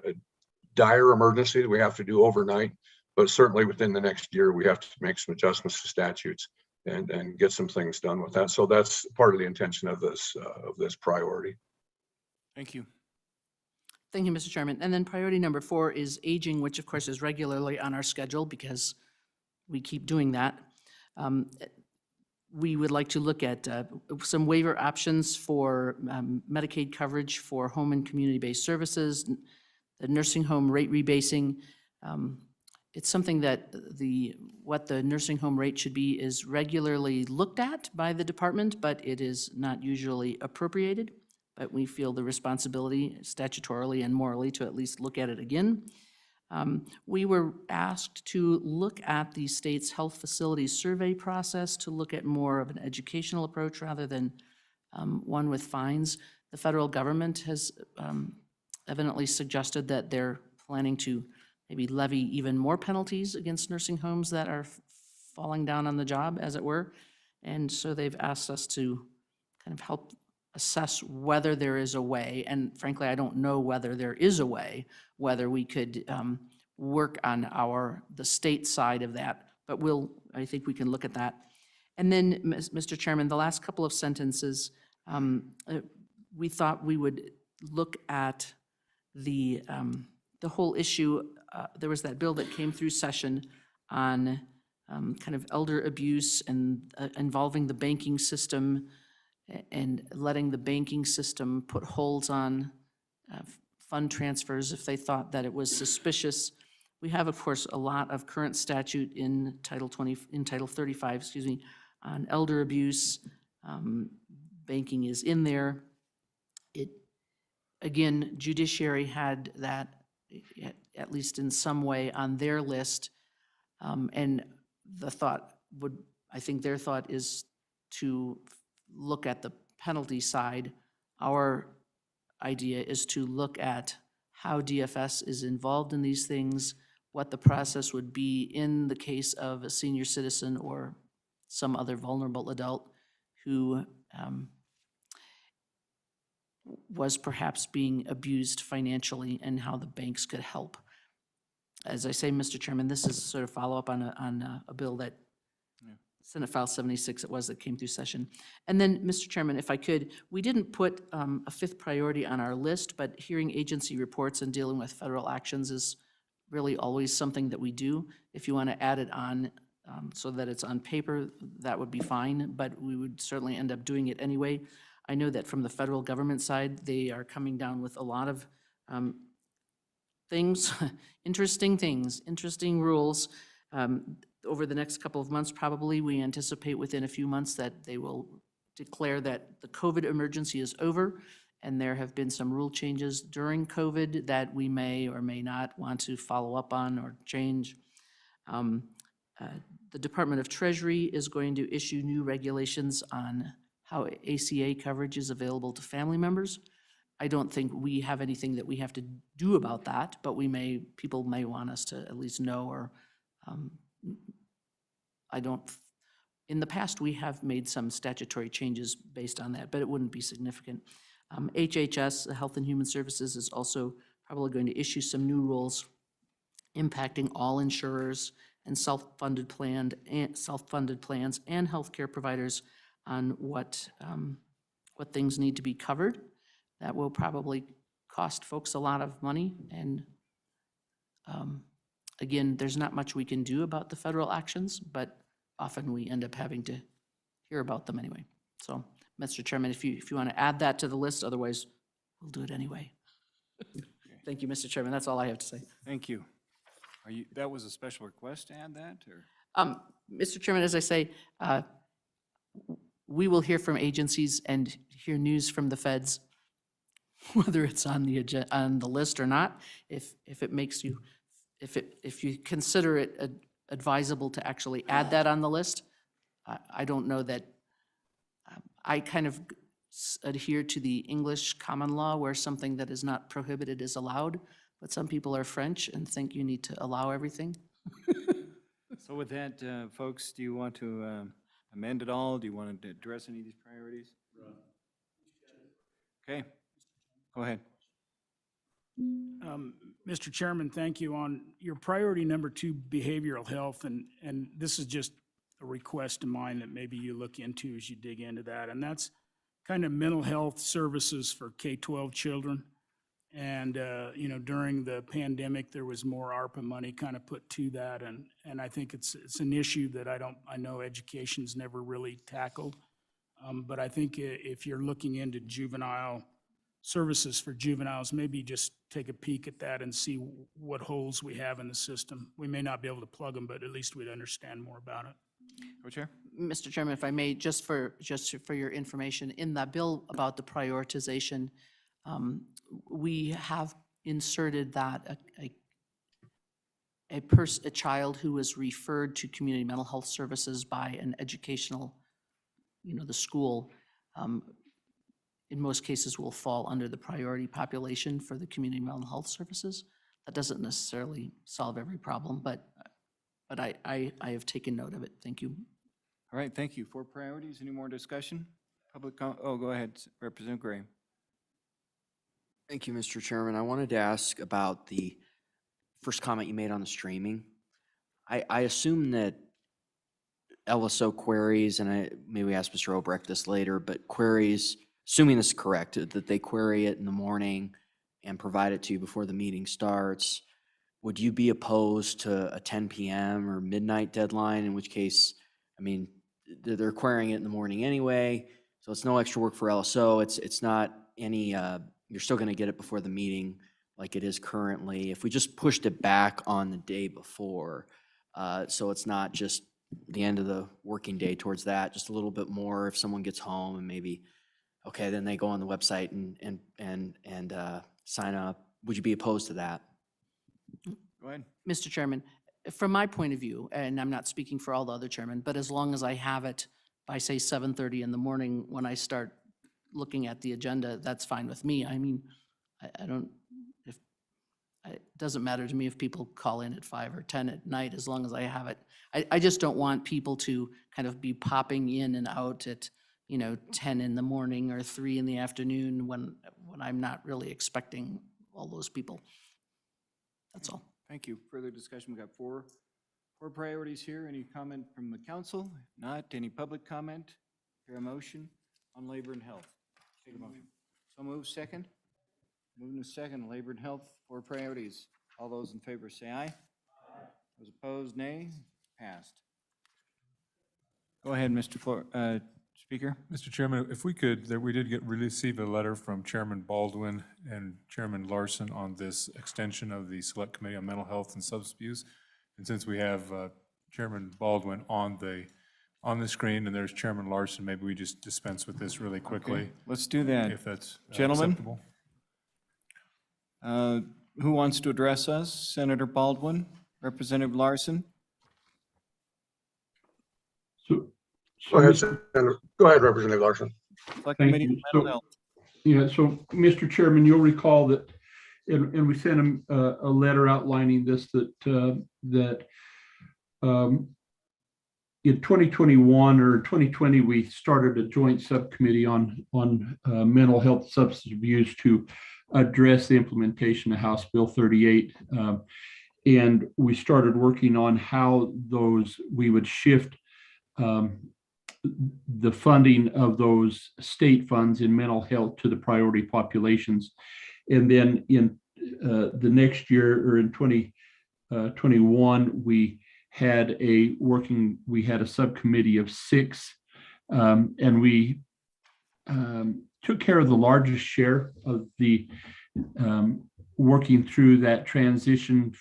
S19: dire emergency that we have to do overnight, but certainly within the next year we have to make some adjustments to statutes and get some things done with that. So that's part of the intention of this priority.
S1: Thank you.
S20: Thank you, Mr. Chairman. And then priority number 4 is aging, which of course is regularly on our schedule because we keep doing that. We would like to look at some waiver options for Medicaid coverage for home and community-based services, the nursing home rate rebasing. It's something that what the nursing home rate should be is regularly looked at by the department, but it is not usually appropriated. But we feel the responsibility statutorily and morally to at least look at it again. We were asked to look at the state's health facilities survey process to look at more of an educational approach rather than one with fines. The federal government has evidently suggested that they're planning to maybe levy even more penalties against nursing homes that are falling down on the job, as it were. And so they've asked us to kind of help assess whether there is a way, and frankly, I don't know whether there is a way, whether we could work on the state side of that, but I think we can look at that. And then, Mr. Chairman, the last couple of sentences, we thought we would look at the whole issue. There was that bill that came through session on kind of elder abuse and involving the banking system and letting the banking system put holds on fund transfers if they thought that it was suspicious. We have, of course, a lot of current statute in Title 35, on elder abuse. Banking is in there. Again, judiciary had that, at least in some way, on their list. And I think their thought is to look at the penalty side, our idea is to look at how DFS is involved in these things, what the process would be in the case of a senior citizen or some other vulnerable adult who was perhaps being abused financially, and how the banks could help. As I say, Mr. Chairman, this is sort of follow-up on a bill that, Senate File 76 it was, that came through session. And then, Mr. Chairman, if I could, we didn't put a fifth priority on our list, but hearing agency reports and dealing with federal actions is really always something that we do. If you want to add it on so that it's on paper, that would be fine, but we would certainly end up doing it anyway. I know that from the federal government side, they are coming down with a lot of things, interesting rules. Over the next couple of months, probably, we anticipate within a few months that they will declare that the COVID emergency is over, and there have been some rule changes during COVID that we may or may not want to follow up on or change. The Department of Treasury is going to issue new regulations on how ACA coverage is available to family members. I don't think we have anything that we have to do about that, but people may want us to at least know, or in the past, we have made some statutory changes based on that, but it wouldn't be significant. HHS, the Health and Human Services, is also probably going to issue some new rules impacting all insurers and self-funded plans and healthcare providers on what things need to be covered. That will probably cost folks a lot of money, and again, there's not much we can do about the federal actions, but often we end up having to hear about them anyway. So, Mr. Chairman, if you want to add that to the list, otherwise we'll do it anyway. Thank you, Mr. Chairman. That's all I have to say.
S1: Thank you. That was a special request to add that, or?
S20: Mr. Chairman, as I say, we will hear from agencies and hear news from the feds, whether it's on the list or not. If it makes you, if you consider it advisable to actually add that on the list, I don't know that, I kind of adhere to the English common law where something that is not prohibited is allowed, but some people are French and think you need to allow everything.
S1: So with that, folks, do you want to amend it all? Do you want to address any of these priorities? Okay, go ahead.
S6: Mr. Chairman, thank you. On your priority number 2, behavioral health, and this is just a request of mine that maybe you look into as you dig into that, and that's kind of mental health services for K-12 children. And, during the pandemic, there was more ARPA money kind of put to that, and I think it's an issue that I know education's never really tackled. But I think if you're looking into juvenile services for juveniles, maybe just take a peek at that and see what holes we have in the system. We may not be able to plug them, but at least we'd understand more about it.
S1: Co-Chair?
S20: Mr. Chairman, if I may, just for your information, in that bill about the prioritization, we have inserted that a child who was referred to community mental health services by an educational, the school, in most cases will fall under the priority population for the community mental health services. That doesn't necessarily solve every problem, but I have taken note of it. Thank you.
S1: All right, thank you. 4 priorities, any more discussion? Go ahead, Representative Gray.
S11: Thank you, Mr. Chairman. I wanted to ask about the first comment you made on the streaming. I assume that LSO queries, and maybe ask Mr. Obrecht this later, but queries, assuming this is correct, that they query it in the morning and provide it to you before the meeting starts, would you be opposed to a 10 p.m. or midnight deadline, in which case, they're querying it in the morning anyway, so it's no extra work for LSO. It's not any, you're still going to get it before the meeting like it is currently. If we just pushed it back on the day before, so it's not just the end of the working day towards that, just a little bit more if someone gets home and maybe, okay, then they go on the website and sign up. Would you be opposed to that?
S1: Go ahead.
S20: Mr. Chairman, from my point of view, and I'm not speaking for all the other chairmen, but as long as I have it by, say, 7:30 in the morning when I start looking at the agenda, that's fine with me. I mean, I don't, it doesn't matter to me if people call in at 5 or 10 at night, as long as I have it. I just don't want people to kind of be popping in and out at, 10 in the morning or 3 in the afternoon when I'm not really expecting all those people. That's all.
S1: Thank you. Further discussion, we got four priorities here. Any comment from the council? If not, any public comment? Hear a motion on labor and health? Take a motion. So move, second. Moving to second, labor and health, 4 priorities. All those in favor say aye. Those opposed, nay. Passed. Go ahead, Mr. Speaker.
S2: Mr. Chairman, if we could, we did receive a letter from Chairman Baldwin and Chairman Larson on this extension of the Select Committee on Mental Health and Substance Abuse. And since we have Chairman Baldwin on the screen and there's Chairman Larson, maybe we just dispense with this really quickly.
S1: Okay, let's do that.
S2: If that's
S1: Gentlemen?
S2: acceptable.
S1: Who wants to address us? Senator Baldwin, Representative Larson?
S19: Go ahead, Senator. Go ahead, Representative Larson.
S1: Select
S10: Thank
S1: Committee on
S10: you.
S1: Mental Health.
S10: Yeah, so Mr. Chairman, you'll recall that, and we sent him a letter outlining this, that in 2021 or 2020, we started a joint subcommittee on mental health substance abuse to address the implementation of House Bill 38. And we started working on how we would shift the funding of those state funds in mental health to the priority populations. And then in the next year, or in 2021, we had a subcommittee of 6, and we took care of the largest share of the working through that transition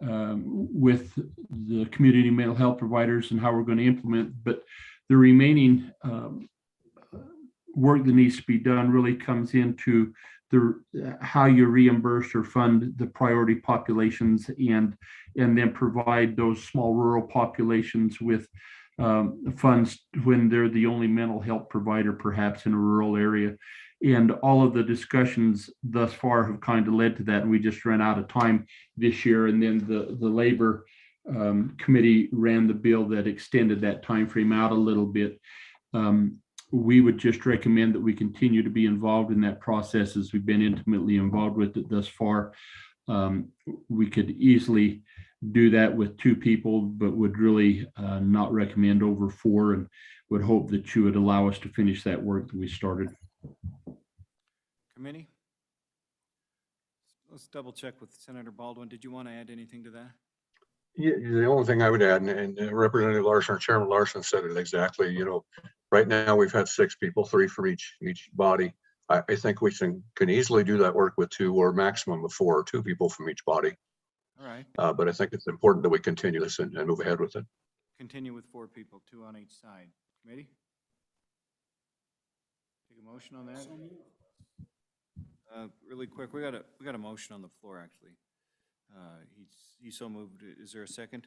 S10: with the community mental health providers and how we're going to implement. But the remaining work that needs to be done really comes into how you reimburse or fund the priority populations, and then provide those small rural populations with funds when they're the only mental health provider perhaps in a rural area. And all of the discussions thus far have kind of led to that, and we just ran out of time this year. And then the labor committee ran the bill that extended that time frame out a little bit. We would just recommend that we continue to be involved in that process, as we've been intimately involved with it thus far. We could easily do that with 2 people, but would really not recommend over 4, and would hope that you would allow us to finish that work that we started.
S1: Committee? Let's double check with Senator Baldwin. Did you want to add anything to that?
S19: Yeah, the only thing I would add, and Representative Larson, or Chairman Larson said it exactly, right now we've had 6 people, 3 from each body. I think we can easily do that work with 2 or maximum of 4, 2 people from each body.
S1: All right.
S19: But I think it's important that we continue this and move ahead with it.
S1: Continue with 4 people, 2 on each side. Committee? Take a motion on that? Really quick, we got a motion on the floor, actually. He so moved. Is there a second?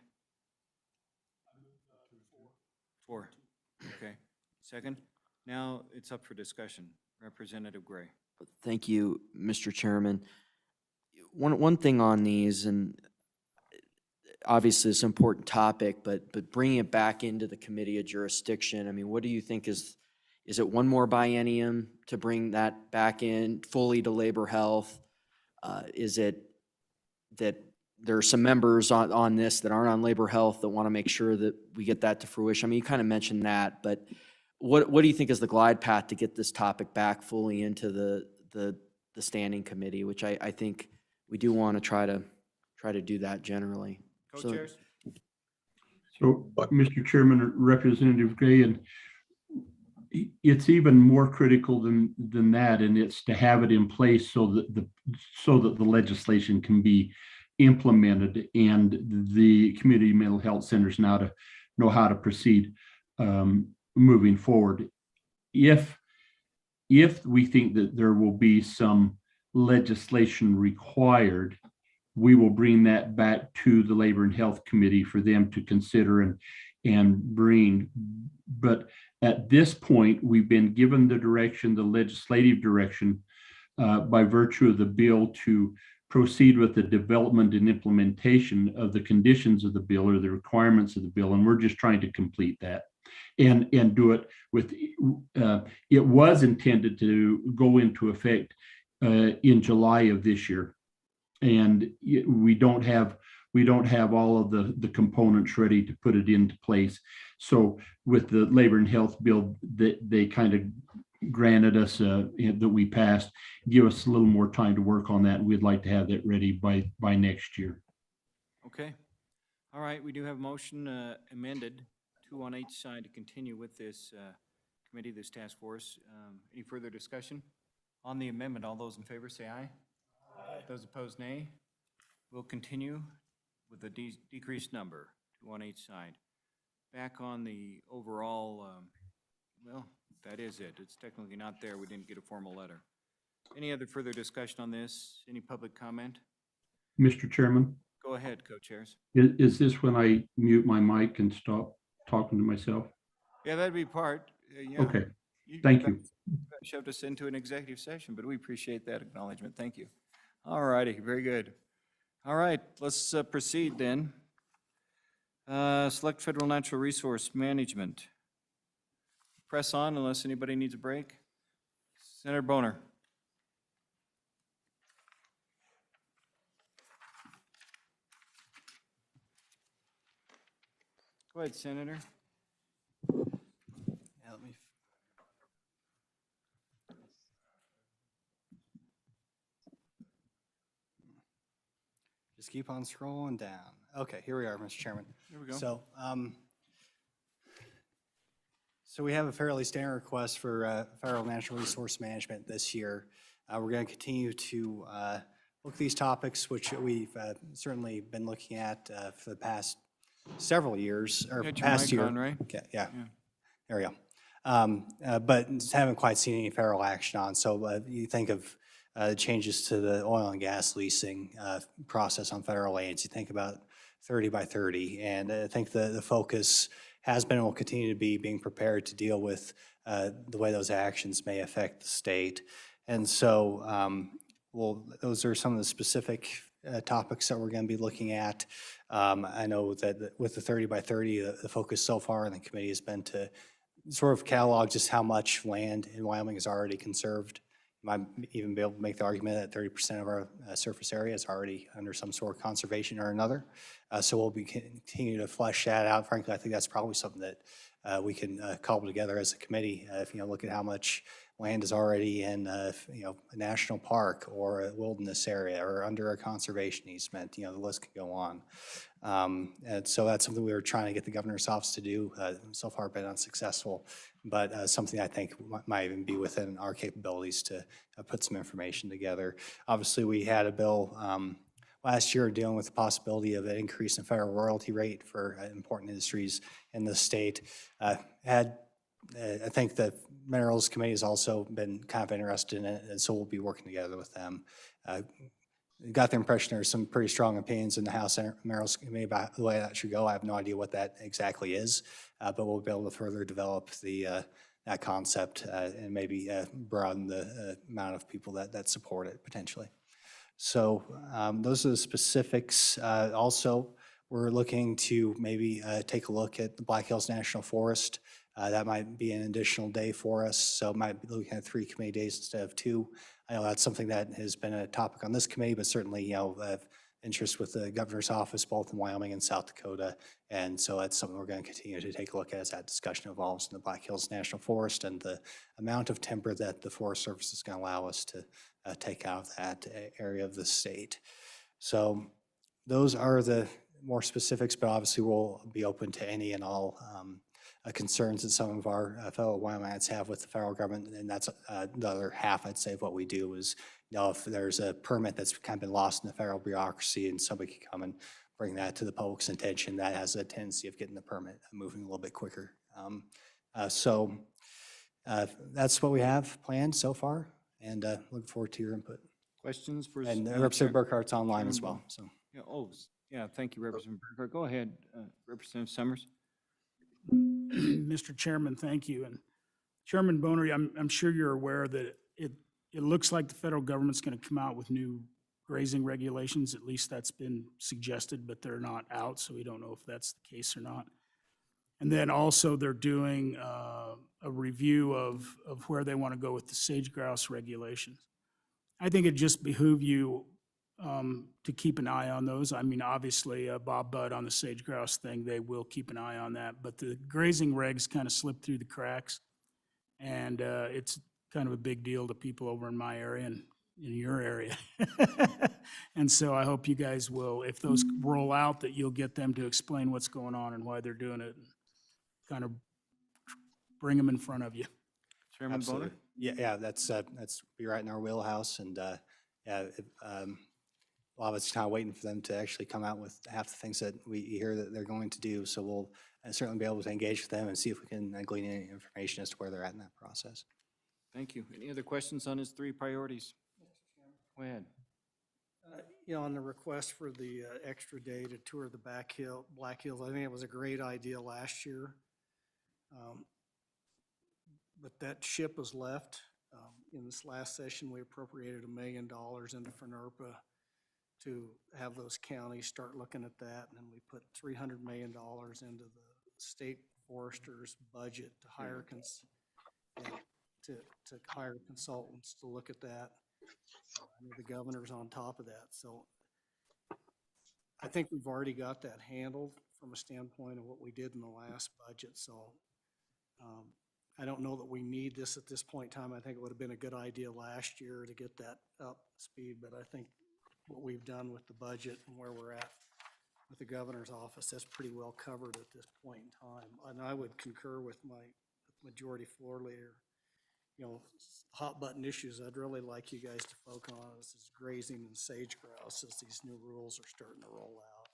S1: 4. Okay. Second. Now it's up for discussion. Representative Gray.
S11: Thank you, Mr. Chairman. One thing on these, and obviously it's an important topic, but bringing it back into the committee of jurisdiction, I mean, what do you think is it one more biennium to bring that back in fully to labor health? Is it that there are some members on this that aren't on labor health that want to make sure that we get that to fruition? I mean, you kind of mentioned that, but what do you think is the glide path to get this topic back fully into the standing committee, which I think we do want to try to do that generally.
S1: Co-chairs?
S10: So, Mr. Chairman, Representative Gray, and it's even more critical than that, and it's to have it in place so that the legislation can be implemented and the community mental health centers now to know how to proceed moving forward. If we think that there will be some legislation required, we will bring that back to the Labor and Health Committee for them to consider and bring. But At this point, we've been given the direction, the legislative direction, by virtue of the bill to proceed with the development and implementation of the conditions of the bill or the requirements of the bill, and we're just trying to complete that and do it with, it was intended to go into effect in July of this year. And we don't have all of the components ready to put it into place. So with the labor and health bill that they kind of granted us that we passed, give us a little more time to work on that. And we'd like to have that ready by next year.
S1: Okay. All right, we do have a motion amended, 2 on each side, to continue with this committee, this task force. Any further discussion on the amendment? All those in favor say aye. Aye. Those opposed, nay. We'll continue with a decreased number, 2 on each side. Back on the overall, well, that is it. It's technically not there. We didn't get a formal letter. Any other further discussion on this? Any public comment?
S10: Mr. Chairman,
S1: Go ahead, co-chairs.
S10: is this when I mute my mic and stop talking to myself?
S1: Yeah, that'd be part. Yeah.
S10: Okay, thank you.
S1: Shoved us into an executive session, but we appreciate that acknowledgement. Thank you. All righty, very good. All right, let's proceed then. Select Federal Natural Resource Management. Press on unless anybody needs a break. Senator Boner. Go ahead, Senator.
S4: Yeah, let me. Just keep on scrolling down. Okay, here we are, Mr. Chairman.
S1: Here we go.
S4: So we have a fairly standard request for federal natural resource management this year. We're going to continue to look at these topics, which we've certainly been looking at for the past several years, or
S1: Got your
S4: past
S1: mic
S4: year.
S1: on, right?
S4: Okay, yeah. There we go. But haven't quite seen any federal action on. So you think of changes to the oil and gas leasing process on federal lands. You think about 30 by 30. And I think the focus has been and will continue to be being prepared to deal with the way those actions may affect the state. And so, those are some of the specific topics that we're going to be looking at. I know that with the 30 by 30, the focus so far in the committee has been to sort of catalog just how much land in Wyoming is already conserved. You might even be able to make the argument that 30% of our surface area is already under some sort of conservation or another. So we'll be continue to flesh that out. Frankly, I think that's probably something that we can cobble together as a committee. If you look at how much land is already in a national park or a wilderness area or under a conservation easement, the list could go on. And so that's something we were trying to get the governor's office to do. So far been unsuccessful, but something I think might even be within our capabilities to put some information together. Obviously, we had a bill last year dealing with the possibility of an increase in federal royalty rate for important industries in the state. I think the Minerals Committee has also been kind of interested in it, and so we'll be working together with them. Got the impression there's some pretty strong opinions in the House Minerals Committee about the way that should go. I have no idea what that exactly is, but we'll be able to further develop that concept and maybe broaden the amount of people that support it potentially. So those are the specifics. Also, we're looking to maybe take a look at the Black Hills National Forest. That might be an additional day for us, so might be looking at 3 committee days instead of 2. I know that's something that has been a topic on this committee, but certainly, have interest with the governor's office, both in Wyoming and South Dakota. And so that's something we're going to continue to take a look at as that discussion evolves in the Black Hills National Forest and the amount of timber that the Forest Service is going to allow us to take out of that area of the state. So those are the more specifics, but obviously we'll be open to any and all concerns that some of our fellow Wyomingites have with the federal government, and that's the other half, I'd say, of what we do is, if there's a permit that's kind of been lost in the federal bureaucracy and somebody can come and bring that to the public's attention, that has a tendency of getting the permit moving a little bit quicker. So that's what we have planned so far, and looking forward to your input.
S1: Questions for?
S4: And Representative Burkhart's online as well. So.
S1: Yeah, thank you, Representative Burkhart. Go ahead, Representative Summers.
S6: Mr. Chairman, thank you. And Chairman Boner, I'm sure you're aware that it looks like the federal government's going to come out with new grazing regulations. At least that's been suggested, but they're not out, so we don't know if that's the case or not. And then also they're doing a review of where they want to go with the sage grouse regulations. I think it just behoove you to keep an eye on those. I mean, obviously, Bob Budd on the sage grouse thing, they will keep an eye on that. But the grazing regs kind of slipped through the cracks. And it's kind of a big deal to people over in my area and in your area. And so I hope you guys will, if those roll out, that you'll get them to explain what's going on and why they're doing it. And kind of bring them in front of you.
S1: Chairman Boner?
S4: Yeah, that's be right in our wheelhouse, and a lot of it's kind of waiting for them to actually come out with half the things that we hear that they're going to do. So we'll certainly be able to engage with them and see if we can glean any information as to where they're at in that process.
S1: Thank you. Any other questions on his 3 priorities? Go ahead.
S5: On the request for the extra day to tour the Black Hills, I think it was a great idea last year. But that ship was left. In this last session, we appropriated $1 million into FNRPA to have those counties start looking at that. And then we put $300 million into the state forester's budget to hire to hire consultants to look at that. The governor's on top of that. So I think we've already got that handled from a standpoint of what we did in the last budget. So I don't know that we need this at this point in time. I think it would have been a good idea last year to get that up to speed, but I think what we've done with the budget and where we're at with the governor's office, that's pretty well covered at this point in time. And I would concur with my majority floor leader. Hot button issues I'd really like you guys to focus on is grazing and sage grouse as these new rules are starting to roll out,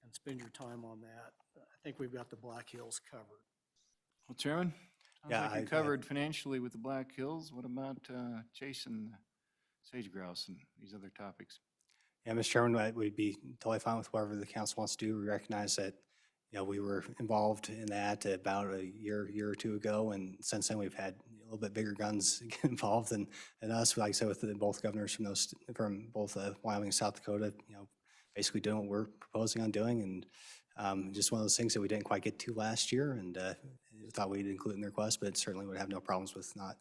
S5: and spend your time on that. I think we've got the Black Hills covered.
S1: Well, Chairman,
S4: Yeah,
S1: like you covered financially with the Black Hills. What about chasing the sage grouse and these other topics?
S4: Yeah, Mr. Chairman, we'd be totally fine with whatever the council wants to do. We recognize that, we were involved in that about a year or two ago, and since then we've had a little bit bigger guns get involved than us. Like I said, with both governors from both Wyoming and South Dakota, basically doing what we're proposing on doing, and just one of those things that we didn't quite get to last year, and thought we'd include in the request, but certainly would have no problems with not.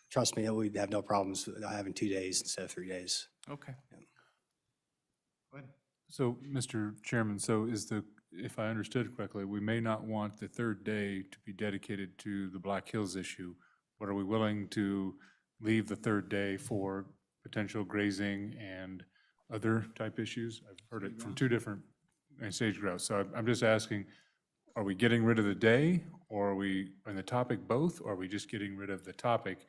S4: Trust me, we'd have no problems with having 2 days instead of 3 days.
S1: Okay. Yeah. Go ahead.
S2: So, Mr. Chairman, if I understood correctly, we may not want the 3rd day to be dedicated to the Black Hills issue, but are we willing to leave the 3rd day for potential grazing and other type issues? I've heard it from 2 different, and sage grouse. So I'm just asking, are we getting rid of the day, or are we, on the topic both, or are we just getting rid of the topic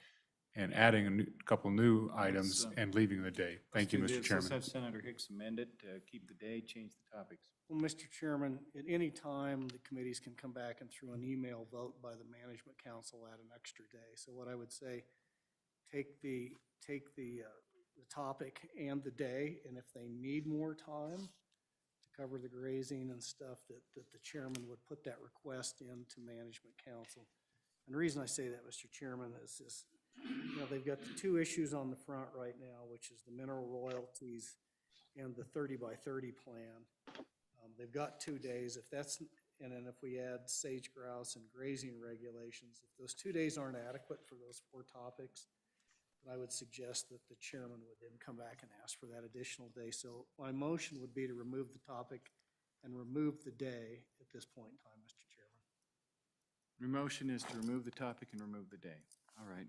S2: and adding a couple new items and leaving the day? Thank you, Mr. Chairman.
S1: Let's have Senator Hicks amend it to keep the day, change the topics.
S5: Well, Mr. Chairman, at any time, the committees can come back and through an email vote by the management council add an extra day. So what I would say, take the topic and the day, and if they need more time to cover the grazing and stuff, that the chairman would put that request into management council. And the reason I say that, Mr. Chairman, is they've got the 2 issues on the front right now, which is the mineral royalties and the 30 by 30 plan. They've got 2 days. And then if we add sage grouse and grazing regulations, if those 2 days aren't adequate for those 4 topics, I would suggest that the chairman would then come back and ask for that additional day. So my motion would be to remove the topic and remove the day at this point in time, Mr. Chairman.
S1: Your motion is to remove the topic and remove the day. All right.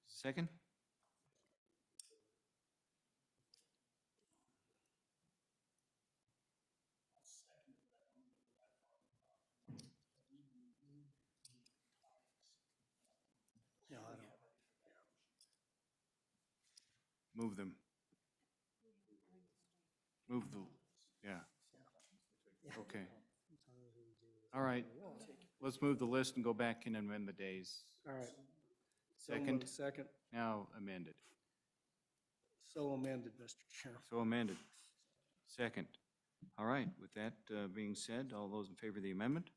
S1: Second? Move them. Move the, yeah. Okay. All right. Let's move the list and go back in and amend the days.
S5: All right.
S1: Second?
S5: Second.
S1: Now amended.
S5: So amended, Mr. Chairman.
S1: So amended. Second. All right. With that being said, all those in favor of the amendment?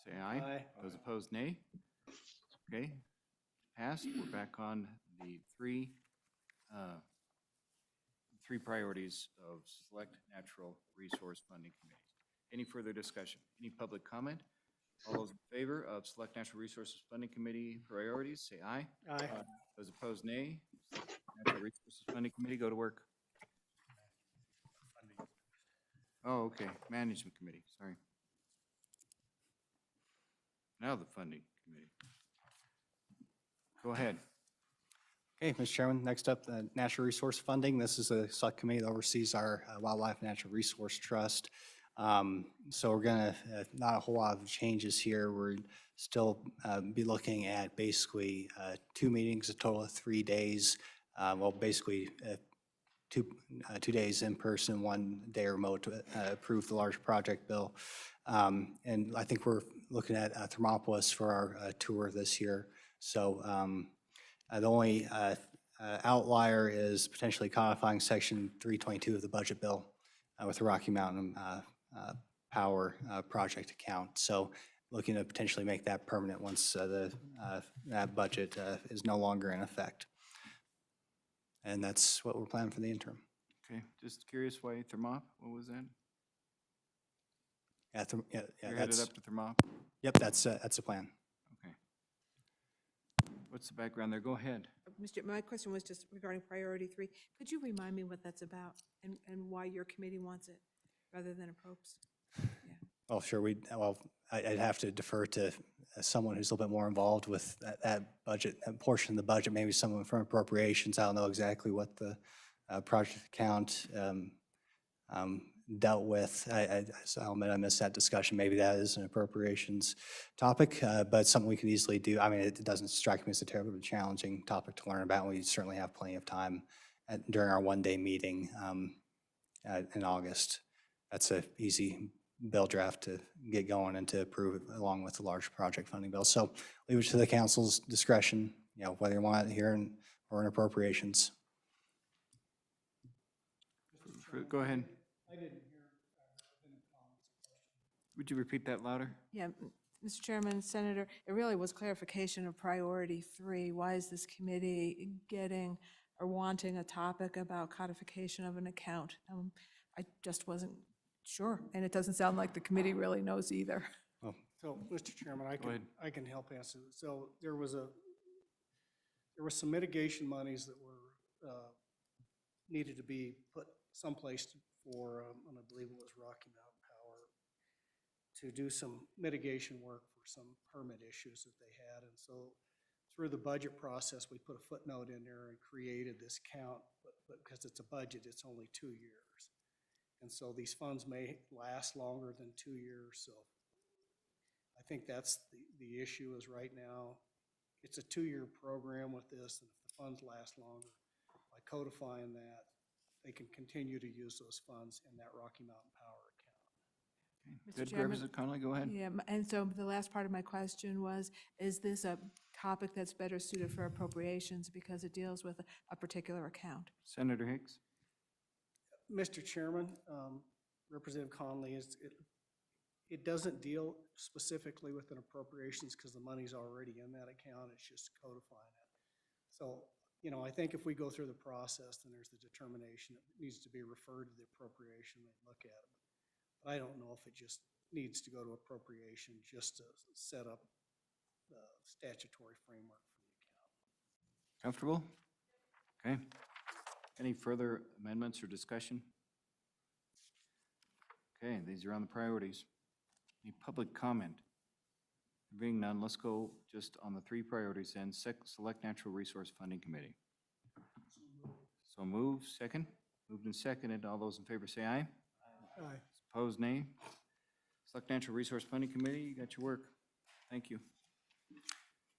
S1: say aye.
S5: Aye.
S1: Those opposed, nay. Okay, passed. We're back on the three priorities of Select Natural Resource Funding Committee. Any further discussion? Any public comment? All those in favor of Select Natural Resources Funding Committee priorities, say aye.
S5: Aye.
S1: Those opposed, nay. Natural Resources Funding Committee, go to work. Oh, okay, Management Committee, sorry. Now the Funding Committee. Go ahead.
S4: Okay, Mr. Chairman, next up, Natural Resource Funding. This is a subcommittee that oversees our Wildlife Natural Resource Trust. So we're gonna, not a whole lot of changes here. We're still be looking at basically 2 meetings, a total of 3 days. Well, basically 2 days in person, 1 day remote to approve the large project bill. And I think we're looking at Thermopolis for our tour this year. So the only outlier is potentially codifying Section 322 of the budget bill with the Rocky Mountain Power project account. So looking to potentially make that permanent once that budget is no longer in effect. And that's what we're planning for the interim.
S1: Okay, just curious why Thermop, what was that?
S4: Yeah,
S1: You're headed up to Thermop?
S4: Yep, that's the plan.
S1: Okay. What's the background there? Go ahead.
S12: My question was just regarding priority 3. Could you remind me what that's about and why your committee wants it rather than approps?
S4: Well, sure, I'd have to defer to someone who's a little bit more involved with that budget, that portion of the budget, maybe someone from appropriations. I don't know exactly what the project account dealt with. So I'll admit I missed that discussion. Maybe that is an appropriations topic, but something we could easily do. I mean, it doesn't strike me as a terribly challenging topic to learn about. We certainly have plenty of time during our 1-day meeting in August. That's an easy bill draft to get going and to approve it along with the large project funding bill. So leave it to the council's discretion, whether you want it here or in appropriations.
S1: Go ahead.
S5: I didn't hear any comments or questions.
S1: Would you repeat that louder?
S12: Yeah, Mr. Chairman, Senator, it really was clarification of priority 3. Why is this committee getting or wanting a topic about codification of an account? I just wasn't sure, and it doesn't sound like the committee really knows either.
S5: So, Mr. Chairman, I can help answer. So there were some mitigation monies that were needed to be put someplace for, and I believe it was Rocky Mountain Power, to do some mitigation work for some permit issues that they had. And so through the budget process, we put a footnote in there and created this account, but because it's a budget, it's only 2 years. And so these funds may last longer than 2 years. So I think that's the issue is right now, it's a 2-year program with this, and if the funds last longer, by codifying that, they can continue to use those funds in that Rocky Mountain Power account.
S1: Okay. Good,
S12: Chairman,
S1: Representative Connolly, go ahead.
S12: Yeah, and so the last part of my question was, is this a topic that's better suited for appropriations because it deals with a particular account?
S1: Senator Hicks?
S5: Mr. Chairman, Representative Connolly, it doesn't deal specifically with an appropriations because the money's already in that account. It's just codifying it. So, I think if we go through the process, then there's the determination that needs to be referred to the appropriation, they look at it. But I don't know if it just needs to go to appropriation just to set up the statutory framework for the account.
S1: Comfortable? Okay. Any further amendments or discussion? Okay, these are on the priorities. Any public comment? Being none, let's go just on the 3 priorities then. Select Natural Resource Funding Committee. So move, second. Moved and seconded. All those in favor say aye.
S5: Aye.
S1: Opposed, nay. Select Natural Resource Funding Committee, you got your work. Thank you.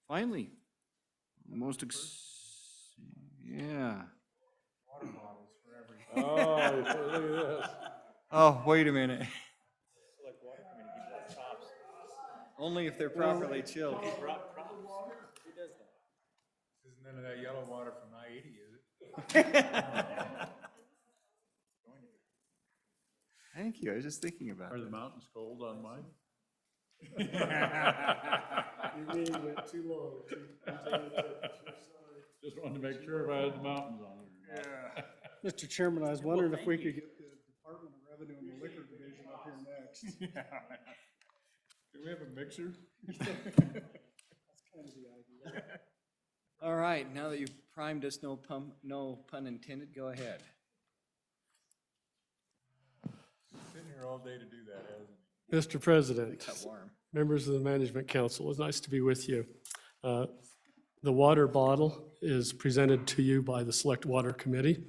S1: Finally, yeah.
S2: Water bottles for every. Oh, look at this.
S1: Oh, wait a minute.
S13: Select water committee, keep those tops.
S1: Only if they're properly chilled.
S13: Who does that?
S2: This is none of that yellow water from I-80, is it?
S1: Thank you, I was just thinking about
S16: Are
S1: that.
S16: the mountains cold on mine?
S6: You really went too long.
S2: Just wanted to make sure if I had the mountains on there.
S5: Yeah. Mr. Chairman, I was wondering if we could get the Department of Revenue and the Liquor Division up here next.
S2: Do we have a mixer?
S5: That's kind of the idea.
S21: All right, now that you've primed us, no pun intended, go ahead.
S2: Sitting here all day to do that, hasn't he?
S22: Mr. President,
S21: Cut warm.
S22: members of the Management Council, it's nice to be with you. The water bottle is presented to you by the Select Water Committee.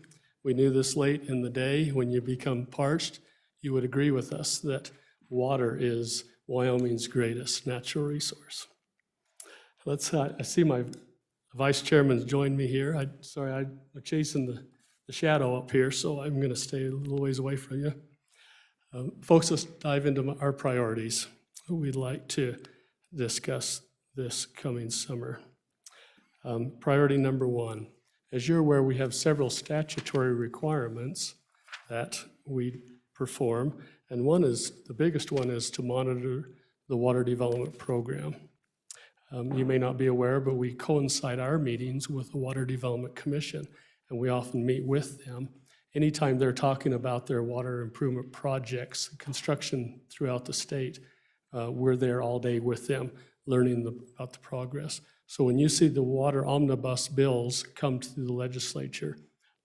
S22: We knew this late in the day, when you become parched, you would agree with us that water is Wyoming's greatest natural resource. I see my Vice Chairman's joined me here. I'm chasing the shadow up here, so I'm going to stay a little ways away from you. Folks, let's dive into our priorities. We'd like to discuss this coming summer. Priority number one, as you're aware, we have several statutory requirements that we perform, and the biggest one is to monitor the Water Development Program. You may not be aware, but we coincide our meetings with the Water Development Commission, and we often meet with them. Anytime they're talking about their water improvement projects, construction throughout the state, we're there all day with them, learning about the progress. So when you see the water omnibus bills come to the legislature,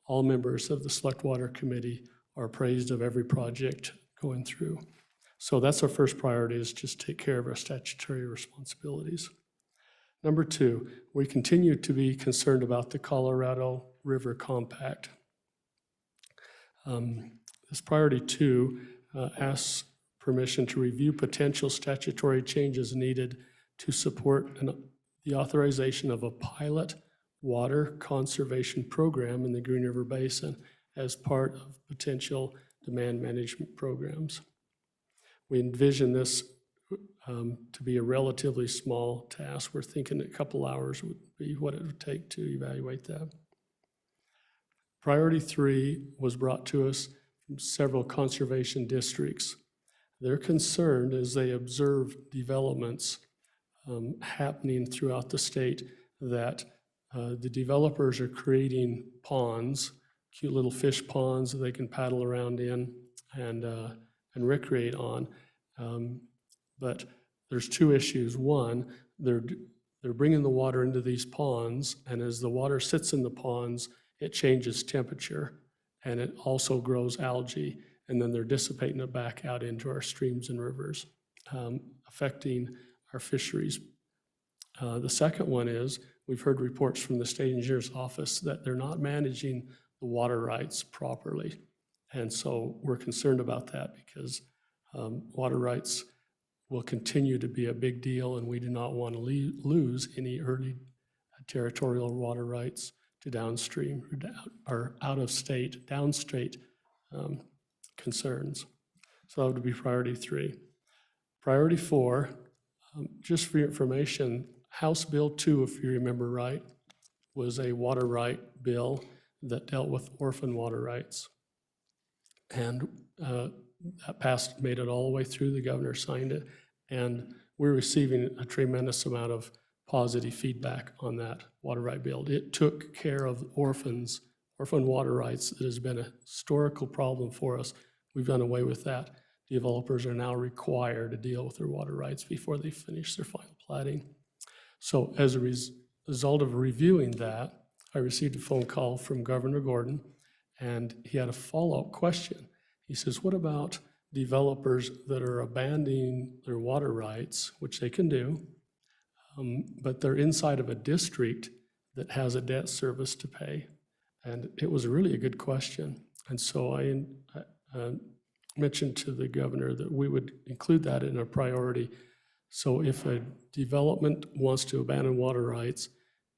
S22: all members of the Select Water Committee are appraised of every project going through. So that's our first priority, is just take care of our statutory responsibilities. Number two, we continue to be concerned about the Colorado River Compact. This priority two asks permission to review potential statutory changes needed to support the authorization of a pilot water conservation program in the Green River Basin as part of potential demand management programs. We envision this to be a relatively small task. We're thinking a couple hours would be what it would take to evaluate that. Priority three was brought to us from several conservation districts. They're concerned as they observe developments happening throughout the state that the developers are creating ponds, cute little fish ponds that they can paddle around in and recreate on. But there's two issues. One, they're bringing the water into these ponds, and as the water sits in the ponds, it changes temperature, and it also grows algae, and then they're dissipating it back out into our streams and rivers, affecting our fisheries. The second one is, we've heard reports from the state engineer's office that they're not managing the water rights properly. And so we're concerned about that because water rights will continue to be a big deal, and we do not want to lose any early territorial water rights to downstream or out-of-state, downstate concerns. So that would be priority three. Priority four, just for your information, House Bill 2, if you remember right, was a water right bill that dealt with orphan water rights. And that passed, made it all the way through, the governor signed it, and we're receiving a tremendous amount of positive feedback on that water right bill. It took care of orphan water rights that has been a historical problem for us. We've done away with that. Developers are now required to deal with their water rights before they finish their final platting. So as a result of reviewing that, I received a phone call from Governor Gordon, and he had a follow-up question. He says, what about developers that are abandoning their water rights, which they can do, but they're inside of a district that has a debt service to pay? And it was really a good question. And so I mentioned to the governor that we would include that in a priority. So if a development wants to abandon water rights,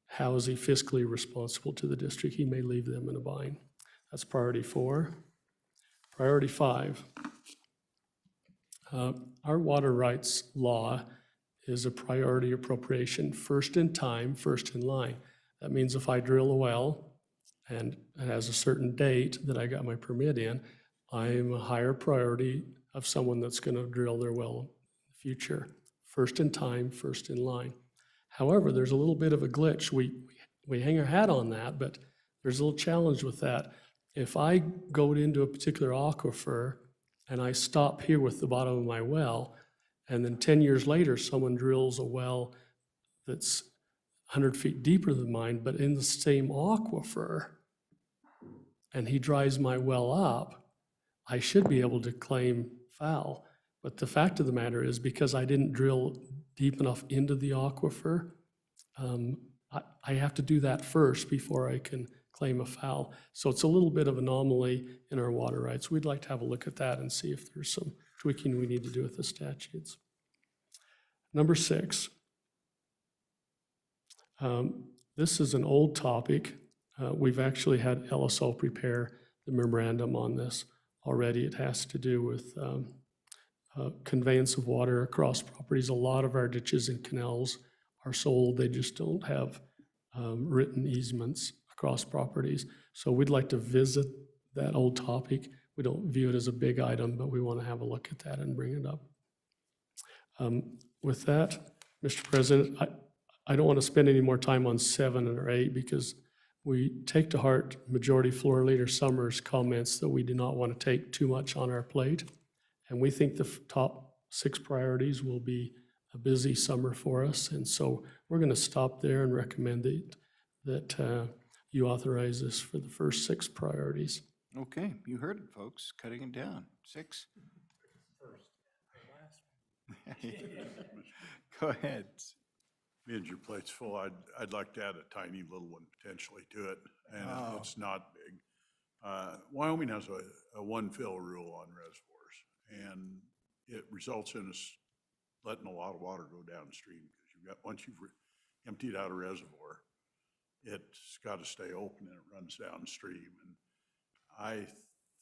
S22: how is he fiscally responsible to the district? He may leave them in a bind. That's priority four. Priority five, our water rights law is a priority appropriation, first in time, first in line. That means if I drill a well and it has a certain date that I got my permit in, I am a higher priority of someone that's going to drill their well in the future. first in time, first in line. However, there's a little bit of a glitch. We hang our hat on that, but there's a little challenge with that. If I go into a particular aquifer and I stop here with the bottom of my well, and then 10 years later, someone drills a well that's 100 feet deeper than mine, but in the same aquifer, and he dries my well up, I should be able to claim foul. But the fact of the matter is, because I didn't drill deep enough into the aquifer, I have to do that first before I can claim a foul. So it's a little bit of anomaly in our water rights. We'd like to have a look at that and see if there's some tweaking we need to do with the statutes. Number 6. This is an old topic. We've actually had LSO prepare the memorandum on this already. It has to do with conveyance of water across properties. A lot of our ditches and canals are sold. They just don't have written easements across properties. So we'd like to visit that old topic. We don't view it as a big item, but we want to have a look at that and bring it up. With that, Mr. President, I don't want to spend any more time on 7 or 8 because we take to heart Majority Floor Leader Summers' comments that we do not want to take too much on our plate. And we think the top 6 priorities will be a busy summer for us. And so we're going to stop there and recommend that you authorize this for the first 6 priorities.
S1: Okay, you heard it, folks, cutting it down. 6. Go ahead.
S16: Means your plate's full. I'd like to add a tiny little one potentially to it, and it's not big. Wyoming has a one-fill rule on reservoirs, and it results in us letting a lot of water go downstream because once you've emptied out a reservoir, it's got to stay open and it runs downstream. And I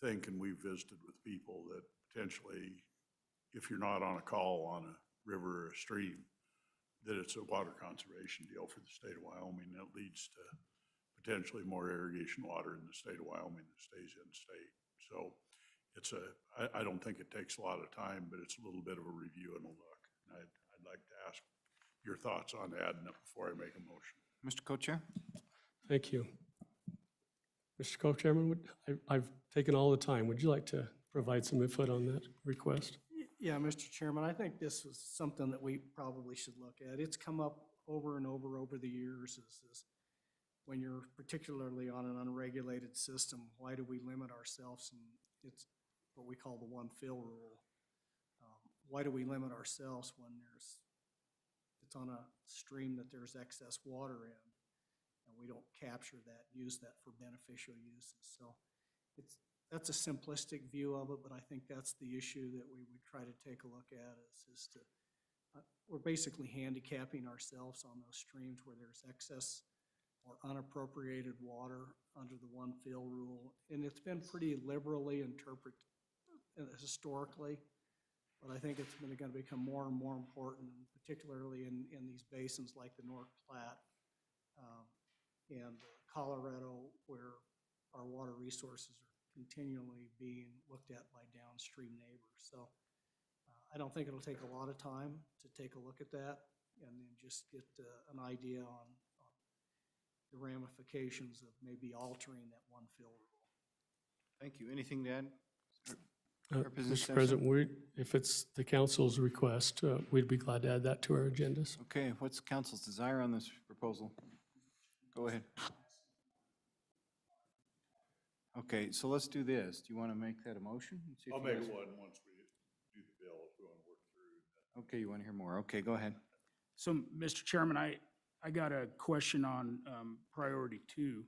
S16: think, and we've visited with people, that potentially, if you're not on a call on a river or a stream, that it's a water conservation deal for the state of Wyoming. That leads to potentially more irrigation water in the state of Wyoming that stays in state. So it's I don't think it takes a lot of time, but it's a little bit of a review and a look. And I'd like to ask your thoughts on adding it before I make a motion.
S1: Mr. Co-Chair?
S22: Thank you. Mr. Co-Chairman, I've taken all the time. Would you like to provide some input on that request?
S5: Yeah, Mr. Chairman, I think this was something that we probably should look at. It's come up over and over the years is when you're particularly on an unregulated system, why do we limit ourselves? And it's what we call the one fill rule. Why do we limit ourselves when it's on a stream that there's excess water in and we don't capture that, use that for beneficial uses? So that's a simplistic view of it, but I think that's the issue that we would try to take a look at is to, we're basically handicapping ourselves on those streams where there's excess or unappropriated water under the one fill rule. And it's been pretty liberally interpreted historically, but I think it's going to become more and more important, particularly in these basins like the North Platte and Colorado, where our water resources are continually being looked at by downstream neighbors. So I don't think it'll take a lot of time to take a look at that and then just get an idea on the ramifications of maybe altering that one fill rule.
S1: Thank you. Anything to add?
S22: Mr. President, if it's the council's request, we'd be glad to add that to our agendas.
S1: Okay, what's council's desire on this proposal? Go ahead. Okay, so let's do this. Do you want to make that a motion?
S16: I'll make one once we do the bill if we want to work through.
S1: Okay, you want to hear more? Okay, go ahead.
S6: So, Mr. Chairman, I got a question on priority 2.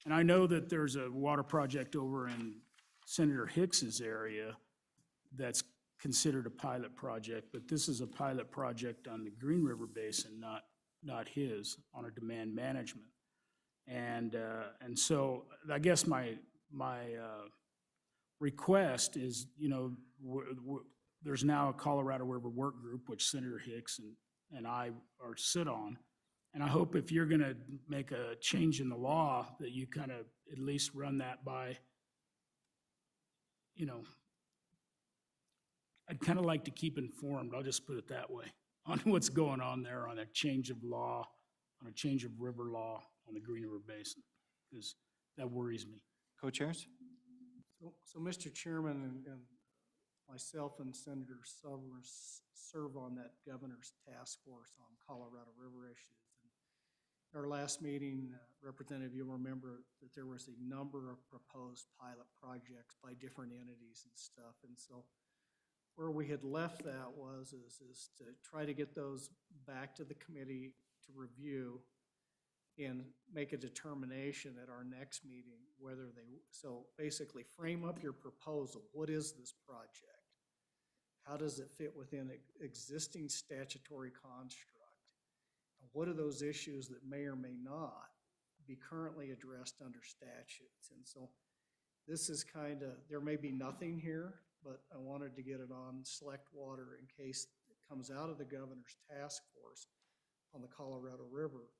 S6: And I know that there's a water project over in Senator Hicks's area that's considered a pilot project, but this is a pilot project on the Green River Basin, not his, on a demand management. And so I guess my request is, there's now a Colorado River Work Group, which Senator Hicks and I sit on. And I hope if you're going to make a change in the law that you kind of at least run that by, I'd kind of like to keep informed. I'll just put it that way on what's going on there on a change of law, on a change of river law on the Green River Basin, because that worries me.
S1: Co-chairs?
S5: So Mr. Chairman, and myself and Senator Summers serve on that governor's task force on Colorado River issues. And our last meeting, Representative, you'll remember that there was a number of proposed pilot projects by different entities and stuff. And so where we had left that is to try to get those back to the committee to review and make a determination at our next meeting whether they, so basically frame up your proposal. What is this project? How does it fit within existing statutory construct? What are those issues that may or may not be currently addressed under statutes? And so this is kind of, there may be nothing here, but I wanted to get it on select water in case it comes out of the governor's task force on the Colorado River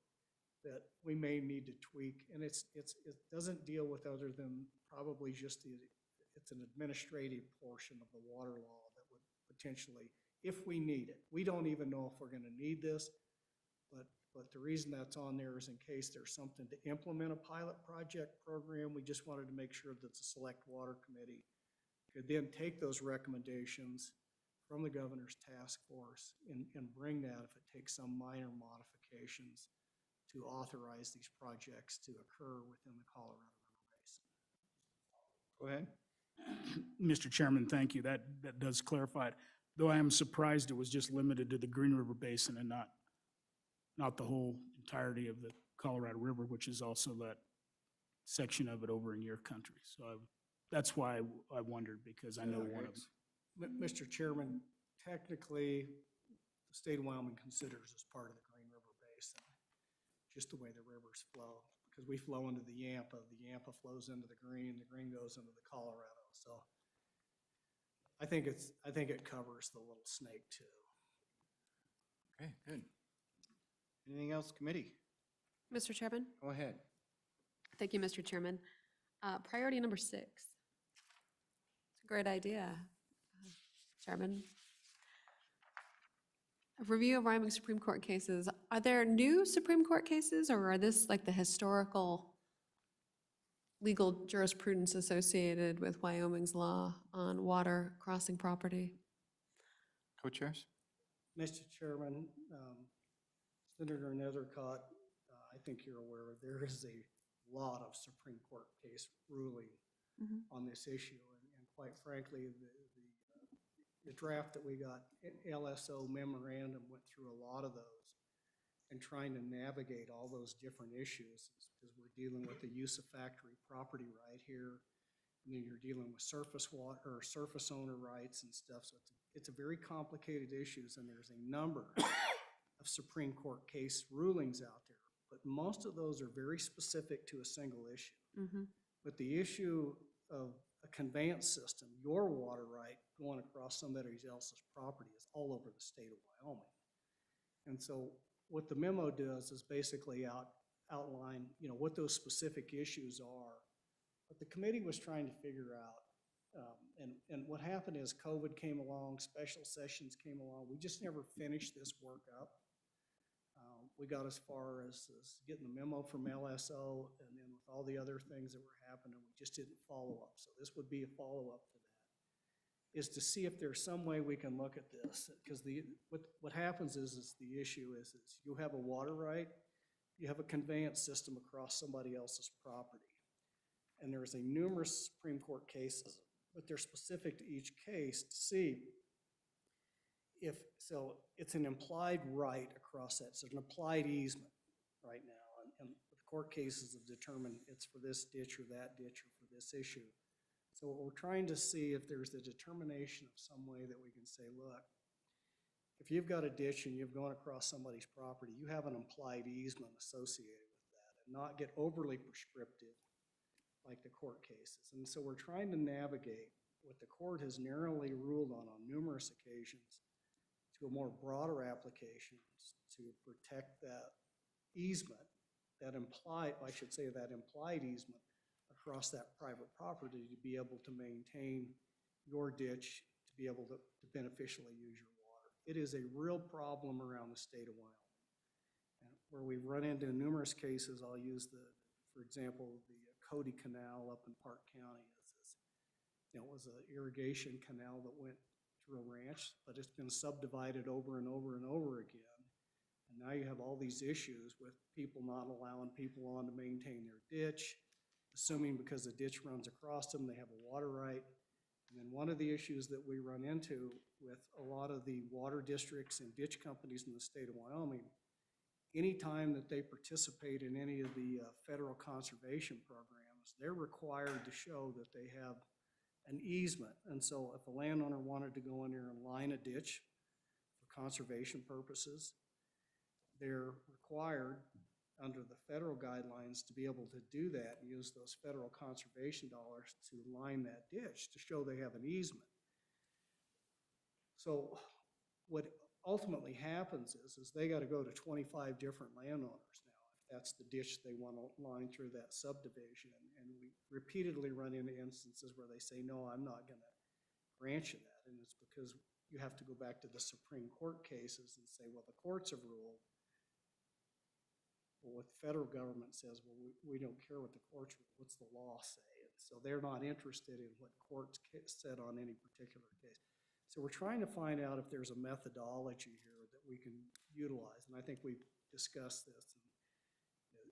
S5: that we may need to tweak. And it doesn't deal with other than probably just it's an administrative portion of the water law that would potentially, if we need it. We don't even know if we're going to need this, but the reason that's on there is in case there's something to implement a pilot project program. We just wanted to make sure that the Select Water Committee could then take those recommendations from the governor's task force and bring that, if it takes some minor modifications, to authorize these projects to occur within the Colorado River Basin.
S1: Go ahead.
S6: Mr. Chairman, thank you. That does clarify it. Though I am surprised it was just limited to the Green River Basin and not the whole entirety of the Colorado River, which is also that section of it over in your country. So that's why I wondered, because I know one of them.
S5: Mr. Chairman, technically, the state of Wyoming considers us part of the Green River Basin, just the way the rivers flow, because we flow into the Yampa flows into the Green goes into the Colorado. So I think it covers the Little Snake too.
S1: Okay, good. Anything else, committee?
S3: Mr. Chairman?
S1: Go ahead.
S3: Thank you, Mr. Chairman. Priority number 6. It's a great idea, Chairman. A review of Wyoming Supreme Court cases. Are there new Supreme Court cases, or are this like the historical legal jurisprudence associated with Wyoming's law on water crossing property?
S1: Co-chairs?
S5: Mr. Chairman, Senator Nethercott, I think you're aware there is a lot of Supreme Court case ruling on this issue. And quite frankly, the draft that we got, LSO memorandum, went through a lot of those and trying to navigate all those different issues, because we're dealing with the use of factory property right here. And then you're dealing with surface water or surface owner rights and stuff. So it's a very complicated issues, and there's a number of Supreme Court case rulings out there, but most of those are very specific to a single issue. But the issue of a conveyance system, your water right going across somebody else's property, is all over the state of Wyoming. And so what the memo does is basically outline, what those specific issues are. But the committee was trying to figure out, and what happened is COVID came along, special sessions came along. We just never finished this work up. We got as far as getting the memo from LSO, and then with all the other things that were happening, we just didn't follow up. So this would be a follow-up to that, is to see if there's some way we can look at this. Because what happens is the issue is you have a water right, you have a conveyance system across somebody else's property. And there's a numerous Supreme Court cases, but they're specific to each case to see if, so it's an implied right across that. So it's an applied easement right now. And the court cases have determined it's for this ditch or that ditch or for this issue. So what we're trying to see if there's a determination of some way that we can say, look, if you've got a ditch and you've gone across somebody's property, you have an implied easement associated with that, and not get overly prescriptive like the court cases. And so we're trying to navigate what the court has narrowly ruled on numerous occasions to a more broader application to protect that easement, that implied easement across that private property, to be able to maintain your ditch, to be able to beneficially use your water. It is a real problem around the state of Wyoming. And where we've run into numerous cases, I'll use for example, the Cody Canal up in Park County. It was an irrigation canal that went through a ranch, but it's been subdivided over and over and over again. And now you have all these issues with people not allowing people on to maintain their ditch, assuming because the ditch runs across them, they have a water right. And then one of the issues that we run into with a lot of the water districts and ditch companies in the state of Wyoming, anytime that they participate in any of the federal conservation programs, they're required to show that they have an easement. And so if a landowner wanted to go in there and line a ditch for conservation purposes, they're required under the federal guidelines to be able to do that and use those federal conservation dollars to line that ditch to show they have an easement. So what ultimately happens is they got to go to 25 different landowners now, if that's the ditch they want to line through that subdivision. And we repeatedly run into instances where they say, no, I'm not going to grant you that. And it's because you have to go back to the Supreme Court cases and say, well, the courts have ruled. Well, what the federal government says, well, we don't care what the courts rule. What's the law say? And so they're not interested in what courts said on any particular case. So we're trying to find out if there's a methodology here that we can utilize. And I think we've discussed this.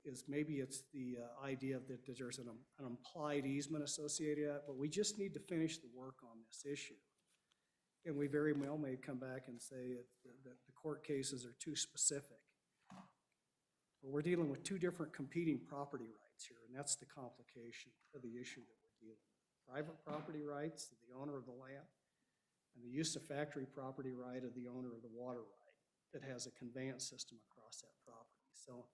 S5: Is maybe it's the idea that there's an implied easement associated with that, but we just need to finish the work on this issue. And we very well may come back and say that the court cases are too specific. But we're dealing with two different competing property rights here, and that's the complication of the issue that we're dealing with. Private property rights of the owner of the land, and the use of factory property right of the owner of the water right that has a conveyance system across that property. So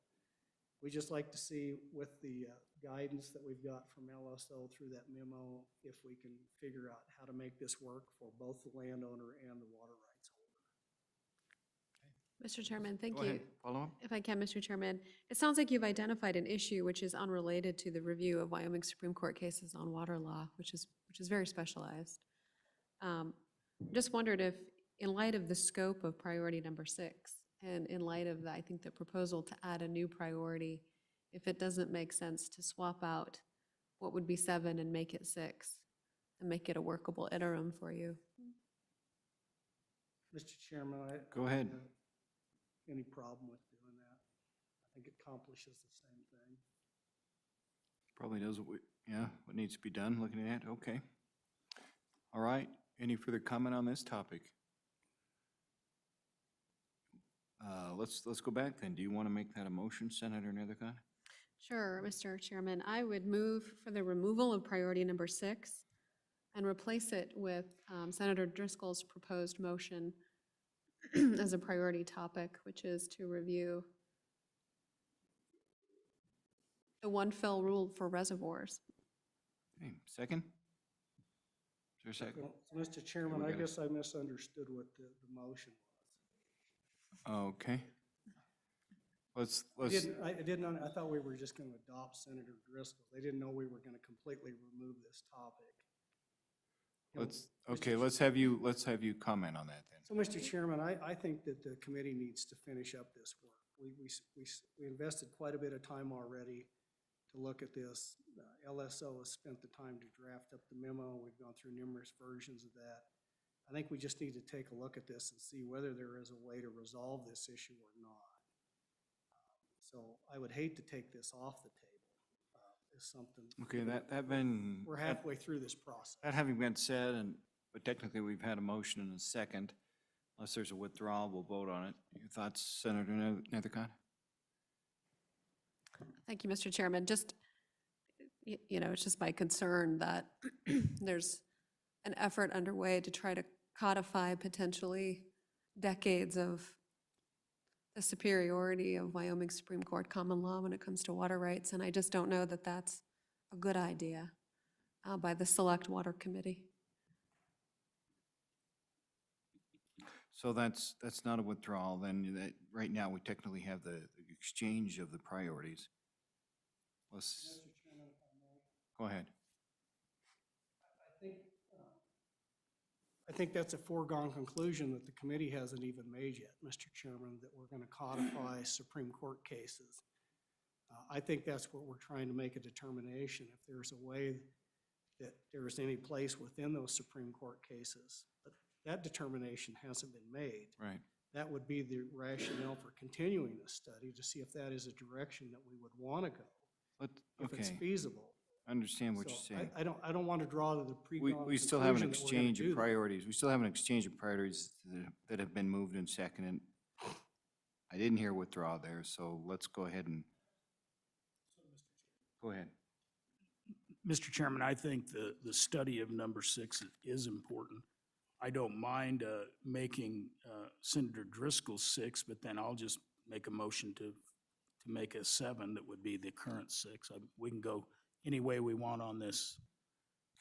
S5: we just like to see with the guidance that we've got from LSO through that memo, if we can figure out how to make this work for both the landowner and the water rights holder.
S3: Mr. Chairman, thank
S1: Go
S3: you.
S1: ahead, follow up.
S3: If I can, Mr. Chairman, it sounds like you've identified an issue which is unrelated to the review of Wyoming Supreme Court cases on water law, which is very specialized. Just wondered if, in light of the scope of priority number 6, and in light of, I think, the proposal to add a new priority, if it doesn't make sense to swap out what would be 7 and make it 6, and make it a workable interim for you.
S5: Mr. Chairman,
S1: Go ahead.
S5: don't have any problem with doing that. I think it accomplishes the same thing.
S1: Probably does what needs to be done, looking at it, okay. All right, any further comment on this topic? Let's go back then. Do you want to make that a motion, Senator Nethercott?
S3: Sure, Mr. Chairman. I would move for the removal of priority number 6 and replace it with Senator Driscoll's proposed motion as a priority topic, which is to review the one fill rule for reservoirs.
S1: Okay, second? Is there a second?
S5: Well, Mr. Chairman, I guess I misunderstood what the motion was.
S1: Okay.
S5: I thought we were just going to adopt Senator Driscoll. They didn't know we were going to completely remove this topic.
S1: Let's have you comment on that then.
S5: So, Mr. Chairman, I think that the committee needs to finish up this work. We invested quite a bit of time already to look at this. LSO has spent the time to draft up the memo. We've gone through numerous versions of that. I think we just need to take a look at this and see whether there is a way to resolve this issue or not. So I would hate to take this off the table as something.
S1: Okay,
S5: We're halfway through this process.
S1: That having been said, but technically we've had a motion and a second. Unless there's a withdrawal, we'll vote on it. Your thoughts, Senator Nethercott?
S3: Thank you, Mr. Chairman. Just, it's just my concern that there's an effort underway to try to codify potentially decades of the superiority of Wyoming Supreme Court common law when it comes to water rights, and I just don't know that that's a good idea by the Select Water Committee.
S1: So that's not a withdrawal, then right now we technically have the exchange of the priorities. Let's,
S5: Mr. Chairman, if I may.
S1: go ahead.
S5: I think that's a foregone conclusion that the committee hasn't even made yet, Mr. Chairman, that we're going to codify Supreme Court cases. I think that's what we're trying to make a determination, if there's a way that there's any place within those Supreme Court cases. But that determination hasn't been made.
S1: Right.
S5: That would be the rationale for continuing the study, to see if that is a direction that we would want to go, if it's
S1: Okay,
S5: feasible.
S1: I understand what you're
S5: So
S1: saying.
S5: I don't want to draw to the pregone
S1: We still have an
S5: conclusion that we're gonna
S1: exchange
S5: do
S1: of
S5: that.
S1: priorities. We still have an exchange of priorities that have been moved and seconded. I didn't hear withdraw there, so let's go ahead and, go ahead.
S6: Mr. Chairman, I think the study of number 6 is important. I don't mind making Senator Driscoll 6, but then I'll just make a motion to make a 7 that would be the current 6. We can go any way we want on this.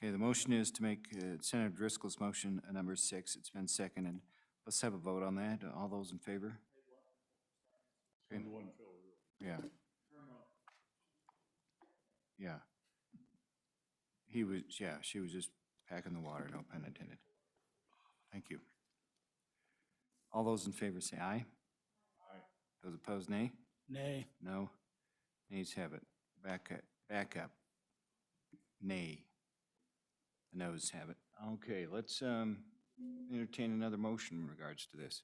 S1: Okay, the motion is to make Senator Driscoll's motion number 6. It's been seconded. Let's have a vote on that. All those in favor? Okay. Yeah. Yeah. He was, yeah, she was just packing the water, no pun intended. Thank you. All those in favor say aye. Aye. Those opposed, nay?
S6: Nay.
S1: No. Nays have it. Back up. Nay. The noes have it. Okay, let's entertain another motion in regards to this.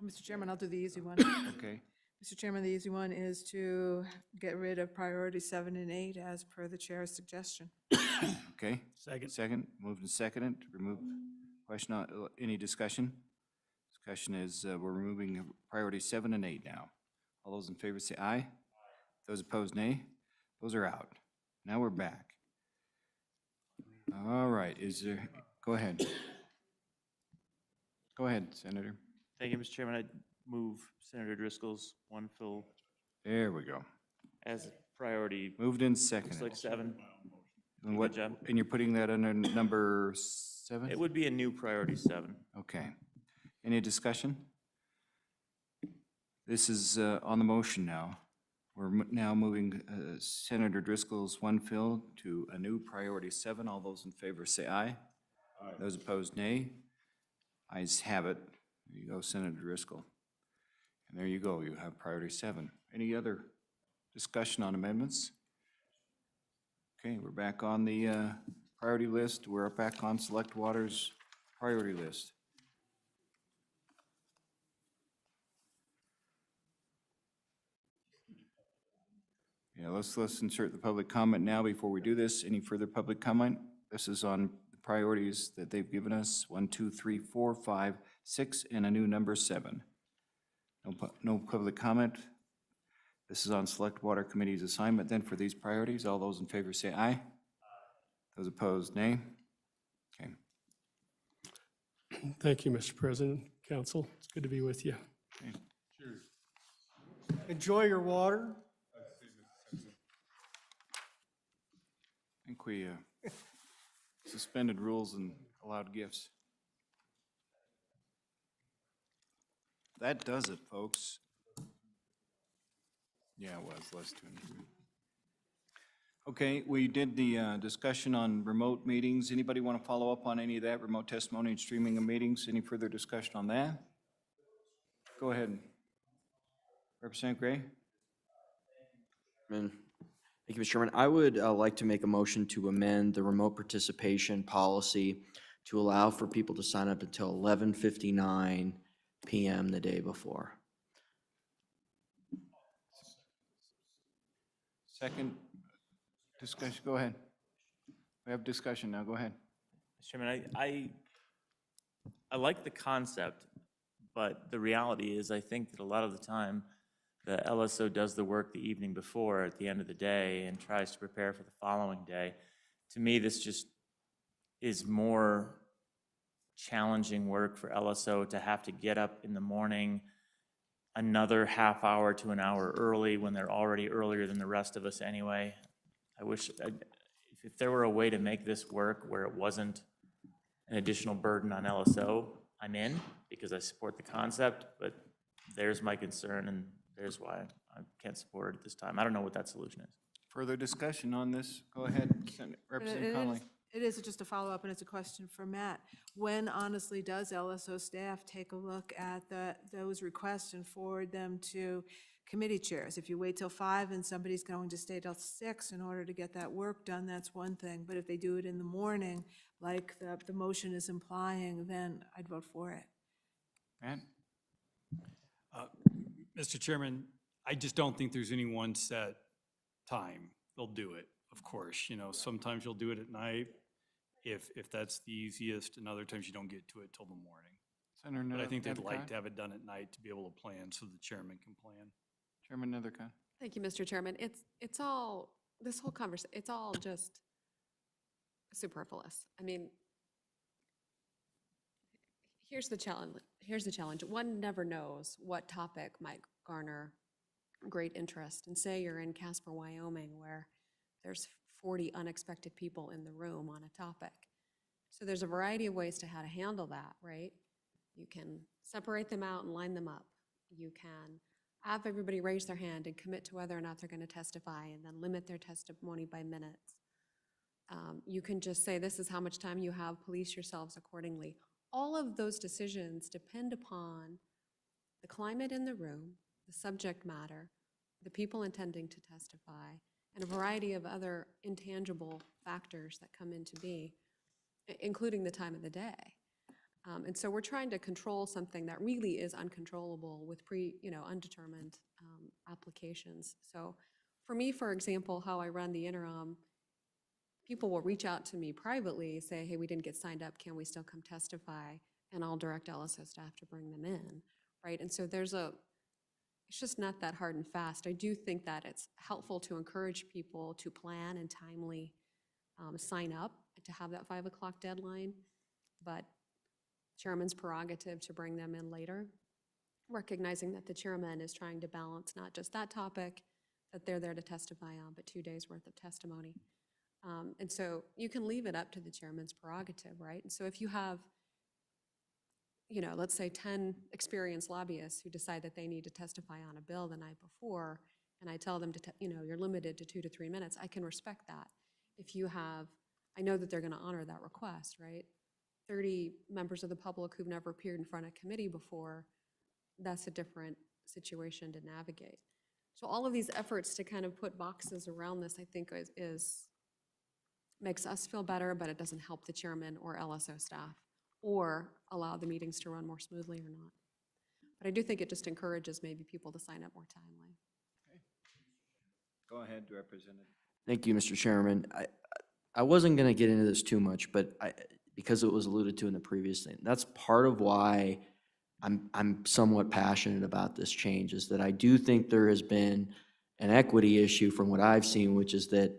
S12: Mr. Chairman, I'll do the easy one.
S1: Okay,
S12: Mr. Chairman, the easy one is to get rid of priority 7 and 8 as per the chair's suggestion.
S1: okay.
S6: Second.
S1: Second, moved and seconded, to remove, question, any discussion? Discussion is, we're removing priority 7 and 8 now. All those in favor say aye. Those opposed, nay. Those are out. Now we're back. All right, is there, go ahead. Go ahead, Senator.
S13: Thank you, Mr. Chairman. I'd move Senator Driscoll's one fill
S1: There we go.
S13: as priority.
S1: Moved and
S13: Looks
S1: seconded.
S13: like 7.
S1: And
S13: Good
S1: what,
S13: job.
S1: and you're putting that under number 7?
S13: It would be a new priority 7.
S1: Okay. Any discussion? This is on the motion now. We're now moving Senator Driscoll's one fill to a new priority 7. All those in favor say aye. Aye. Those opposed, nay. Ayes have it. There you go, Senator Driscoll. And there you go, you have priority 7. Any other discussion on amendments? Okay, we're back on the priority list. We're back on Select Water's priority list. Yeah, let's insert the public comment now before we do this. Any further public comment? This is on the priorities that they've given us, 1, 2, 3, 4, 5, 6, and a new number 7. No public comment. This is on Select Water Committee's assignment then for these priorities. All those in favor say aye. Aye. Those opposed, nay. Okay.
S22: Thank you, Mr. President, Council. It's good to be with you.
S1: Okay.
S5: Enjoy your water.
S1: I think we suspended rules and allowed gifts. That does it, folks. Yeah, it was less than. Okay, we did the discussion on remote meetings. Anybody want to follow up on any of that, remote testimony and streaming of meetings? Any further discussion on that? Go ahead. Representative Gray?
S11: Thank you, Mr. Chairman. I would like to make a motion to amend the remote participation policy to allow for people to sign up until 11:59 p.m. the day before.
S1: Second discussion, go ahead. We have discussion now, go ahead.
S13: Mr. Chairman, I like the concept, but the reality is I think that a lot of the time the LSO does the work the evening before at the end of the day and tries to prepare for the following day. To me, this just is more challenging work for LSO to have to get up in the morning another half hour to an hour early when they're already earlier than the rest of us anyway. I wish, if there were a way to make this work where it wasn't an additional burden on LSO, I'm in because I support the concept, but there's my concern and there's why I can't support it at this time. I don't know what that solution is.
S1: Further discussion on this? Go ahead, Representative Connolly.
S12: It is just a follow-up, and it's a question for Matt. When honestly does LSO staff take a look at those requests and forward them to committee chairs? If you wait till 5 and somebody's going to stay till 6 in order to get that work done, that's one thing. But if they do it in the morning, like the motion is implying, then I'd vote for it.
S1: Matt?
S14: Mr. Chairman, I just don't think there's any one set time. They'll do it, of course. You know, sometimes you'll do it at night if that's the easiest, and other times you don't get to it till the morning.
S1: Senator
S14: But I think they'd
S1: Nethercott?
S14: like to have it done at night to be able to plan so the chairman can plan.
S1: Chairman Nethercott?
S3: Thank you, Mr. Chairman. It's all, this whole conversation, it's all just superfluous. I mean, here's the challenge. One never knows what topic might garner great interest. And say you're in Casper, Wyoming, where there's 40 unexpected people in the room on a topic. So there's a variety of ways to how to handle that, right? You can separate them out and line them up. You can have everybody raise their hand and commit to whether or not they're going to testify and then limit their testimony by minutes. You can just say, this is how much time you have, police yourselves accordingly. All of those decisions depend upon the climate in the room, the subject matter, the people intending to testify, and a variety of other intangible factors that come into being, including the time of the day. And so we're trying to control something that really is uncontrollable with undetermined applications. So for me, for example, how I run the interim, people will reach out to me privately, say, hey, we didn't get signed up, can we still come testify? And I'll direct LSO staff to bring them in, right? And so it's just not that hard and fast. I do think that it's helpful to encourage people to plan and timely sign up to have that 5 o'clock deadline, but chairman's prerogative to bring them in later, recognizing that the chairman is trying to balance not just that topic that they're there to testify on, but 2 days worth of testimony. And so you can leave it up to the chairman's prerogative, right? And so if you have, let's say 10 experienced lobbyists who decide that they need to testify on a bill the night before, and I tell them to, you're limited to 2 to 3 minutes, I can respect that. If you have, I know that they're going to honor that request, right? 30 members of the public who've never appeared in front of a committee before, that's a different situation to navigate. So all of these efforts to kind of put boxes around this, I think makes us feel better, but it doesn't help the chairman or LSO staff or allow the meetings to run more smoothly or not. But I do think it just encourages maybe people to sign up more timely.
S1: Go ahead, Representative.
S11: Thank you, Mr. Chairman. I wasn't going to get into this too much, but because it was alluded to in the previous thing, that's part of why I'm somewhat passionate about this change, is that I do think there has been an equity issue from what I've seen, which is that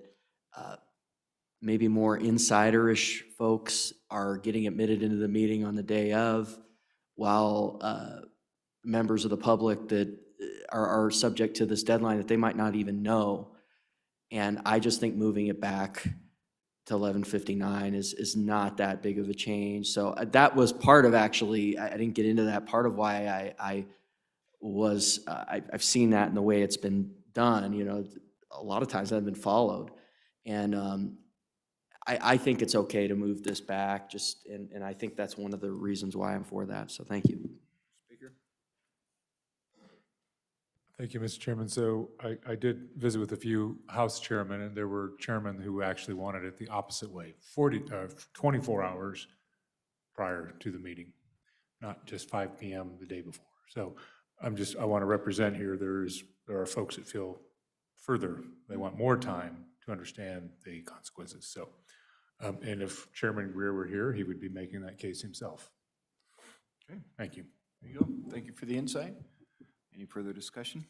S11: maybe more insider-ish folks are getting admitted into the meeting on the day of, while members of the public that are subject to this deadline that they might not even know. And I just think moving it back to 11:59 is not that big of a change. So that was part of, actually, I didn't get into that, part of why I've seen that in the way it's been done. A lot of times that have been followed. And I think it's okay to move this back, and I think that's one of the reasons why I'm for that. So thank you.
S1: Speaker?
S2: Thank you, Mr. Chairman. So I did visit with a few House chairmen, and there were chairmen who actually wanted it the opposite way, 24 hours prior to the meeting, not just 5 p.m. the day before. So I want to represent here, there are folks that feel further, they want more time to understand the consequences. So, and if Chairman Greer were here, he would be making that case himself.
S1: Okay.
S2: Thank you.
S1: There you go. Thank you for the insight. Any further discussion?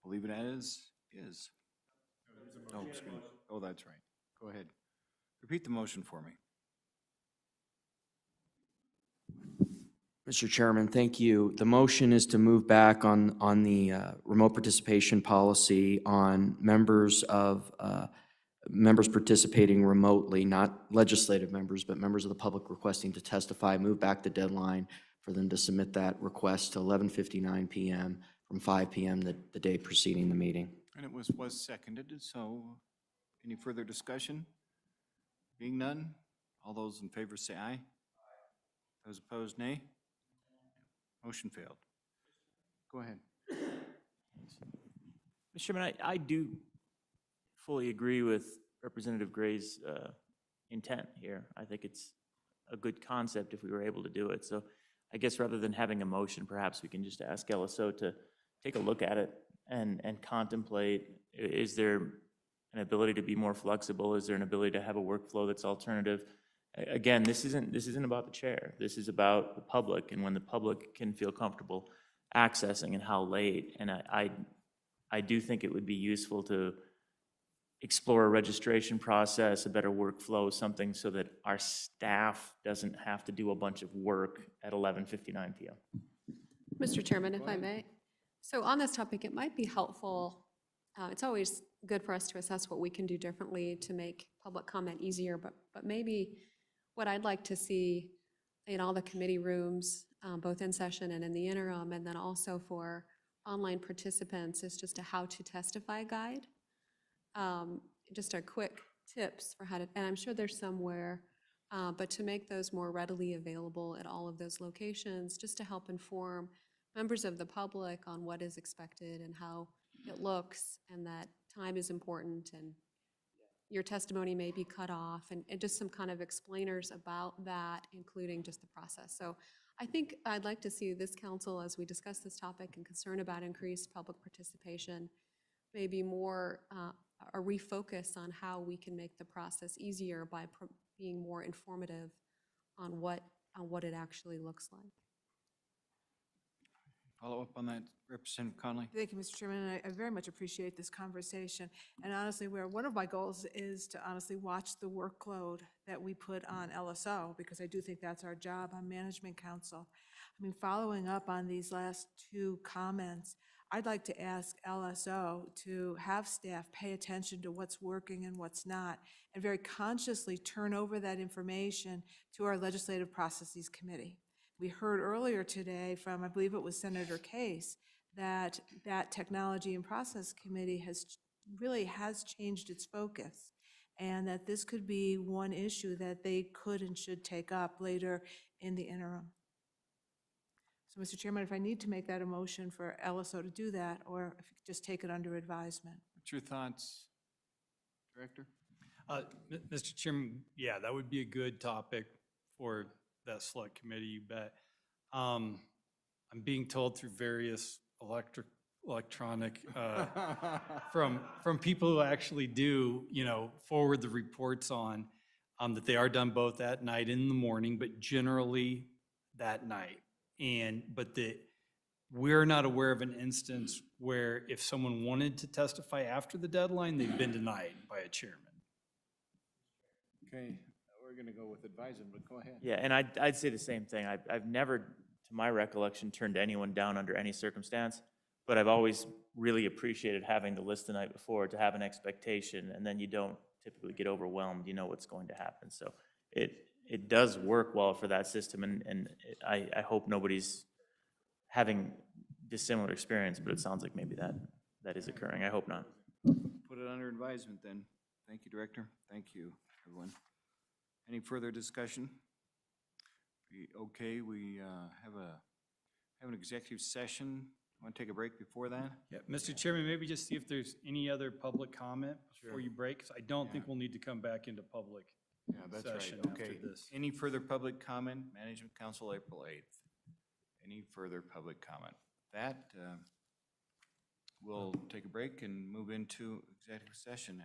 S1: We'll leave it as is. Oh, excuse me. Oh, that's right. Go ahead. Repeat the motion for me.
S11: Mr. Chairman, thank you. The motion is to move back on the remote participation policy on members participating remotely, not legislative members, but members of the public requesting to testify, move back the deadline for them to submit that request to 11:59 p.m. from 5 p.m. the day preceding the meeting.
S1: And it was seconded, so any further discussion? Being none, all those in favor say aye. Those opposed, nay. Motion failed. Go ahead.
S13: Mr. Chairman, I do fully agree with Representative Gray's intent here. I think it's a good concept if we were able to do it. So I guess rather than having a motion, perhaps we can just ask LSO to take a look at it and contemplate, is there an ability to be more flexible? Is there an ability to have a workflow that's alternative? Again, this isn't about the chair. This is about the public and when the public can feel comfortable accessing and how late. And I do think it would be useful to explore a registration process, a better workflow, something so that our staff doesn't have to do a bunch of work at 11:59 p.m.
S3: Mr. Chairman, if I may. So on this topic, it might be helpful, it's always good for us to assess what we can do differently to make public comment easier, but maybe what I'd like to see in all the committee rooms, both in session and in the interim, and then also for online participants, is just a how to testify guide. Just a quick tips for how to, and I'm sure there's somewhere, but to make those more readily available at all of those locations, just to help inform members of the public on what is expected and how it looks, and that time is important and your testimony may be cut off, and just some kind of explainers about that, including just the process. So I think I'd like to see this council, as we discuss this topic and concern about increased public participation, maybe more a refocus on how we can make the process easier by being more informative on what it actually looks like.
S1: Follow up on that, Representative Conley?
S12: Thank you, Mr. Chairman. I very much appreciate this conversation. And honestly, one of my goals is to honestly watch the workload that we put on LSO, because I do think that's our job on Management Council. I mean, following up on these last two comments, I'd like to ask LSO to have staff pay attention to what's working and what's not, and very consciously turn over that information to our Legislative Processes Committee. We heard earlier today from, I believe it was Senator Case, that Technology and Process Committee has changed its focus, and that this could be one issue that they could and should take up later in the interim. So, Mr. Chairman, if I need to make that a motion for LSO to do that, or if you could just take it under advisement.
S1: What's your thoughts, Director?
S14: Mr. Chairman, yeah, that would be a good topic for that select committee, you bet. I'm being told through various electronic from people who actually do, forward the reports on that they are done both at night and in the morning, but generally that night. But we're not aware of an instance where if someone wanted to testify after the deadline, they've been denied by a chairman.
S1: Okay, we're going to go with advising, but go ahead.
S13: Yeah, and I'd say the same thing. I've never, to my recollection, turned anyone down under any circumstance, but I've always really appreciated having the list the night before to have an expectation, and then you don't typically get overwhelmed. You know what's going to happen. So it does work well for that system, and I hope nobody's having dissimilar experience, but it sounds like maybe that is occurring. I hope not.
S1: Put it under advisement then. Thank you, Director. Thank you, everyone. Any further discussion? Okay, we have an executive session. Want to take a break before that?
S14: Yeah, Mr. Chairman, maybe just see if there's any other public comment before you break, because I don't think we'll need to come back into public session after this.
S1: Any further public comment? Management Council, April 8th. Any further public comment? That we'll take a break and move into executive session after.